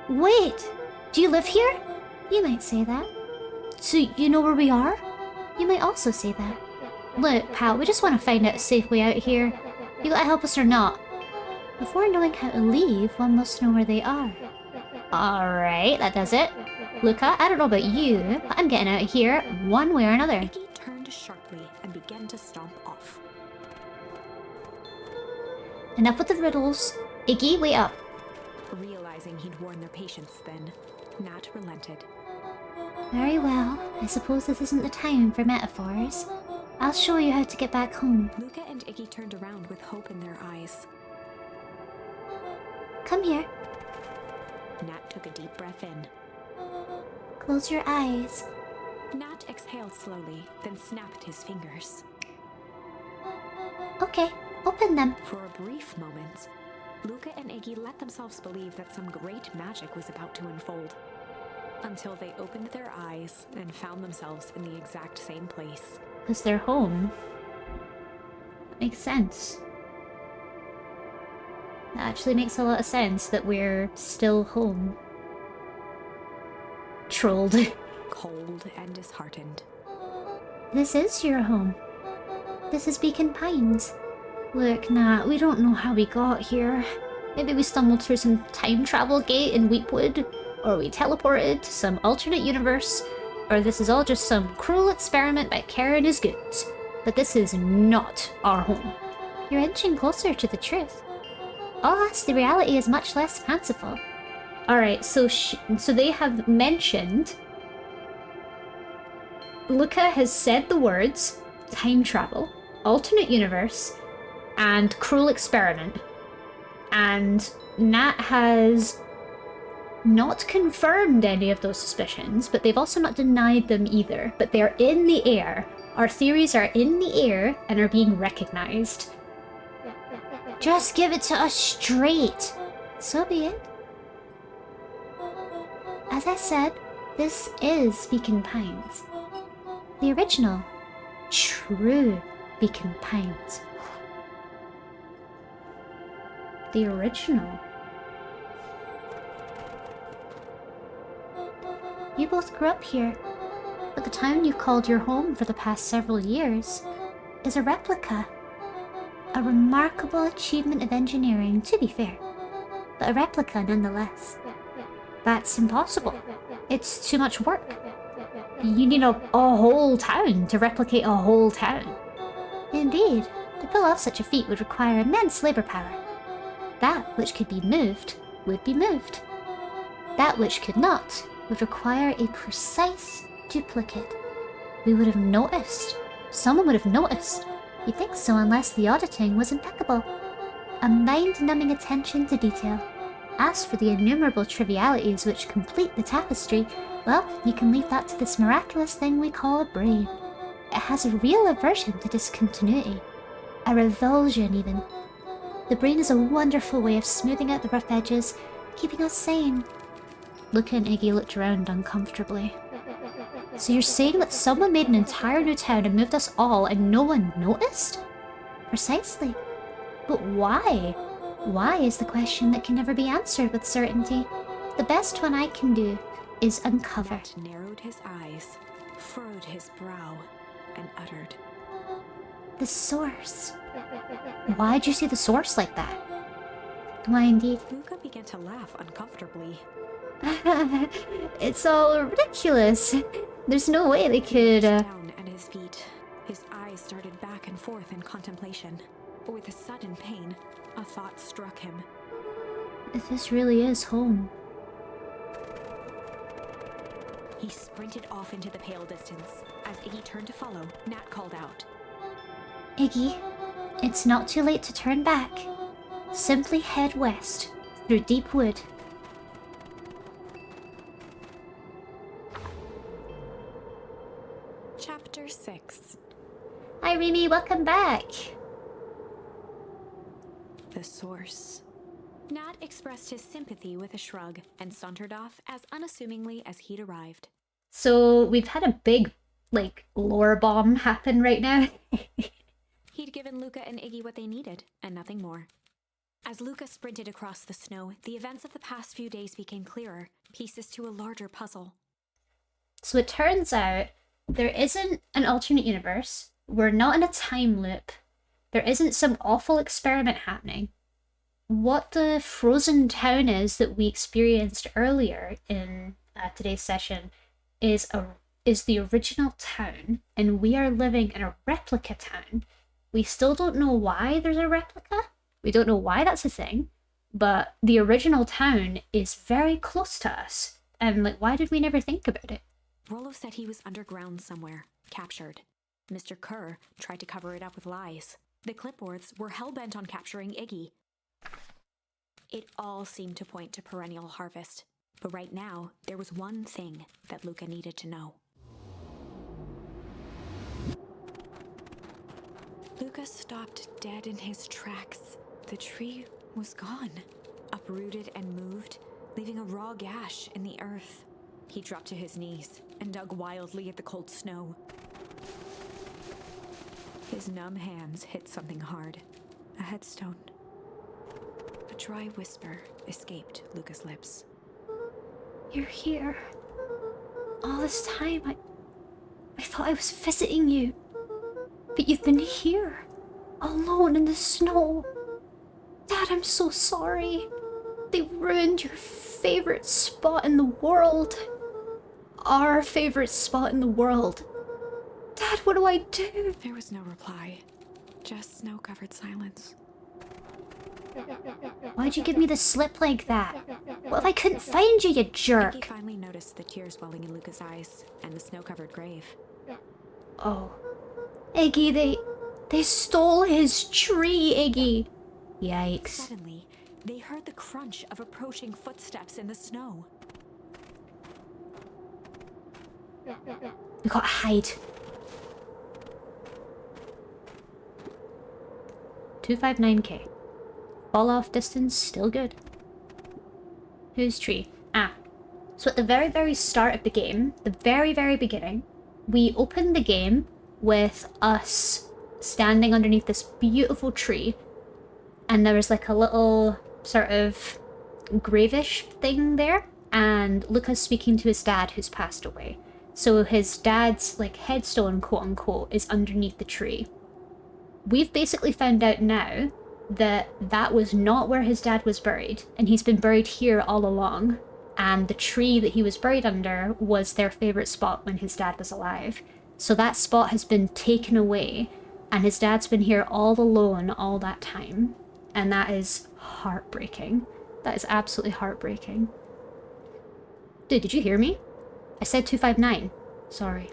Wait! Do you live here? You might say that. So you know where we are? You might also say that. Look, pal, we just want to find out a safe way out here. You gotta help us or not. Before knowing how to leave, one must know where they are. Alright, that does it. Luca, I don't know about you, but I'm getting out of here one way or another. Iggy turned sharply and began to stomp off. Enough with the riddles. Iggy, wait up. Realizing he'd worn their patience then, Nat relented. Very well. I suppose this isn't the time for metaphors. I'll show you how to get back home. Luca and Iggy turned around with hope in their eyes. come here. Nat took a deep breath in. Close your eyes. Nat exhaled slowly, then snapped his fingers. Okay, open them. For a brief moment, Luca and Iggy let themselves believe that some great magic was about to unfold. Until they opened their eyes and found themselves in the exact same place. Because they're home. That makes sense. That actually makes a lot of sense that we're still home. Trolled. Cold and disheartened. This is your home. This is Beacon Pines. Look, Nat, we don't know how we got here. Maybe we stumbled through some time travel gate in Weepwood, or we teleported to some alternate universe, or this is all just some cruel experiment by Karen is good. But this is not our home. You're inching closer to the truth. Alas, the reality is much less fanciful. Alright, so they have mentioned... Luca has said the words time travel, alternate universe, and cruel experiment. And Nat has not confirmed any of those suspicions, but they've also not denied them either. But they're in the air. Our theories are in the air and are being recognized. Just give it to us straight. So be it. As I said, this is Beacon Pines. The original, true Beacon Pines. The original. You both grew up here, but the town you've called your home for the past several years is a replica. A remarkable achievement of engineering, to be fair, but a replica nonetheless. That's impossible. It's too much work. You need a whole town to replicate a whole town. Indeed, to pull off such a feat would require immense labor power. That which could be moved would be moved. That which could not would require a precise duplicate. We would have noticed. Someone would have noticed. You'd think so unless the auditing was impeccable. A mind-numbing attention to detail. As for the innumerable trivialities which complete the tapestry, well, you can leave that to this miraculous thing we call a brain. It has a real aversion to discontinuity. A revulsion, even. The brain is a wonderful way of smoothing out the rough edges, keeping us sane. Luca and Iggy looked around uncomfortably. So you're saying that someone made an entire new town and moved us all and no one noticed? Precisely. But why? Why is the question that can never be answered with certainty. The best one I can do is uncover. Nat narrowed his eyes, furrowed his brow, and uttered, The source. Why'd you say the source like that? Why indeed. Luca began to laugh uncomfortably. It's all ridiculous. There's no way they could, Down at his feet, his eyes darted back and forth in contemplation. With a sudden pain, a thought struck him. If this really is home. He sprinted off into the pale distance. As Iggy turned to follow, Nat called out, Iggy, it's not too late to turn back. Simply head west, through deep wood. Chapter 6. Hi Remy, welcome back. The source. Nat expressed his sympathy with a shrug and sauntered off as unassumingly as he'd arrived. So we've had a big, lore bomb happen right now. He'd given Luca and Iggy what they needed, and nothing more. As Luca sprinted across the snow, the events of the past few days became clearer, pieces to a larger puzzle. So it turns out there isn't an alternate universe. We're not in a time loop. There isn't some awful experiment happening. What the frozen town is that we experienced earlier in today's session is the original town, and we are living in a replica town. We still don't know why there's a replica. We don't know why that's a thing, but the original town is very close to us. And why did we never think about it? Rollo said he was underground somewhere, captured. Mr. Kerr tried to cover it up with lies. The clipboards were hell-bent on capturing Iggy. It all seemed to point to perennial harvest. But right now, there was one thing that Luca needed to know. Luca stopped dead in his tracks. The tree was gone, uprooted and moved, leaving a raw gash in the earth. He dropped to his knees and dug wildly at the cold snow. His numb hands hit something hard. A headstone. A dry whisper escaped Luca's lips. You're here. All this time, I thought I was visiting you. But you've been here, alone in the snow. Dad, I'm so sorry. They ruined your favorite spot in the world. Our favorite spot in the world. Dad, what do I do? There was no reply, just snow-covered silence. Why'd you give me the slip like that? What if I couldn't find you, you jerk? Iggy finally noticed the tears welling in Luca's eyes and the snow-covered grave. Oh. Iggy, they stole his tree, Iggy. Yikes. Suddenly, they heard the crunch of approaching footsteps in the snow. We gotta hide. 259k. Fall off distance, still good. Whose tree? Ah. So at the very, very start of the game, the very, very beginning, we opened the game with us standing underneath this beautiful tree. And there was like a little sort of gravish thing there. And Luca's speaking to his dad who's passed away. So his dad's like headstone, quote unquote, is underneath the tree. We've basically found out now that that was not where his dad was buried, and he's been buried here all along. And the tree that he was buried under was their favorite spot when his dad was alive. So that spot has been taken away, and his dad's been here all alone all that time. And that is heartbreaking. That is absolutely heartbreaking. Dude, did you hear me? I said 259. Sorry.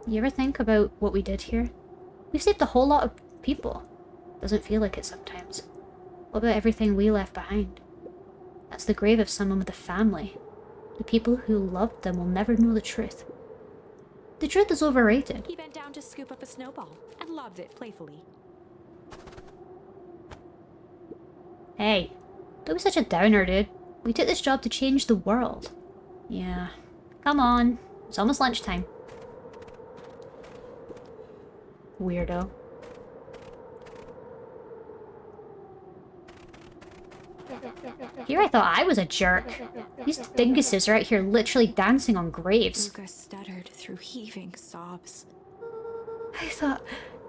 You ever think about what we did here? We saved a whole lot of people. Doesn't feel like it sometimes. What about everything we left behind? That's the grave of someone with a family. The people who loved them will never know the truth. The truth is overrated. He bent down to scoop up a snowball and lobbed it playfully. Hey, don't be such a downer, dude. We took this job to change the world. Yeah. Come on. It's almost lunchtime. Weirdo. Here I thought I was a jerk. These dinguses are out here literally dancing on graves. Luca stuttered through heaving sobs. I thought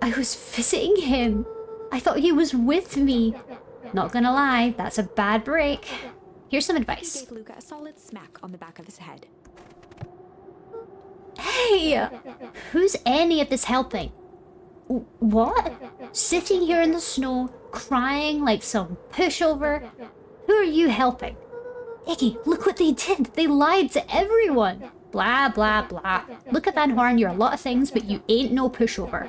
I was visiting him. I thought he was with me. Not gonna lie, that's a bad break. Here's some He advice. gave Luca a solid smack on the back of his head. Hey! Who's any of this helping? What? Sitting here in the snow, crying like some pushover? Who are you helping? Iggy, look what they did. They lied to everyone. Blah, blah, blah. Look at Van Horn, you're a lot of things, but you ain't no pushover.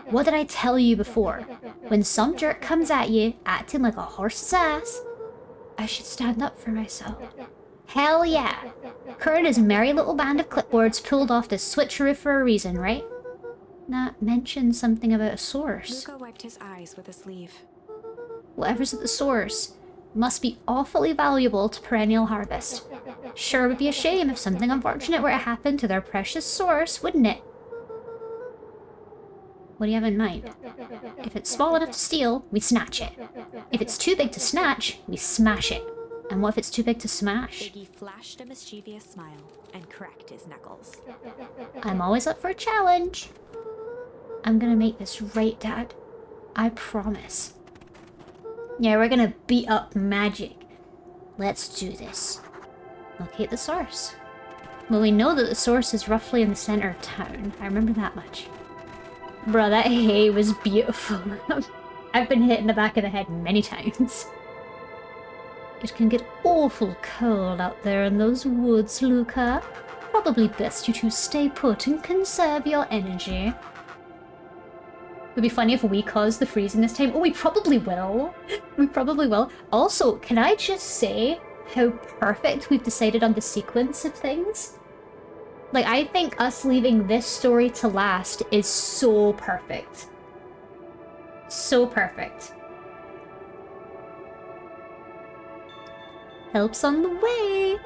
What did I tell you before? When some jerk comes at you, acting like a horse's ass, I should stand up for myself. Hell yeah. Kurt and his merry little band of clipboards pulled off this switcheroo for a reason, right? Not mention something about a source. Luca wiped his eyes with a sleeve. Whatever's at the source must be awfully valuable to Perennial Harvest. Sure would be a shame if something unfortunate were to happen to their precious source, wouldn't it? What do you have in mind? If it's small enough to steal, we snatch it. If it's too big to snatch, we smash it. And what if it's too big to smash? Iggy flashed a mischievous smile and cracked his knuckles. I'm always up for a challenge. I'm gonna make this right, Dad. I promise. Yeah, we're gonna beat up magic. Let's do this. Locate the source. Well, we know that the source is roughly in the center of town. I remember that much. Bruh, that hay was beautiful. I've been hit in the back of the head many times. It can get awful cold out there in those woods, Luca. Probably best you two stay put and conserve your energy. It'd be funny if we caused the freezing this time. Oh, we probably will. We probably will. Also, can I just say how perfect we've decided on the sequence of things? Like, I think us leaving this story to last is so perfect. So perfect. Help's on the way.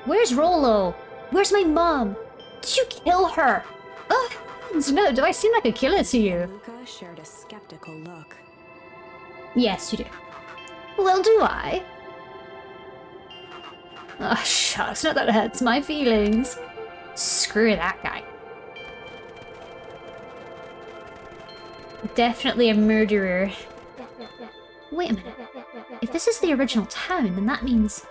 Where's Rollo? Where's my mom? Did you kill her? Ugh, no, do I seem like a killer to you? Luca shared a skeptical look. Yes, you do. Well, do I? Oh, shucks, not that it hurts my feelings. Screw that guy. Definitely a murderer. Wait a minute. If this is the original town, then that means...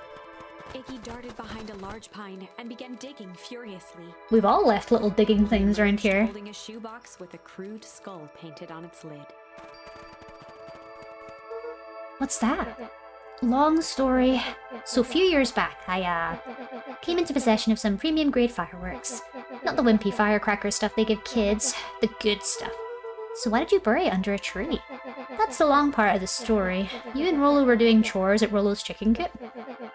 Iggy darted behind a large pine and began digging furiously. We've all left little digging things around here. Holding a shoebox with a crude skull painted on its lid. What's that? Long story. So a few years back, I, came into possession of some premium grade fireworks. Not the wimpy firecracker stuff they give kids, the good stuff. So why did you bury it under a tree? That's the long part of the story. You and Rollo were doing chores at Rollo's chicken coop,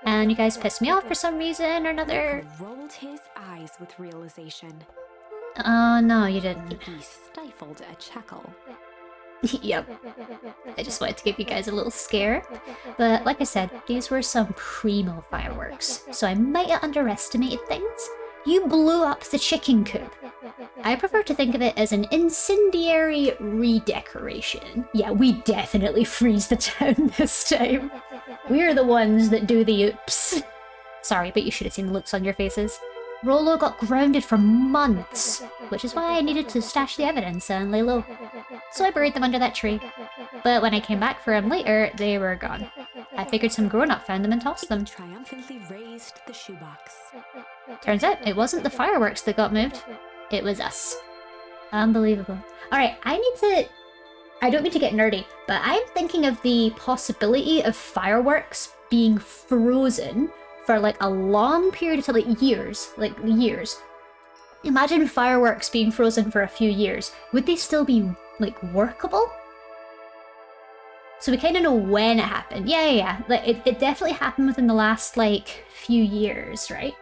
and you guys pissed me off for some reason or another. Luca rolled his eyes with realization. Oh, no, you didn't. Iggy stifled a chuckle. Yep. I just wanted to give you guys a little scare. But like I said, these were some primo fireworks, so I might have underestimated things. You blew up the chicken coop. I prefer to think of it as an incendiary redecoration. Yeah, we definitely freeze the town this time. We're the ones that do the oops. Sorry, but you should have seen the looks on your faces. Rollo got grounded for months, which is why I needed to stash the evidence and lay low. So I buried them under that tree. But when I came back for them later, they were gone. I figured some grown-up found them and tossed them. Triumphantly raised the shoebox. Turns out it wasn't the fireworks that got moved. It was us. Unbelievable. Alright, I don't mean to get nerdy, but I'm thinking of the possibility of fireworks being frozen for like a long period of time, like years. Imagine fireworks being frozen for a few years. Would they still be like workable? So we kind of know when it happened. Yeah. Like it definitely happened within the last like few years, right?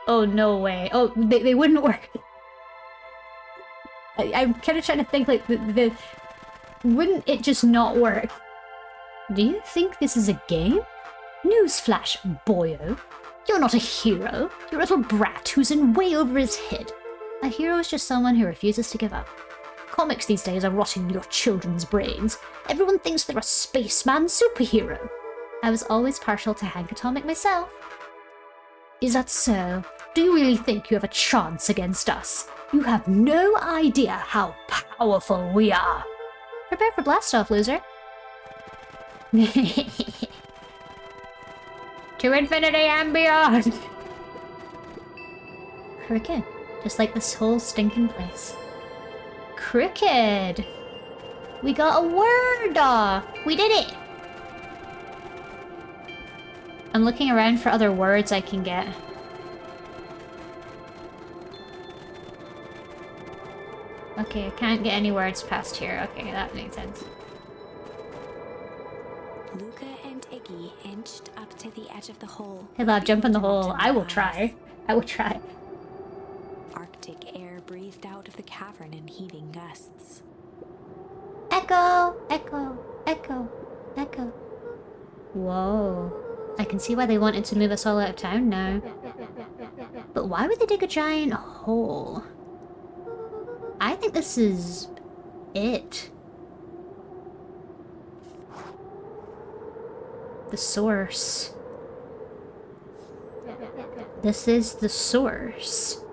Oh, no way. Oh, they wouldn't work. I'm kind of trying to think like wouldn't it just not work? Do you think this is a game? Newsflash, boyo. You're not a hero. You're a little brat who's in way over his head. A hero is just someone who refuses to give up. Comics these days are rotting your children's brains. Everyone thinks they're a spaceman superhero. I was always partial to Hank Atomic myself. Is that so? Do you really think you have a chance against us? You have no idea how powerful we are. Prepare for blast-off, loser. To infinity and beyond! Crooked. Just like this whole stinking place. Crooked! We got a word off! We did it! I'm looking around for other words I can get. Okay, I can't get any words past here. Okay, that makes sense. Luca and Iggy inched up to the edge of the hole. Hey lad, jump in the hole. I will try. I will try. Arctic air breathed out of the cavern in heaving gusts. Echo! Echo! Echo! Echo. Whoa. I can see why they wanted to move us all out of town now. But why would they dig a giant hole? I think this is... it. The source. This is the source.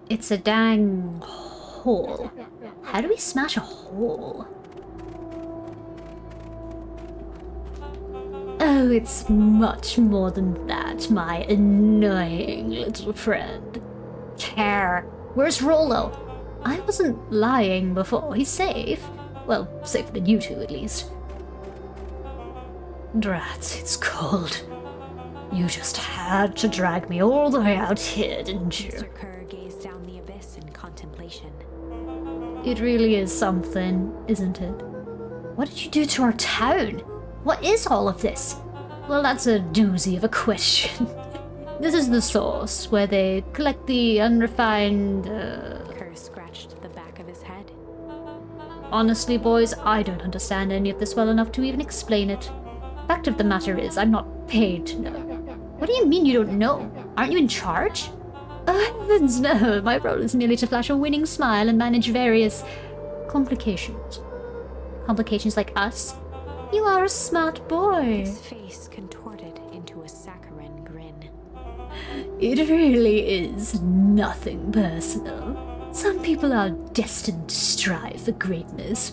It's a dang hole. How do we smash a hole? Oh, it's much more than that, my annoying little friend. Care. Where's Rollo? I wasn't lying before. He's safe. Well, safer than you two, at least. Drat, it's cold. You just had to drag me all the way out here, didn't you? Mr. Kerr gazed down the abyss in contemplation. It really is something, isn't it? What did you do to our town? What is all of this? Well, that's a doozy of a question. This is the source, where they collect the unrefined, Kerr scratched the back of his head. Honestly, boys, I don't understand any of this well enough to even explain it. Fact of the matter is, I'm not paid to know. What do you mean you don't know? Aren't you in charge? Heavens no, my role is merely to flash a winning smile and manage various complications. Complications like us? You are a smart boy. His face contorted into a saccharine grin. It really is nothing personal. Some people are destined to strive for greatness,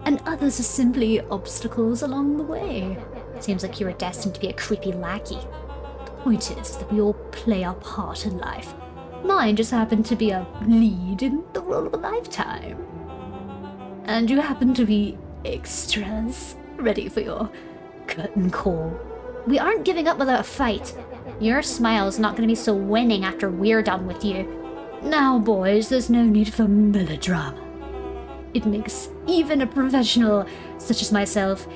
and others are simply obstacles along the way. Seems like you were destined to be a creepy lackey. The point is that we all play our part in life. Mine just happened to be a lead in the role of a lifetime. And you happen to be extras, ready for your curtain call. We aren't giving up without a fight. Your smile's not going to be so winning after we're done with you. Now, boys, there's no need for melodrama. It makes even a professional such as myself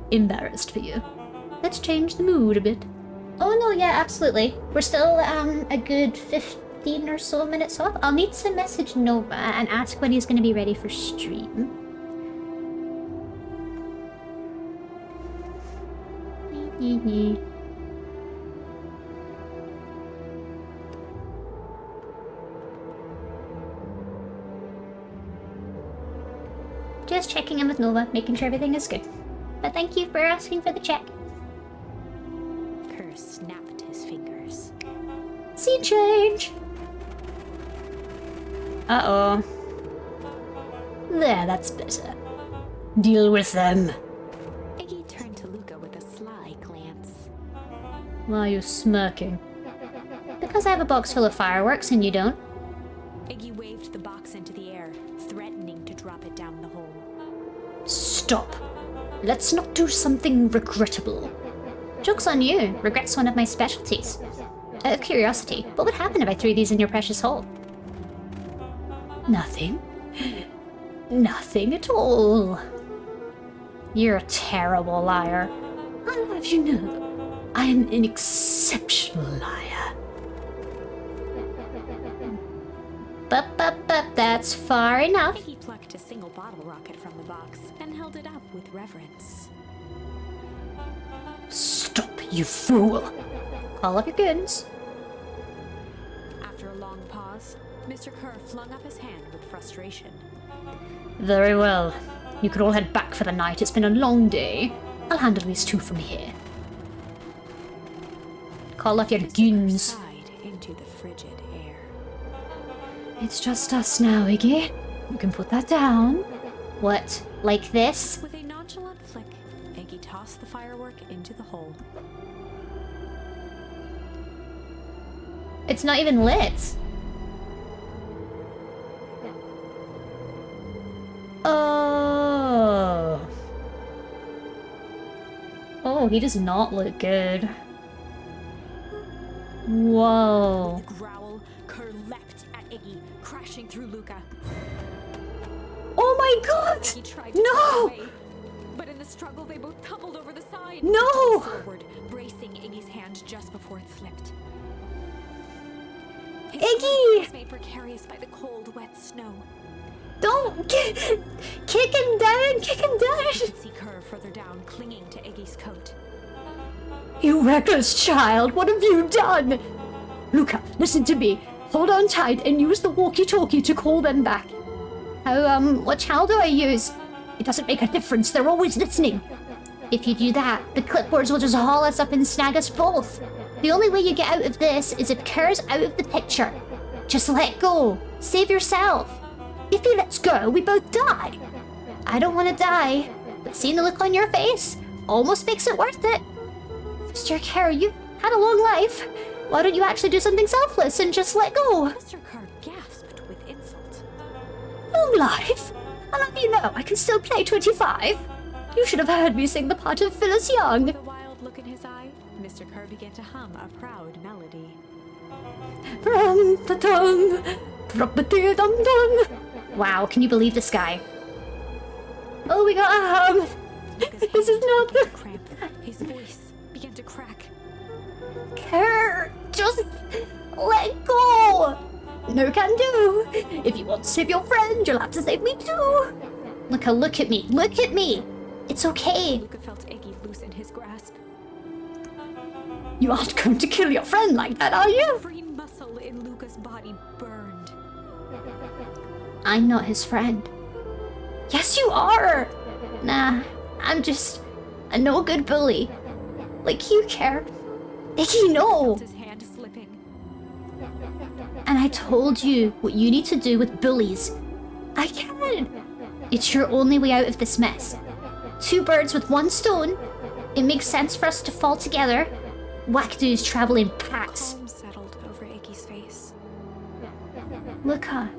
embarrassed for you. Let's change the mood a bit. Oh no, yeah, absolutely. We're still a good 15 or so minutes off. I'll need to message Nova and ask when he's going to be ready for stream. Just checking in with Nova, making sure everything is good. But thank you for asking for the check. Kerr snapped his fingers. See change! Uh-oh. There, that's better. Deal with them. Iggy turned to Luca with a sly glance. Why are you smirking? Because I have a box full of fireworks and you don't. Iggy waved the box into the air, threatening to drop it down the hole. Stop. Let's not do something regrettable. Joke's on you. Regret's one of my specialties. Out of curiosity, what would happen if I threw these in your precious hole? Nothing. Nothing at all. You're a terrible liar. I'll have you know, I am an exceptional liar. But, that's far enough. Iggy plucked a single bottle rocket from the box and held it up with reverence. Stop, you fool. Call up your guns. After a long pause, Mr. Kerr flung up his hand with frustration. Very well. You could all head back for the night. It's been a long day. I'll handle these two from here. Call up your Mr. Kerr guns. sighed into the frigid air. It's just us now, Iggy. You can put that down. What? Like this? With a nonchalant flick, Iggy tossed the firework into the hole. It's not even lit. Oh. Oh, he does not look good. Whoa. With a growl, Kerr leapt at Iggy, crashing through Luca. Oh my god! Iggy tried to No! push away, but in the struggle, they both tumbled over the side. No! Forward, bracing Iggy's hand just before it slipped. His Iggy! grip was made precarious by the cold, wet snow. Don't kick him down! Kick him down! You could see Kerr further down, clinging to Iggy's coat. You reckless child! What have you done? Luca, listen to me. Hold on tight and use the walkie-talkie to call them back. What channel do I use? It doesn't make a difference. They're always listening. If you do that, the clipboards will just haul us up and snag us both. The only way you get out of this is if Kerr's out of the picture. Just let go. Save yourself. If he lets go, we both die. I don't want to die, but seeing the look on your face almost makes it worth it. Mr. Kerr, you've had a long life. Why don't you actually do something selfless and just let go? Mr. Kerr gasped with insult. Long life? I'll have you know I can still play 25. You should have heard me sing the part of Phyllis Young. With a wild look in his eye, Mr. Kerr began to hum a proud melody. Rum-ta-tum, rum-a-dee-dum-dum. Wow, can you believe this guy? Oh, we got a hum! This is not the... Cramp. His voice began to crack. Care! Just let go! No can do! If you want to save your friend, you'll have to save me too! Luca, look at me! Look at me! It's okay! Luca felt Iggy loosen his grasp. You aren't going to kill your friend like that, are you? Every muscle in Luca's body burned. I'm not his friend. Yes, you are! Nah, I'm just a no-good bully. Like you care. Iggy, no! Felt his hand slipping. And I told you what you need to do with bullies. I can! It's your only way out of this mess. 2 birds with 1 stone. It makes sense for us to fall together. Wackadoos travel in packs. Calm settled over Iggy's face. Luca,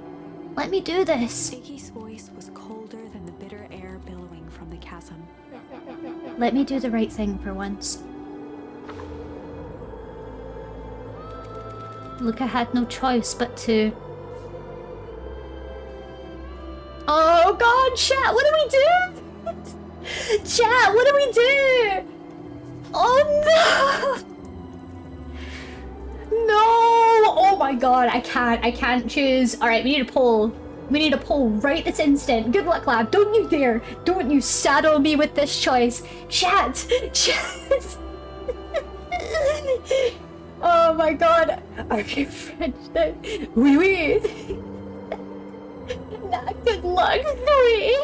let me do this. Iggy's voice was colder than the bitter air billowing from the chasm. Let me do the right thing for once. Luca had no choice but to... Oh god, chat, what do we do? Chat, what do we do? Oh no! No! Oh my god, I can't choose. Alright, we need a poll. We need a poll right this instant. Good luck, lad. Don't you dare. Don't you saddle me with this choice. Chat! Chat! Oh my god. Are you French now? Oui, oui. Nah, good luck, oui.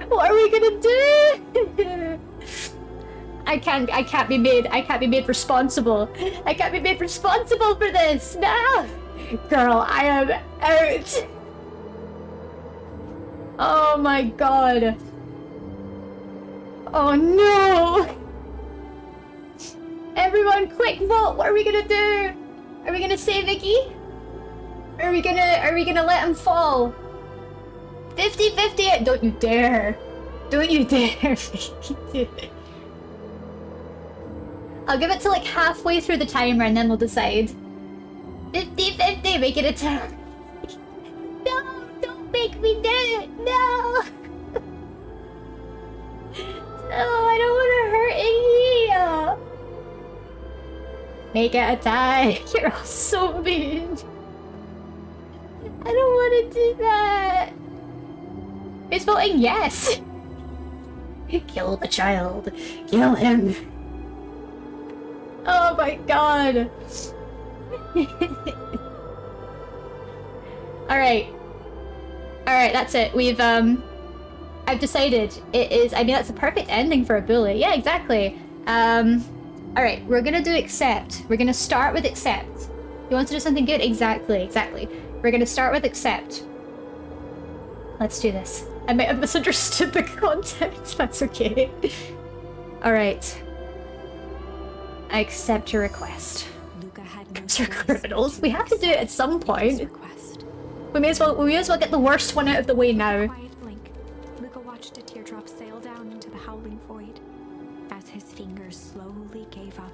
What are we gonna do? I can't be made responsible. I can't be made responsible for this. No! Girl, I am out. Oh my god. Oh no! Everyone, quick vote! What are we gonna do? Are we gonna save Iggy? Are we gonna let him fall? 50-50! Don't you dare! Don't you dare! I'll give it to like halfway through the timer and then we'll decide. 50-50! Make it a tie! No! Don't make me do it! No! No, I don't want to hurt Iggy! Make it a tie! You're all so mean! I don't want to do that! Who's voting yes? Kill the child! Kill him! Oh my god! Alright. Alright, that's it. I've decided it is... I mean, that's a perfect ending for a bully. Yeah, exactly. Alright, we're gonna do accept. We're gonna start with accept. You want to do something good? Exactly. We're gonna start with accept. Let's do this. I might have misunderstood the context. That's okay. Alright. I accept your request. Luca had no They're choice criminals. We have to do it at some his point. request. We may as well get the worst one out of the way now. Quiet blink, Luca watched a teardrop sail down into the howling void. As his fingers slowly gave up,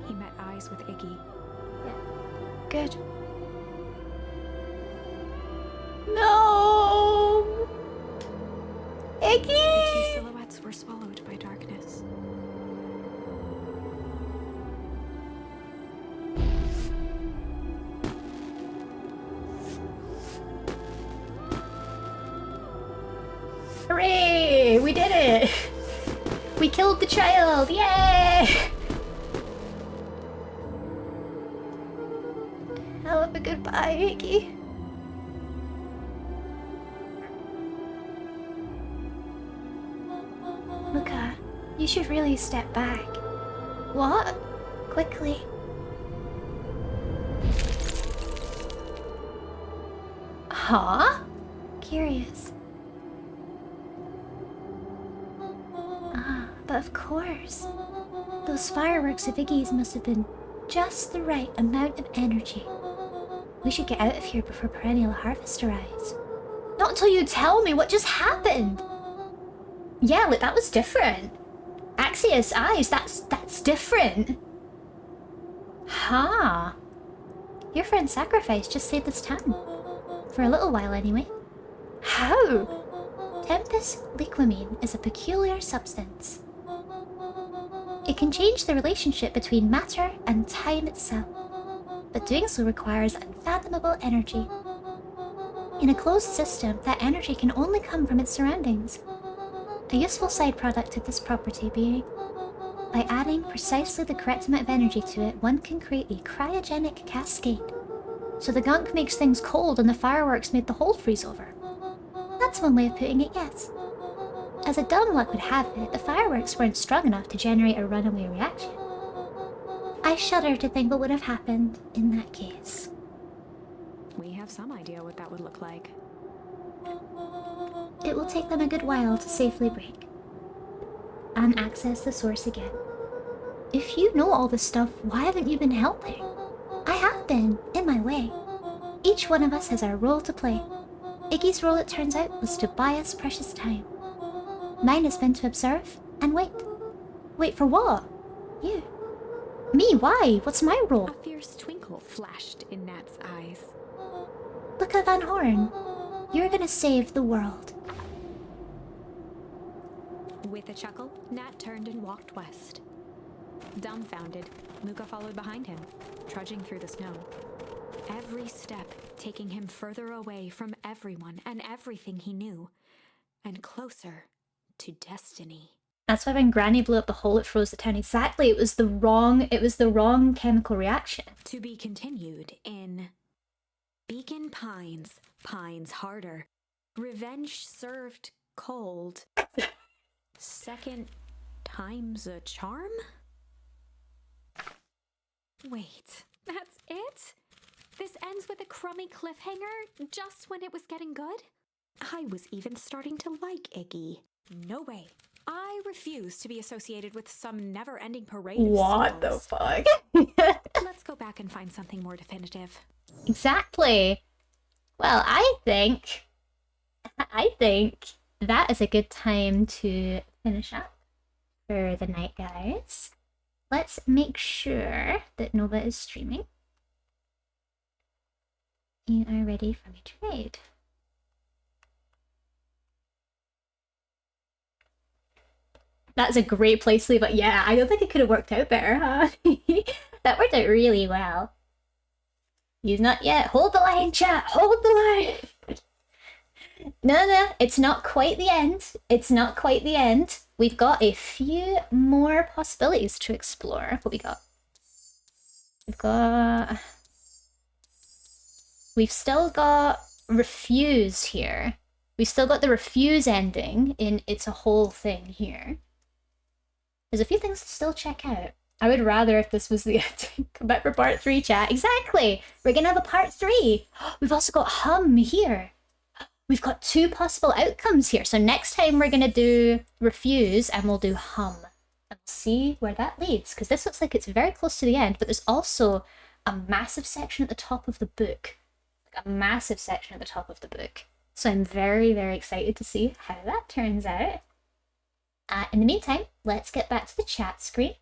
he met eyes with Iggy. Good. No! The two Iggy! silhouettes were swallowed by darkness. Hooray! We did it! We killed the child! Yay! Hell of a goodbye, Iggy. Luca, you should really step back. What? Quickly. Huh? Curious. Ah, but of course. Those fireworks of Iggy's must have been just the right amount of energy. We should get out of here before perennial harvest arrives. Not until you tell me what just happened! Yeah, look, that was different. Axios eyes, that's different. Huh. Your friend's sacrifice just saved this town. For a little while, anyway. How? Tempus liquamine is a peculiar substance. It can change the relationship between matter and time itself, but doing so requires unfathomable energy. In a closed system, that energy can only come from its surroundings. A useful side product of this property being, by adding precisely the correct amount of energy to it, one can create a cryogenic cascade. So the gunk makes things cold and the fireworks made the whole freeze over. That's one way of putting it, yes. As a dumb luck would have it, the fireworks weren't strong enough to generate a runaway reaction. I shudder to think what would have happened in that case. We have some idea what that would look like. It will take them a good while to safely break and access the source again. If you know all this stuff, why haven't you been helping? I have been, in my way. Each one of us has our role to play. Iggy's role, it turns out, was to buy us precious time. Mine has been to observe and wait. Wait for what? You. Me, why? What's my role? A fierce twinkle flashed in Nat's eyes. Look at Van Horn. You're gonna save the world. With a chuckle, Nat turned and walked west. Dumbfounded, Luca followed behind him, trudging through the snow. Every step taking him further away from everyone and everything he knew, and closer to destiny. That's why when Granny blew up the hole, it froze the town. Exactly, it was the wrong chemical reaction. To be continued in Beacon Pines, Pines Harder, Revenge Served Cold. Second time's a charm? Wait, that's it? This ends with a crummy cliffhanger just when it was getting good? I was even starting to like Iggy. No way. I refuse to be associated with some never-ending parade of What the seals. fuck? Let's go back and find something more definitive. Exactly. Well, I think that is a good time to finish up for the night, guys. Let's make sure that Nova is streaming. You are ready for me to raid. That's a great place to leave it. Yeah, I don't think it could have worked out better, huh? That worked out really well. He's not yet. Hold the line, chat. Hold the line. No, it's not quite the end. It's not quite the end. We've got a few more possibilities to explore. What we got? We've still got refuse here. We've still got the refuse ending in It's a Whole Thing here. There's a few things to still check out. I would rather if this was the ending. Come back for part 3, chat. Exactly! We're gonna have a part 3! We've also got hum here. We've got 2 possible outcomes here. So next time we're gonna do refuse and we'll do hum. And we'll see where that leads. Because this looks like it's very close to the end, but there's also a massive section at the top of the book. Like a massive section at the top of the book. So I'm very, very excited to see how that turns out. In the meantime, let's get back to the chat screen.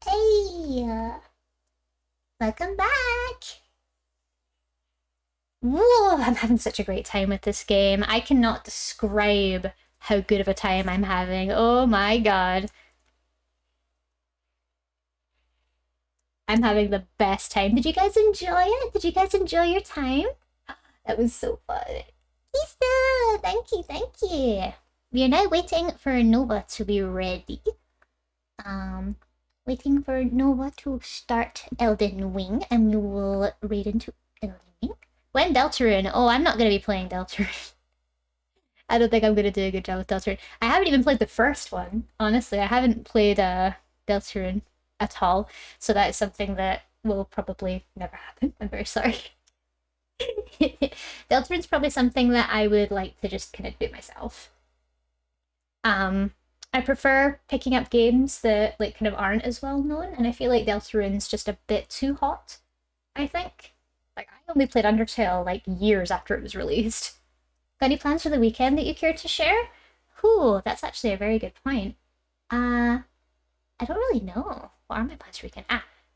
Hey! Welcome back! Whoa, I'm having such a great time with this game. I cannot describe how good of a time I'm having. Oh my god. I'm having the best time. Did you guys enjoy it? Did you guys enjoy your time? That was so fun. Kista! Thank you, thank you. We are now waiting for Nova to be ready. Waiting for Nova to start Elden Ring, and we will raid into Elden Ring. When Deltarune? Oh, I'm not going to be playing Deltarune. I don't think I'm going to do a good job with Deltarune. I haven't even played the first one. Honestly, I haven't played Deltarune at all. So that is something that will probably never happen. I'm very sorry. Deltarune's probably something that I would like to just kind of do myself. I prefer picking up games that like kind of aren't as well known, and I feel like Deltarune's just a bit too hot, I think. Like, I only played Undertale like years after it was released. Got any plans for the weekend that you care to share? Ooh, that's actually a very good point. I don't really know. What are my plans for the weekend?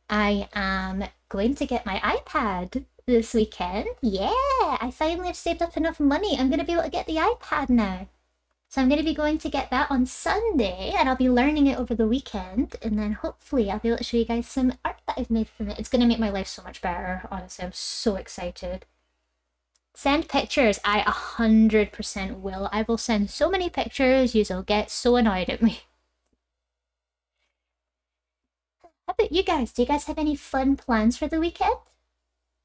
I am going to get my iPad this weekend. Yeah, I finally have saved up enough money. I'm going to be able to get the iPad now. So I'm going to be going to get that on Sunday, and I'll be learning it over the weekend, and then hopefully I'll be able to show you guys some art that I've made from it. It's going to make my life so much better, honestly. I'm so excited. Send pictures. I 100% will. I will send so many pictures, you'll get so annoyed at me. How about you guys? Do you guys have any fun plans for the weekend?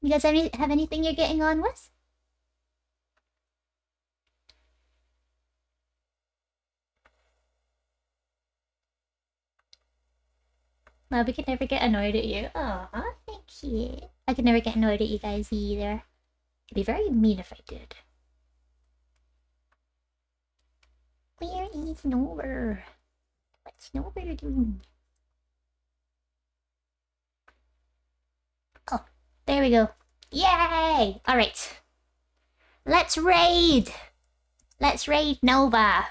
You guys have anything you're getting on with? No, we could never get annoyed at you. Aw, thank you. I could never get annoyed at you guys either. It'd be very mean if I did. Where is Nover? What's Nover doing? Oh, there we go. Yay! Alright. Let's raid! Let's raid Nova.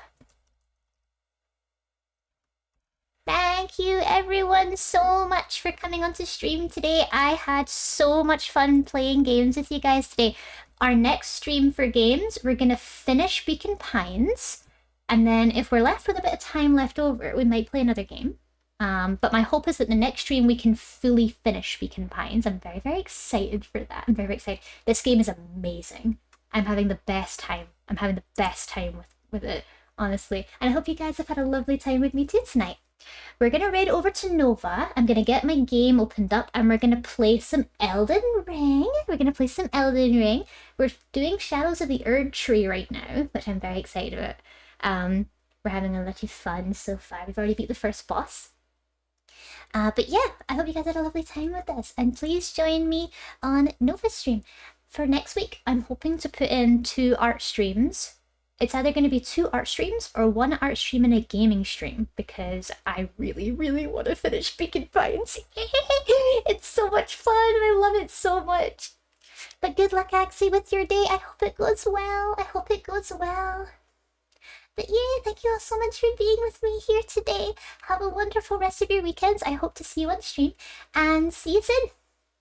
Thank you everyone so much for coming onto stream today. I had so much fun playing games with you guys today. Our next stream for games, we're gonna finish Beacon Pines, and then if we're left with a bit of time left over, we might play another game. But my hope is that the next stream we can fully finish Beacon Pines. I'm very, very excited for that. I'm very, very excited. This game is amazing. I'm having the best time. I'm having the best time with it, honestly. And I hope you guys have had a lovely time with me too tonight. We're gonna raid over to Nova. I'm gonna get my game opened up and we're gonna play some Elden Ring. We're doing Shadows of the Erd Tree right now, which I'm very excited about. We're having a lot of fun so far. We've already beat the first boss. But yeah, I hope you guys had a lovely time with this. And please join me on Nova stream. For next week, I'm hoping to put in 2 art streams. It's either going to be 2 art streams or 1 art stream and a gaming stream, because I really, really want to finish Beacon Pines. It's so much fun. I love it so much. But good luck, Axie, with your day. I hope it goes well. I hope it goes well. But yeah, thank you all so much for being with me here today. Have a wonderful rest of your weekends. I hope to see you on stream. And see you soon.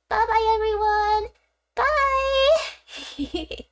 Bye-bye, everyone. Bye.